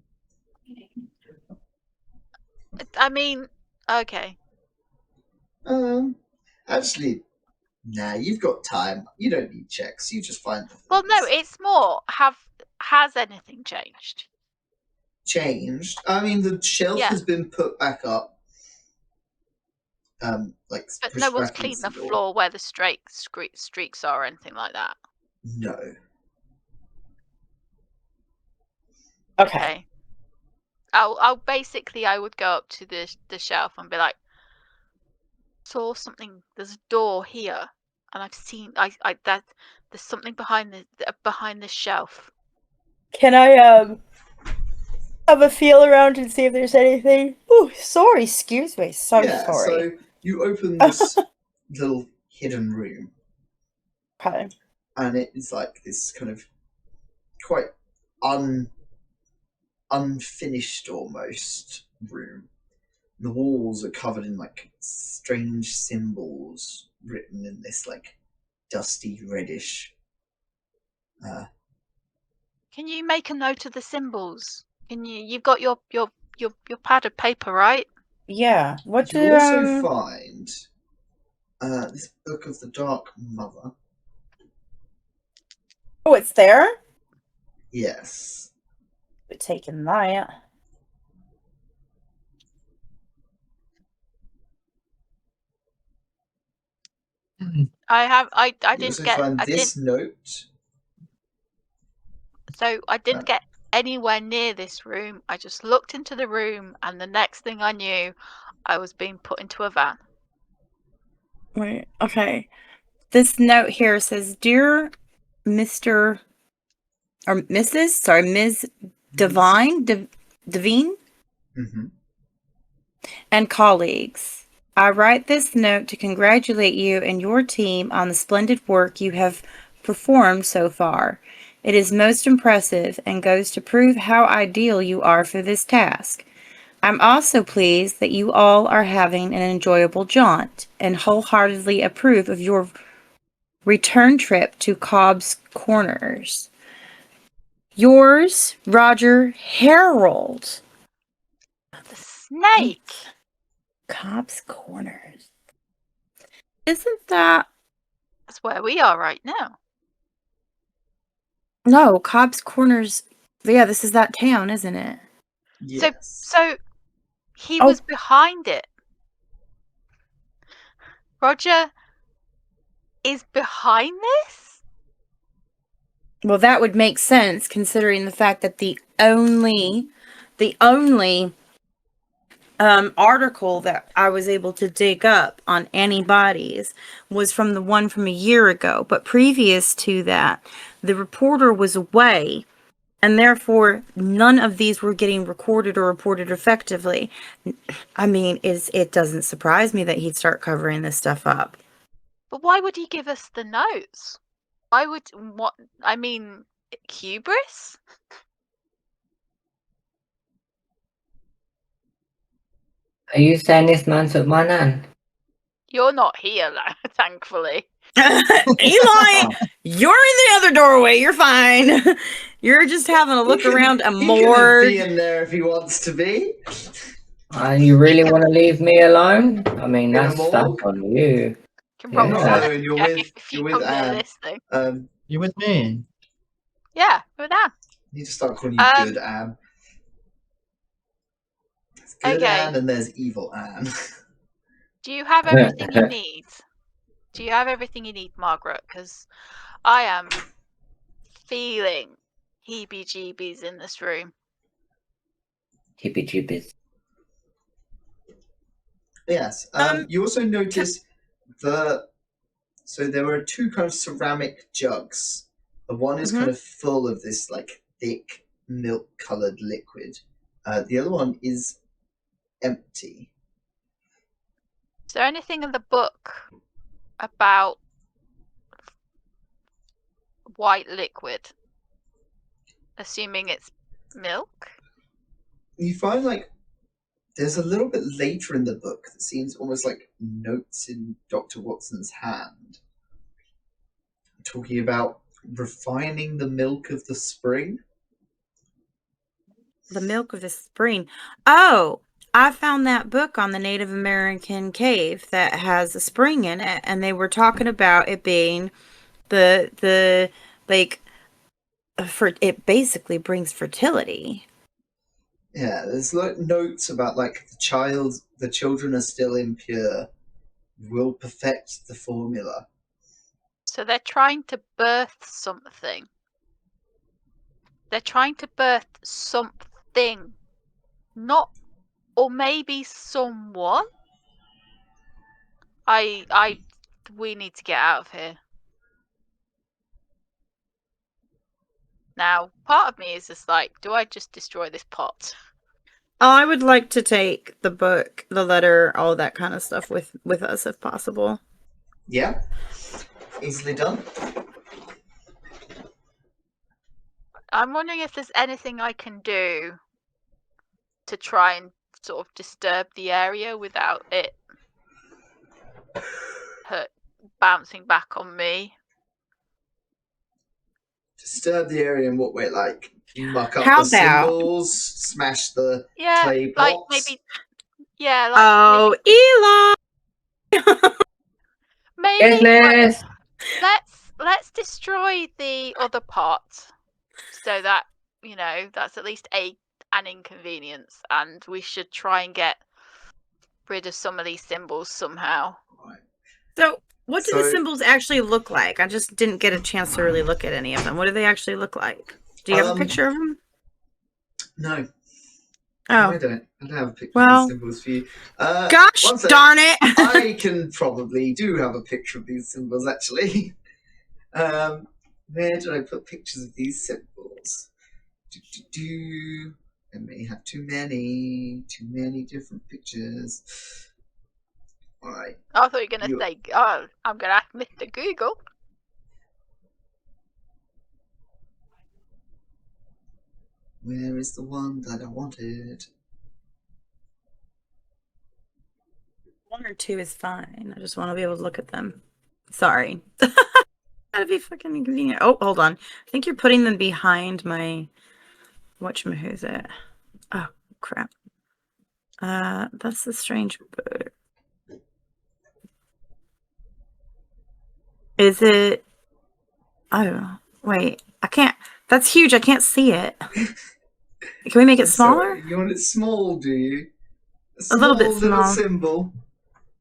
I mean, okay. Actually, nah, you've got time. You don't need checks. You just find the things. Well, no, it's more, has anything changed? Changed? I mean, the shelf has been put back up. But no one's cleaned the floor where the streaks are or anything like that. No. Okay. I'll basically, I would go up to the shelf and be like, saw something. There's a door here, and I've seen that there's something behind the shelf. Can I have a feel around and see if there's anything? Oh, sorry, excuse me. Sorry. So You open this little hidden room, Okay. and it is like this kind of quite unfinished almost room. The walls are covered in like strange symbols written in this like dusty reddish. Can you make a note of the symbols? You've got your pad of paper, right? Yeah. What You do also find this Book of the Dark Mother. Oh, it's there? Yes. We're taking that. I You didn't also get find I this didn't note. so I didn't get anywhere near this room. I just looked into the room, and the next thing I knew, I was being put into a van. Wait, okay. This note here says, "Dear Mr. or Mrs. Sorry, Ms. Devine Mm-hmm. and colleagues. I write this note to congratulate you and your team on the splendid work you have performed so far. It is most impressive and goes to prove how ideal you are for this task. I'm also pleased that you all are having an enjoyable jaunt and wholeheartedly approve of your return trip to Cobb's Corners. Yours, Roger Harold." The snake. Cobb's Corners. Isn't that... That's where we are right now. No, Cobb's Corners. Yeah, this is that town, isn't it? Yes. So he Oh. was behind it. Roger is behind this? Well, that would make sense considering the fact that the only article that I was able to dig up on antibodies was from the one from a year ago. But previous to that, the reporter was away, and therefore none of these were getting recorded or reported effectively. I mean, it doesn't surprise me that he'd start covering this stuff up. But why would he give us the notes? Why would what? I mean, hubris? Are you saying this man took my nan? You're not here, thankfully. Eli, you're in the other doorway. You're fine. You're just having a look around a He can morgue. be in there if he wants to be. You really want to leave me alone? I mean, In a that's stuff morgue? on you. You can roll Yeah. a No, sanity you're check with- if you're you with come near Anne. this thing. You with me? Yeah, with that. Need to start calling you Good Anne. There's Good Okay. Anne and there's Evil Anne. Do you have everything you need? Do you have everything you need, Margaret? Because I am feeling heebie-jeebies in this room. Hippie jibbies. Yes. You also notice so there were two kind of ceramic jugs. The one is kind of full of this like thick milk-colored liquid. The other one is empty. Is there anything in the book about white liquid? Assuming it's milk? You find like there's a little bit later in the book that seems almost like notes in Dr. Watson's hand, talking about refining the milk of the spring. The milk of the spring. Oh, I found that book on the Native American cave that has a spring in it, and they were talking about it being the like for it basically brings fertility. Yeah, there's like notes about like the children are still impure, will perfect the formula. So they're trying to birth something. They're trying to birth something. Not, or maybe someone. We need to get out of here. Now, part of me is just like, do I just destroy this pot? I would like to take the book, the letter, all that kind of stuff with us if possible. Yeah, easily done. I'm wondering if there's anything I can do to try and sort of disturb the area without it bouncing back on me. Disturb the area in what way? Like muck up How the about- symbols, smash the Yeah, clay like blocks. maybe. Yeah, like Oh, Eli! maybe Yes. let's destroy the other pot so that that's at least an inconvenience, and we should try and get rid of some of these symbols somehow. Right. So, what do the So- symbols actually look like? I just didn't get a chance to really look at any of them. What do they actually look like? Do you have a picture of them? No, Oh, I don't have a picture Well, of these symbols for you. gosh one sec. darn it! I can probably do have a picture of these symbols, actually. Where did I put pictures of these symbols? I may have too many different pictures. Alright. I thought you were going to say, oh, I'm going to ask Mr. Google. Where is the one that I wanted? 1 or 2 is fine. I just want to be able to look at them. Sorry. That'd be fucking inconvenient. Oh, hold on. I think you're putting them behind my... Whatchamahoo's it? Oh, crap. That's the strange book. Is it... Oh, wait. I can't... That's huge. I can't see it. Can we make it smaller? Sorry, you want it small, do you? A little bit little small. symbol.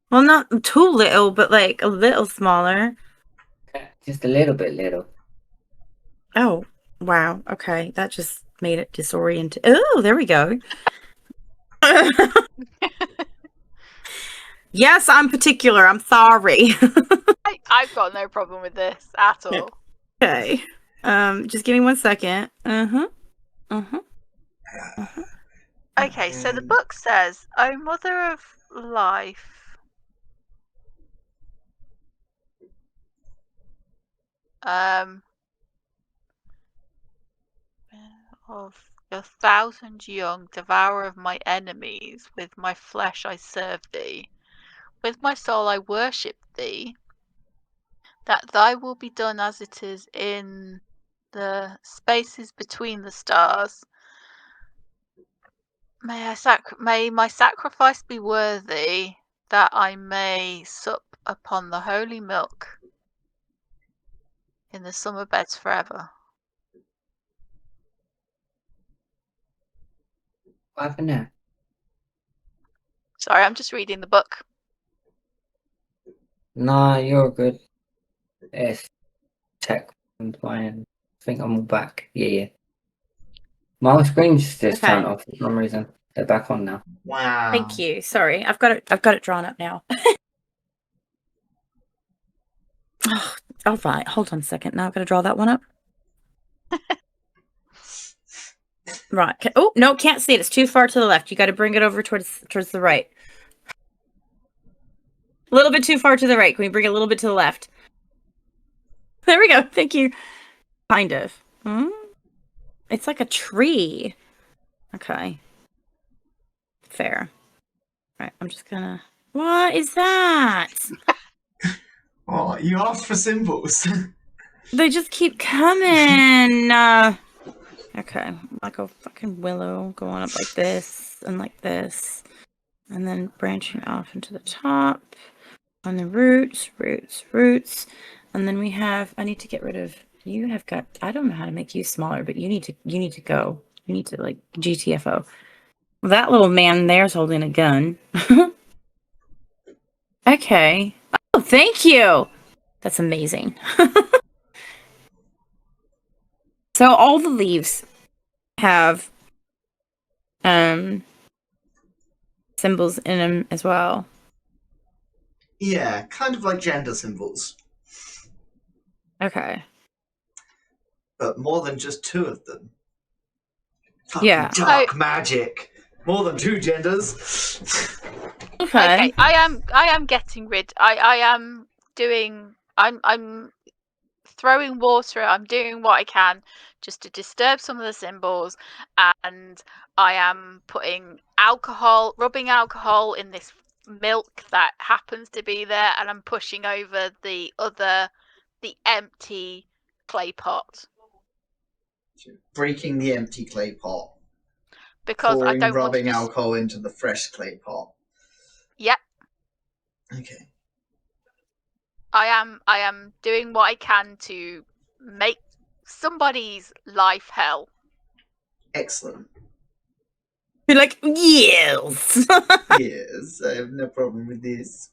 Well, not too little, but like a little smaller. Just a little bit little. Oh, wow. Okay. That just made it disoriented. Oh, there we go. Yes, I'm particular. I'm sorry. I've got no problem with this at all. Okay. Just give me 1 second. Okay, so the book says, "O Mother of Life, of 1,000 young, devourer of my enemies, with my flesh I serve thee, with my soul I worship thee, that thy will be done as it is in the spaces between the stars. May my sacrifice be worthy, that I may sup upon the holy milk in the summer beds forever." What happened there? Sorry, I'm just reading the book. Nah, you're good. It's tech and fine. I think I'm all back. Yeah. My screen's just Okay. turned off for some reason. They're back on now. Wow. Thank you. Sorry. I've got it drawn up now. Oh, all right. Hold on a second. Now I've got to draw that one up. Right. Oh, no, can't see it. It's too far to the left. You got to bring it over towards the right. A little bit too far to the right. Can we bring it a little bit to the left? There we go. Thank you. Kind of. It's like a tree. Okay. Fair. Right. I'm just gonna... What is that? Oh, you asked for symbols. They just keep coming. Okay, like a fucking willow going up like this and like this, and then branching off into the top on the roots, and then we have. I need to get rid of. You have got. I don't know how to make you smaller, but you need to go. You need to like GTFO. Well, that little man there's holding a gun. Okay. Oh, thank you. That's amazing. So all the leaves have symbols in them as well. Yeah, kind of like gender symbols, Okay. but more than just 2 of them. Fucking Yeah. dark magic. more than two genders. Okay. I am getting rid. I am doing. I'm throwing water. I'm doing what I can just to disturb some of the symbols, and I am putting alcohol, rubbing alcohol in this milk that happens to be there, and I'm pushing over the empty clay pot Breaking the empty clay pot. because I Pouring don't want to rubbing just. alcohol into the fresh clay pot. Yep, Okay. I am doing what I can to make somebody's life hell. Excellent. Be like, yes. Yes, I have no problem with this.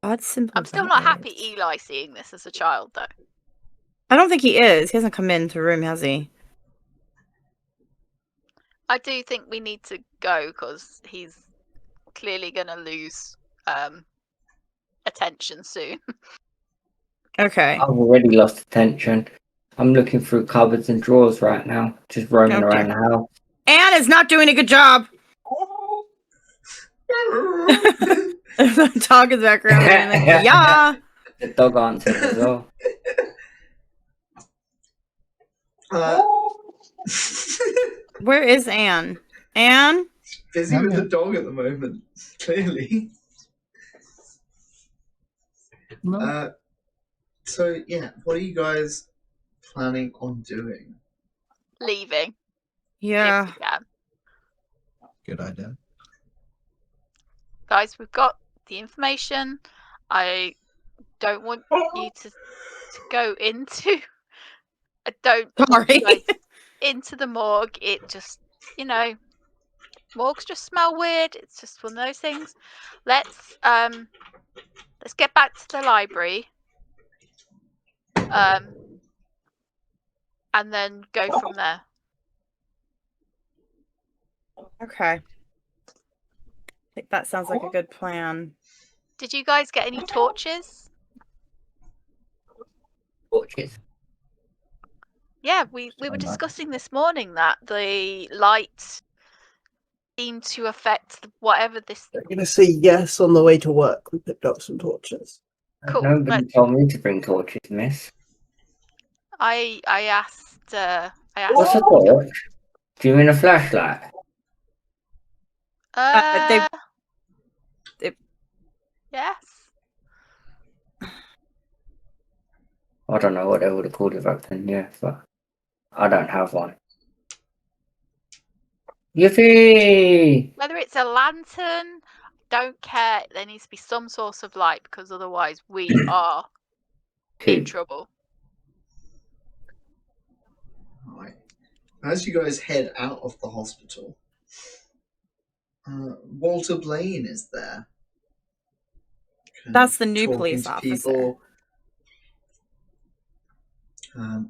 Odd symbol. I'm still that not is. happy Eli seeing this as a child, though. I don't think he is. He hasn't come into the room, has he? I do think we need to go because he's clearly going to lose attention soon. Okay. I've already lost attention. I'm looking through cupboards and drawers right now, just roaming Oh, around dear. the house. Anne is not doing a good job. The dog in the background. Being like, yeah. The dog answered as well. Where is Anne? Anne? Busy with the dog at the moment, clearly. No. So, yeah, what are you guys planning on doing? Leaving. Yeah. If we can. Good idea. Guys, we've got the information. I don't want you to go into. I don't want you Sorry. guys into the morgue. It just, morgues just smell weird. It's just one of those things. Let's get back to the library. And then go from there. Okay. I think that sounds like a good plan. Did you guys get any torches? Torches. Yeah, we were discussing this morning that the light seemed to affect whatever this. They're going to say yes on the way to work. We picked up some torches. Cool. Nobody told me to bring torches, miss. I asked. What's a torch? Do you mean a flashlight? They- Yes. I don't know what they would have called it back then, yeah, but I don't have one. Yippee! Whether it's a lantern, don't care. There needs to be some source of light because otherwise we are in trouble. Alright. As you guys head out of the hospital, Walter Blaine is there. That's the new Talking police to officer. people,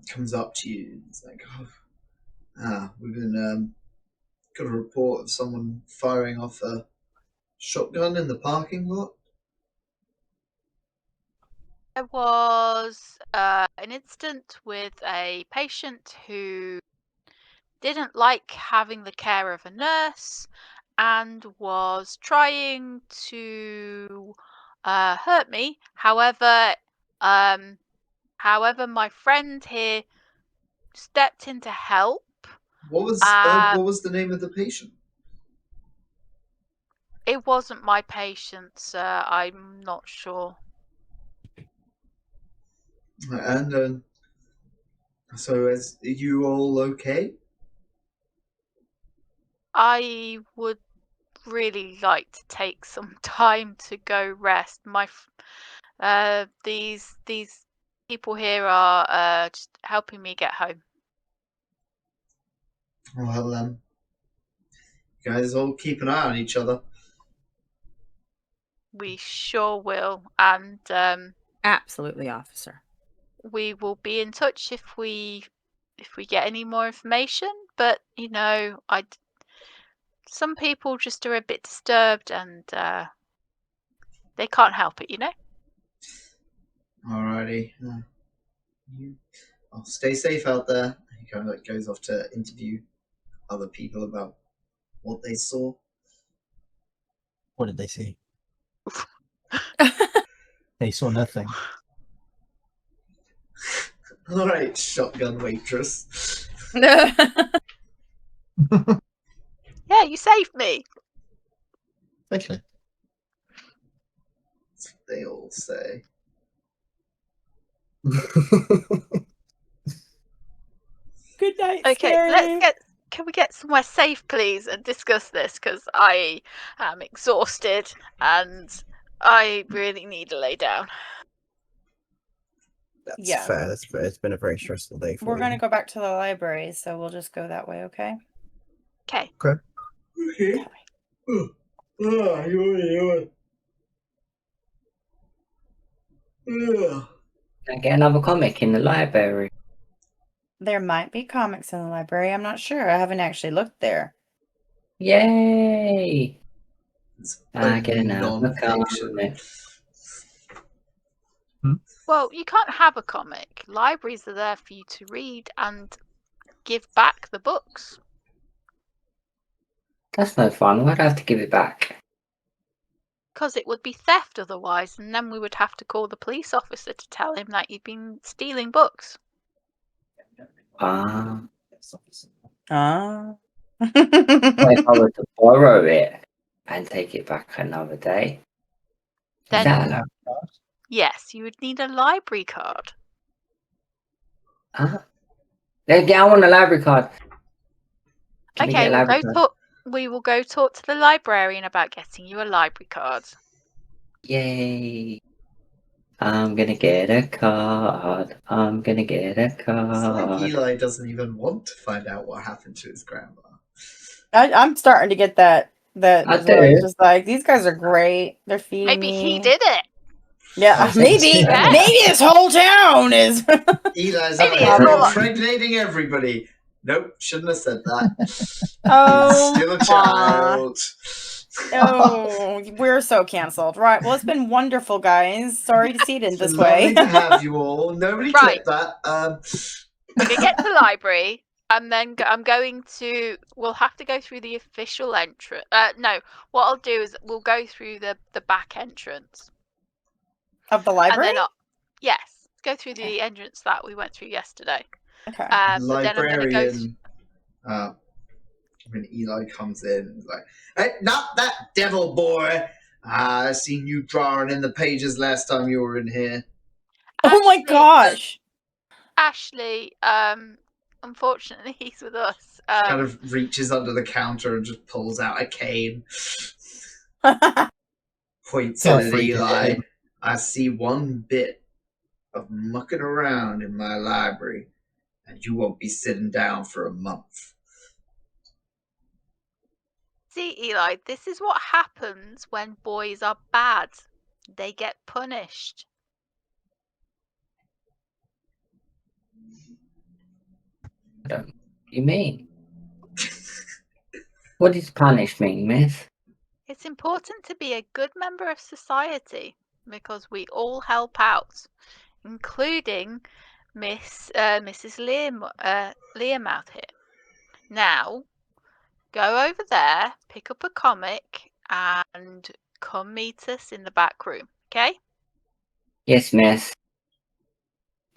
comes up to you. It's like, we've been got a report of someone firing off a shotgun in the parking lot. There was an incident with a patient who didn't like having the care of a nurse and was trying to hurt me. However, my friend here stepped in to help. What was the name of the patient? It wasn't my patient, sir. I'm not sure. And so, are you all okay? I would really like to take some time to go rest. These people here are just helping me get home. Well, you guys all keep an eye on each other. We sure will, and Absolutely, officer. we will be in touch if we get any more information. But some people just are a bit disturbed, and they can't help it. Alrighty. Stay safe out there. He kind of goes off to interview other people about what they saw? What did they see? They saw nothing. All right, shotgun waitress. Yeah, you saved me. Actually, That's what they all say. Good night, Okay, Scary. can we get somewhere safe, please, and discuss this? Because I am exhausted and I really need to lay down. That's Yeah. fair. That's fair. It's been a very stressful day for We're you. going to go back to the library, so we'll just go that way, okay? Okay. Okay. Yawn. Can I get another comic in the library? There might be comics in the library. I'm not sure. I haven't actually looked there. Yay! It's I get only another non-fiction. comic. Well, you can't have a comic. Libraries are there for you to read and give back the books. That's no fun. Why'd I have to give it back? Because it would be theft otherwise, and then we would have to call the police officer to tell him that you've been stealing books. Ah. Ah. What if I were to borrow it and take it back another day? Is Then, that allowed? yes, you would need a library card. Ah. Yeah, I want a library card. Can I Okay, get a library card? we will go talk to the librarian about getting you a library card. Yay. I'm gonna get a card. I'm gonna get a It's like card. Eli doesn't even want to find out what happened to his grandma. I'm starting to get that I as well. do. It's just like, these guys are great. They're feeding Maybe me. he did it. Yeah, maybe. Yeah. Maybe this whole town is. Eli's Maybe out it's here all- impregnating everybody. Nope, shouldn't have said that. Oh, He's still a ma. child. Oh, we're so canceled. Right. Well, it's been wonderful, guys. Sorry to see it in It's this been way. lovely to have you all. Nobody Right. clipped that. We're going to get to the library, and then I'm going to... We'll have to go through the official entrance. No, what I'll do is we'll go through the back entrance. Of the And library? then yes, go through the entrance that we went through yesterday. Okay. But then I'm going to go... Librarian, when Eli comes in, he's like, "Hey, not that devil boy! I seen you drawing in the pages last time you were in here." Oh my Ashley- gosh. Ashley, unfortunately, he's with us. Kind of reaches under the counter and just pulls out a cane. Points Feel at free to Eli. hit him. "I see one bit of mucking around in my library, and you won't be sitting down for a month." See, Eli, this is what happens when boys are bad. They get punished. You mean? What does punish mean, miss? It's important to be a good member of society because we all help out, including Mrs. Learmouth here. Now, go over there, pick up a comic, and come meet us in the back room, okay? Yes, miss.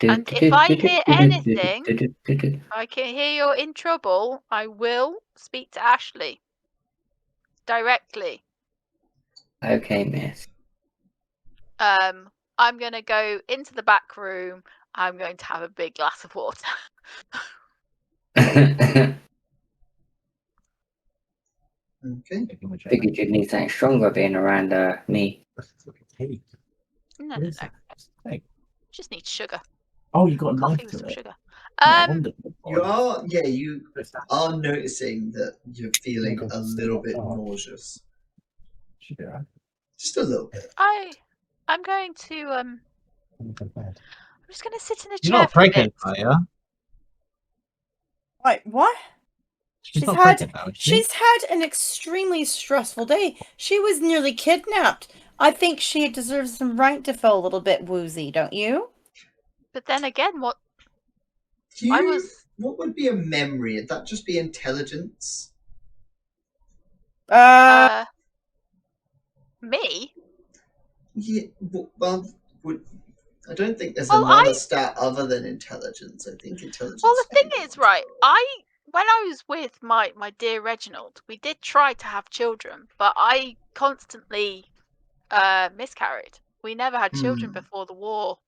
And if I hear anything, if I can hear you're in trouble, I will speak to Ashley directly. Okay, miss. I'm going to go into the back room. I'm going to have a big glass of water. Okay. Figured you'd need something stronger being around me. No. Hey. Just need sugar. Oh, you got a Coffee knife with to some it. sugar. No wonder. You are noticing that you're feeling a little bit nauseous. Should be right. Just a little bit. I'm going to I'm just going to sit in a You're chair not for a pregnant, bit. are you? Wait, what? She's not had pregnant now, is she? she's had an extremely stressful day. She was nearly kidnapped. I think she deserves some right to feel a little bit woozy, don't you? But then again, what Do I you was What would be a memory? Would that just be intelligence? Me? Yeah. Well, I don't think there's Well, another stat other than intelligence. I think intelligence. Well, the thing is, everyone's right? got. When I was with my dear Reginald, we did try to have children, but I constantly miscarried. We never had children before the war,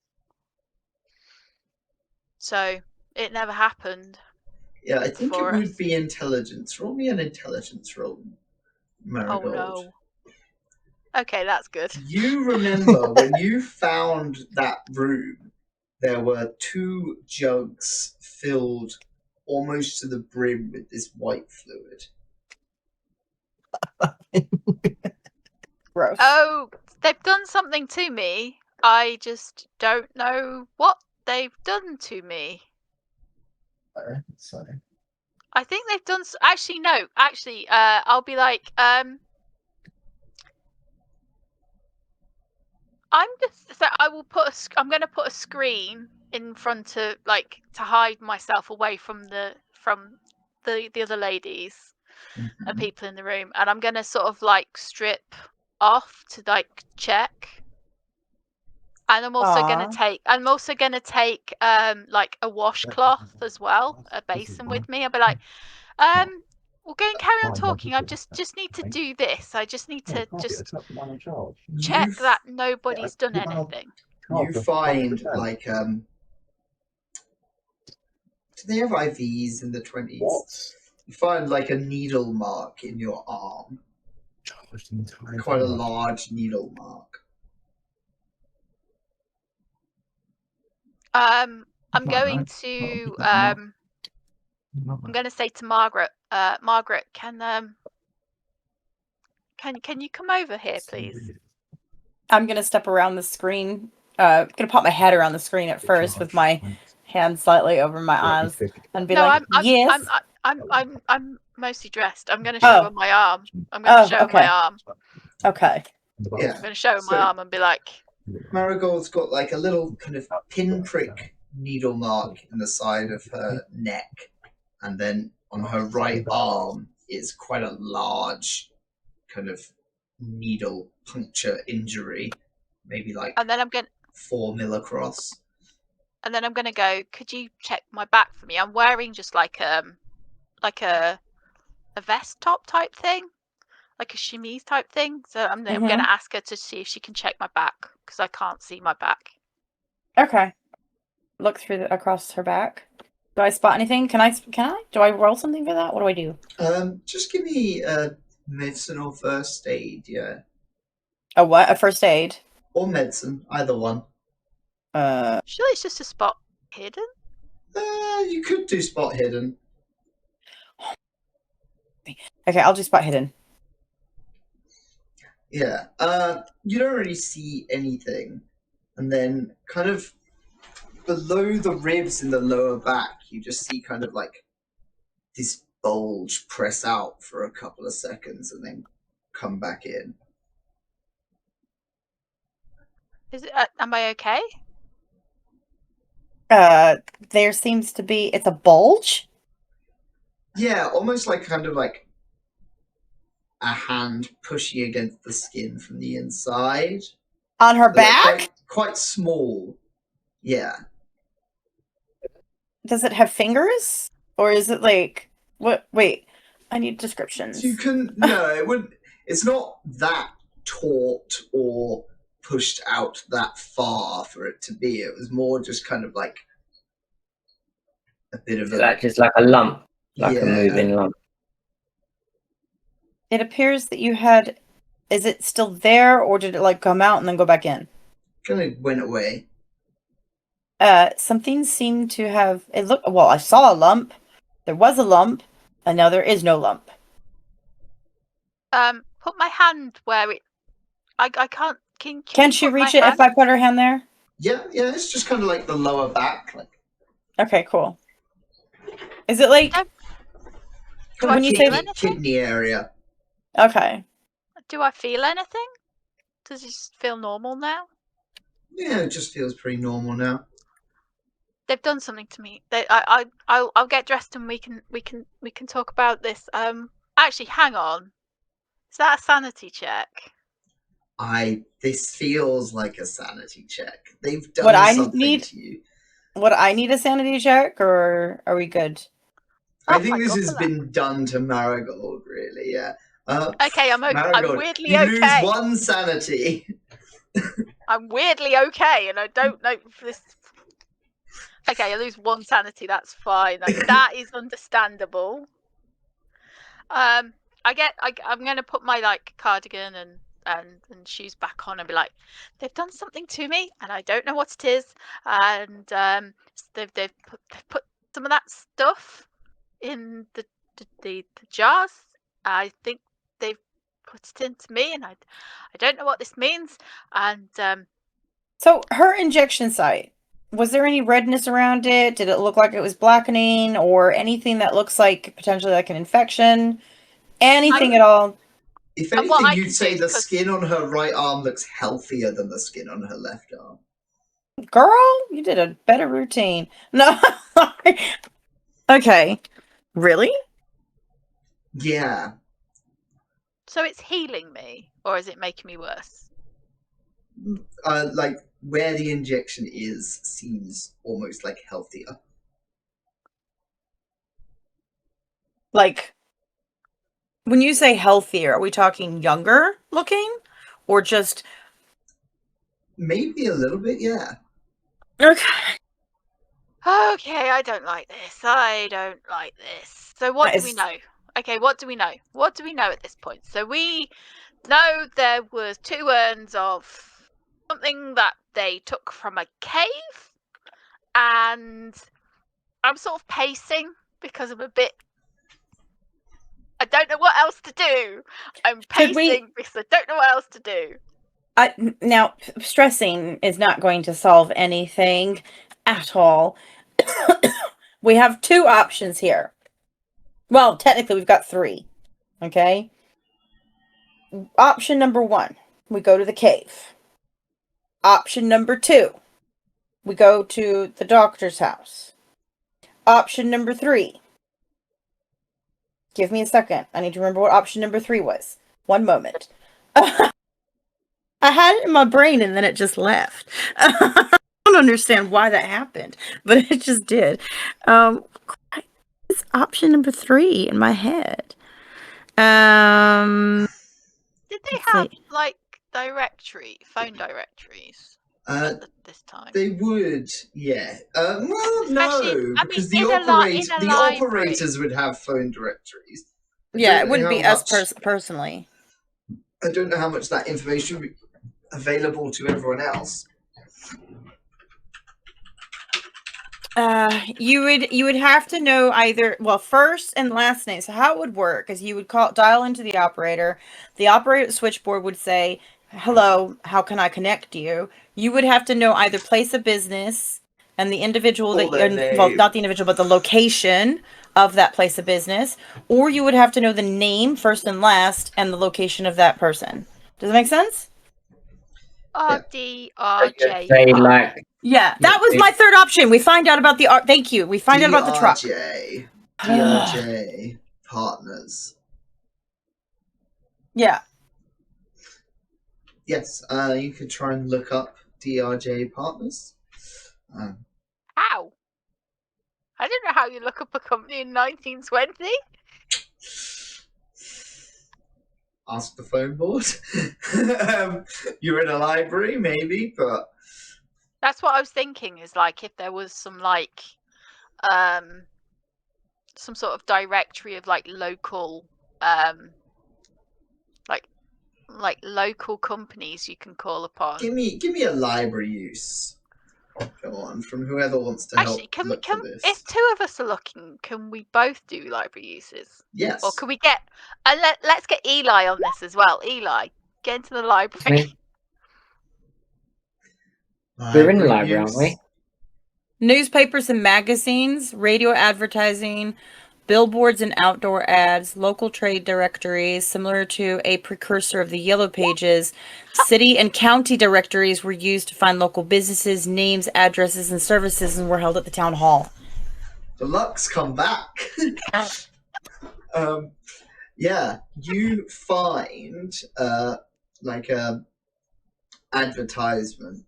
so it never happened. Yeah, I think for it would us. be intelligence. Roll me an intelligence roll, Marigold. Oh no. Okay, that's good. You remember when you found that room, there were 2 jugs filled almost to the brim with this white fluid. Gross. Oh, they've done something to me. I just don't know what they've done to me. So I think they've done. Actually, no. Actually, I'll be like, I'm just. So I will put. I'm going to put a screen in front of, like, to hide myself away from the other ladies and people in the room, and I'm going to sort of like strip off to like check. And I'm also gonna take. Like a washcloth as well, a basin with me. I'll be like, we'll go and carry on talking. I just need to do this. I just need to just check that nobody's done anything. You find like do they have IVs in the 20s? What? You find like a needle mark in your arm. Quite a large needle mark. I'm going to say to Margaret, Margaret, can you come over here, please? I'm gonna step around the screen. Gonna pop my head around the screen at first with my hand slightly over my eyes and be like, "Yes." I'm mostly dressed. I'm gonna show her my arm. I'm gonna show her my arm. Okay. Yeah. I'm gonna show her my arm and be like, Marigold's got like a little kind of pinprick needle mark in the side of her neck, and then on her right arm is quite a large kind of needle puncture injury, maybe like and then I'm gonna 4 mil across. And then I'm gonna go, could you check my back for me? I'm wearing just like a vest top type thing, like a chemise type thing. So I'm gonna ask her to see if she can check my back because I can't see my back. Okay. Look through across her back. Do I spot anything? Can I? Do I roll something for that? What do I do? Just give me medicine or first aid, yeah. A what? A first aid? Or medicine, either one. Surely it's just a spot hidden. You could do spot hidden. Okay, I'll do spot hidden. Yeah. You don't really see anything, and then kind of below the ribs in the lower back, you just see kind of like this bulge press out for a couple of seconds and then come back in. Is it? Am I okay? There seems to be. It's a bulge. Yeah, almost like kind of like a hand pushing against the skin from the inside. On her back? Quite small. Yeah. Does it have fingers? Or is it like what? Wait, I need descriptions. So you can it's not that taut or pushed out that far for it to be. It was more just kind of like a bit of just like a lump, like a moving lump. It appears that you had. Is it still there, or did it like come out and then go back in? Kind of went away. Something seemed to have. It looked. Well, I saw a lump. There was a lump, and now there is no lump. Put my hand where it. I can't. Can she reach it if I put her hand there? Yeah. It's just kind of like the lower back, like. Okay, cool. Is it like? Do I feel anything? Kidney area. Okay. Do I feel anything? Does it just feel normal now? Yeah, it just feels pretty normal now. they've done something to me. I'll get dressed and we can talk about this. Actually, hang on. Is that a sanity check? This feels like a sanity check. They've What done I something need- to you. Would I need a sanity check, or are we good? I Oh, think my this God, has for that. been done to Marigold, really, yeah. Okay, I'm Marigold, weirdly you okay. lose 1 sanity. I'm weirdly okay, and I don't know if this. Okay, I lose 1 sanity. That's fine. That is understandable. I'm gonna put my like cardigan and shoes back on and be like, they've done something to me, and I don't know what it is. And they've put some of that stuff in the jars. I think they've put it into me, and I don't know what this means. And So her injection site, was there any redness around it? Did it look like it was blackening, or anything that looks like potentially like an infection? Anything at all? If And what anything, I you'd can say do, the 'cause- skin on her right arm looks healthier than the skin on her left arm. Girl, you did a better routine. No. Okay. Really? Yeah. so it's healing me, or is it making me worse? Like, where the injection is seems almost like healthier. Like, when you say healthier, are we talking younger looking, or just Maybe a little bit, yeah. okay? Okay, I don't like this. I don't like this. So what That do we is- know? Okay, what do we know? What do we know at this point? So we know there was 2 urns of something that they took from a cave, and I'm sort of pacing because I'm a bit. I don't know what else to do. I'm Should we- pacing because I don't know what else to do. Now, stressing is not going to solve anything at all. We have 2 options here. Well, technically, we've got 3. Okay. Option number 1, we go to the cave. Option number 2, we go to the doctor's house. Option number 3. Give me a second. I need to remember what option number 3 was. One moment. I had it in my brain and then it just left. I don't understand why that happened, but it just did. It's option number 3 in my head. Did they Let's have see. like phone directories at this time? They would, yeah. Well, Especially, no, I because mean, the in a library. operators would have phone directories. I Yeah, don't it know wouldn't how be us much- personally. I don't know how much that information would be available to everyone else. You would have to know either first and last name. So how it would work is you would dial into the operator. The operator switchboard would say, "Hello, how can I connect you?" You would have to know either place of business and the individual Or that their name. not the individual, but the location of that place of business, or you would have to know the name first and last and the location of that person. Does that make sense? RDRJ. Say like Yeah, that was my third option. We find out about the art. Thank you. We find out about the truck. DRJ partners. Yeah. Yes, you could try and look up DRJ partners. How? I don't know how you look up a company in 1920. Ask the phone board. You're in a library, maybe, but That's what I was thinking. Is like if there was some like, some sort of directory of like local, like local companies you can call upon. give me a library use. Come on, from whoever wants to Actually, help look for this. if 2 of us are looking, can we both do library uses? Yes. Or can we get? And let's get Eli on this as well. Eli, get into the library. we're in the library, aren't we? Newspapers and magazines, radio advertising, billboards and outdoor ads, local trade directories, similar to a precursor of the Yellow Pages. City and county directories were used to find local businesses, names, addresses, and services, and were held at the town hall. The luck's come back. Yeah, you find like a advertisement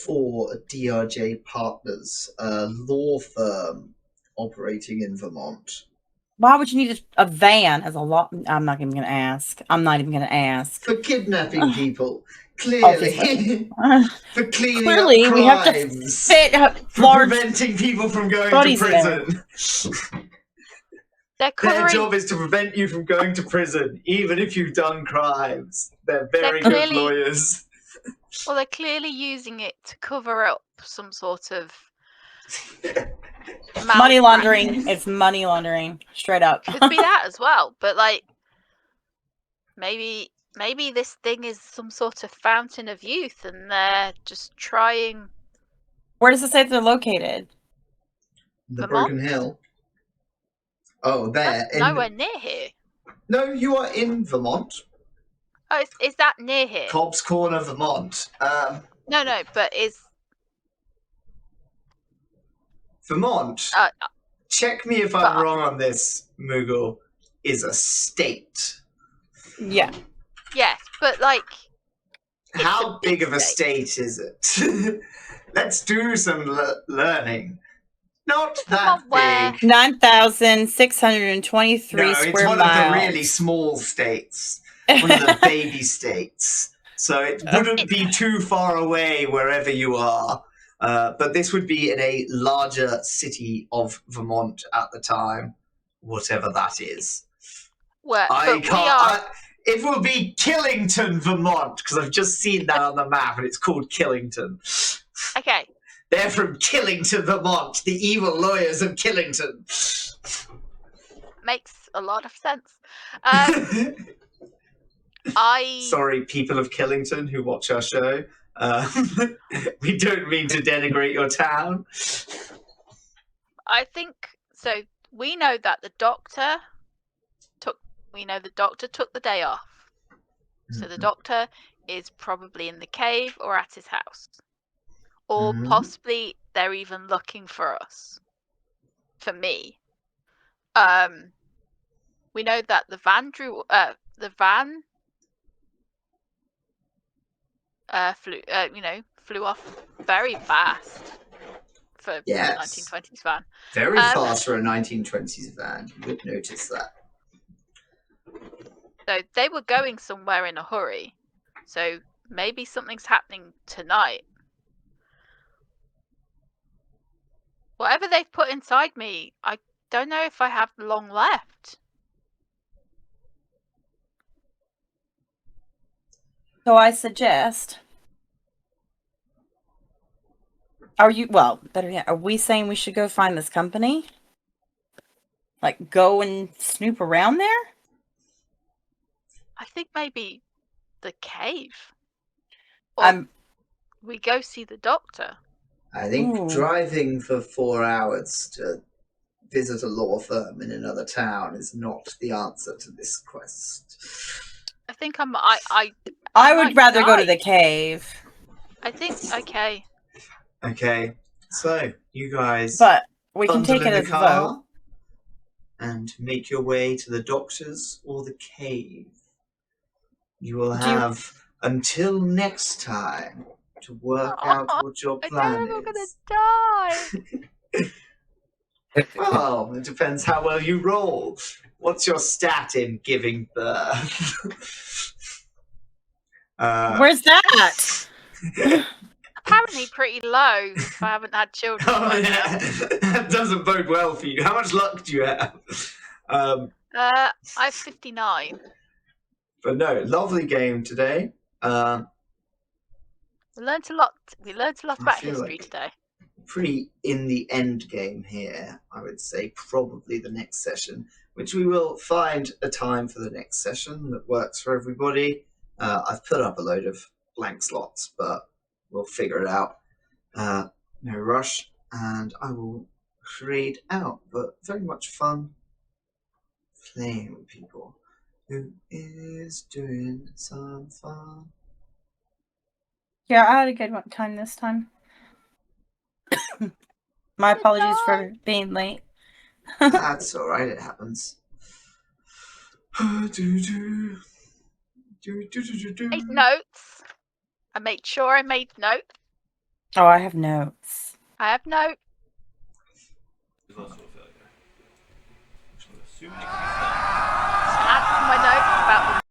for DRJ Partners, a law firm operating in Vermont. Why would you need a van as a law? I'm not even going to ask. I'm not even going to ask. For kidnapping people, clearly. For cleaning Clearly, up we have to crimes. fit For large preventing people from going to bodies in there. prison. They're Their coloring. job is to prevent you from going to prison, even if you've done crimes. They're very They're good clearly- lawyers. Well, they're clearly using it to cover up some sort of money laundering. malpractice. It's money laundering, straight up. Could be that as well, but like maybe this thing is some sort of fountain of youth, and they're just trying. Where does it say they're located? The Vermont? Broken Hill. Oh, there. That's nowhere near here. No, you are in Vermont. Oh, is that near here? Cobb's Corner, Vermont. No, but is Vermont, check me if I'm wrong on this, Moogle, is a state. Yeah. yes, but like it's How a big of a state is it? Let's do some learning. Not that Vermont where- big. 9,623 No, square it's one miles. of the really small states. One of the baby states. So it wouldn't be too far away wherever you are. But this would be in a larger city of Vermont at the time, whatever that is. where I but we are. can't. It will be Killington, Vermont, because I've just seen that on the map, and it's called Killington. Okay, They're from Killington, Vermont. The evil lawyers of Killington. makes a lot of sense. I Sorry, people of Killington who watch our show. We don't mean to denigrate your town. think so. We know that the doctor took. We know the doctor took the day off. So the doctor is probably in the cave or at his house, or Mhm. possibly they're even looking for us. For me, we know that the van flew off very fast for Yes. 1920s van. Very fast for a 1920s van. You would notice that. So they were going somewhere in a hurry. So maybe something's happening tonight. Whatever they've put inside me, I don't know if I have long left. So I suggest. Are we saying we should go find this company? Like, go and snoop around there? I think maybe the cave. Or we go see the doctor. I think Ooh. driving for 4 hours to visit a law firm in another town is not the answer to this quest. I think I would might rather go to die. the cave. I think okay. Okay, so you guys But we can bundle take it in as the a car vote. and make your way to the doctor's or the cave. You will Do you- have until next time to work out what your I plan don't know if I'm is. gonna die. Well, it depends how well you roll. What's your stat in giving birth? Where's that? Apparently pretty low if I haven't had children. Oh, by yeah. That doesn't bode well for you. How much luck do you have? now. I have 59. But no, lovely game today. We learnt a lot. We learnt a lot I about feel history like- today. Pretty in the end game here, I would say. Probably the next session, which we will find a time for the next session that works for everybody. I've put up a load of blank slots, but we'll figure it out. No rush, and I will grayed out, but very much fun playing with people. Who is doing some fun? Yeah, I had a good time this time. My apologies for being late. That's alright, it happens. Do. Made notes. I made sure I made notes. Oh, I have notes. I have notes. Add to my notes about the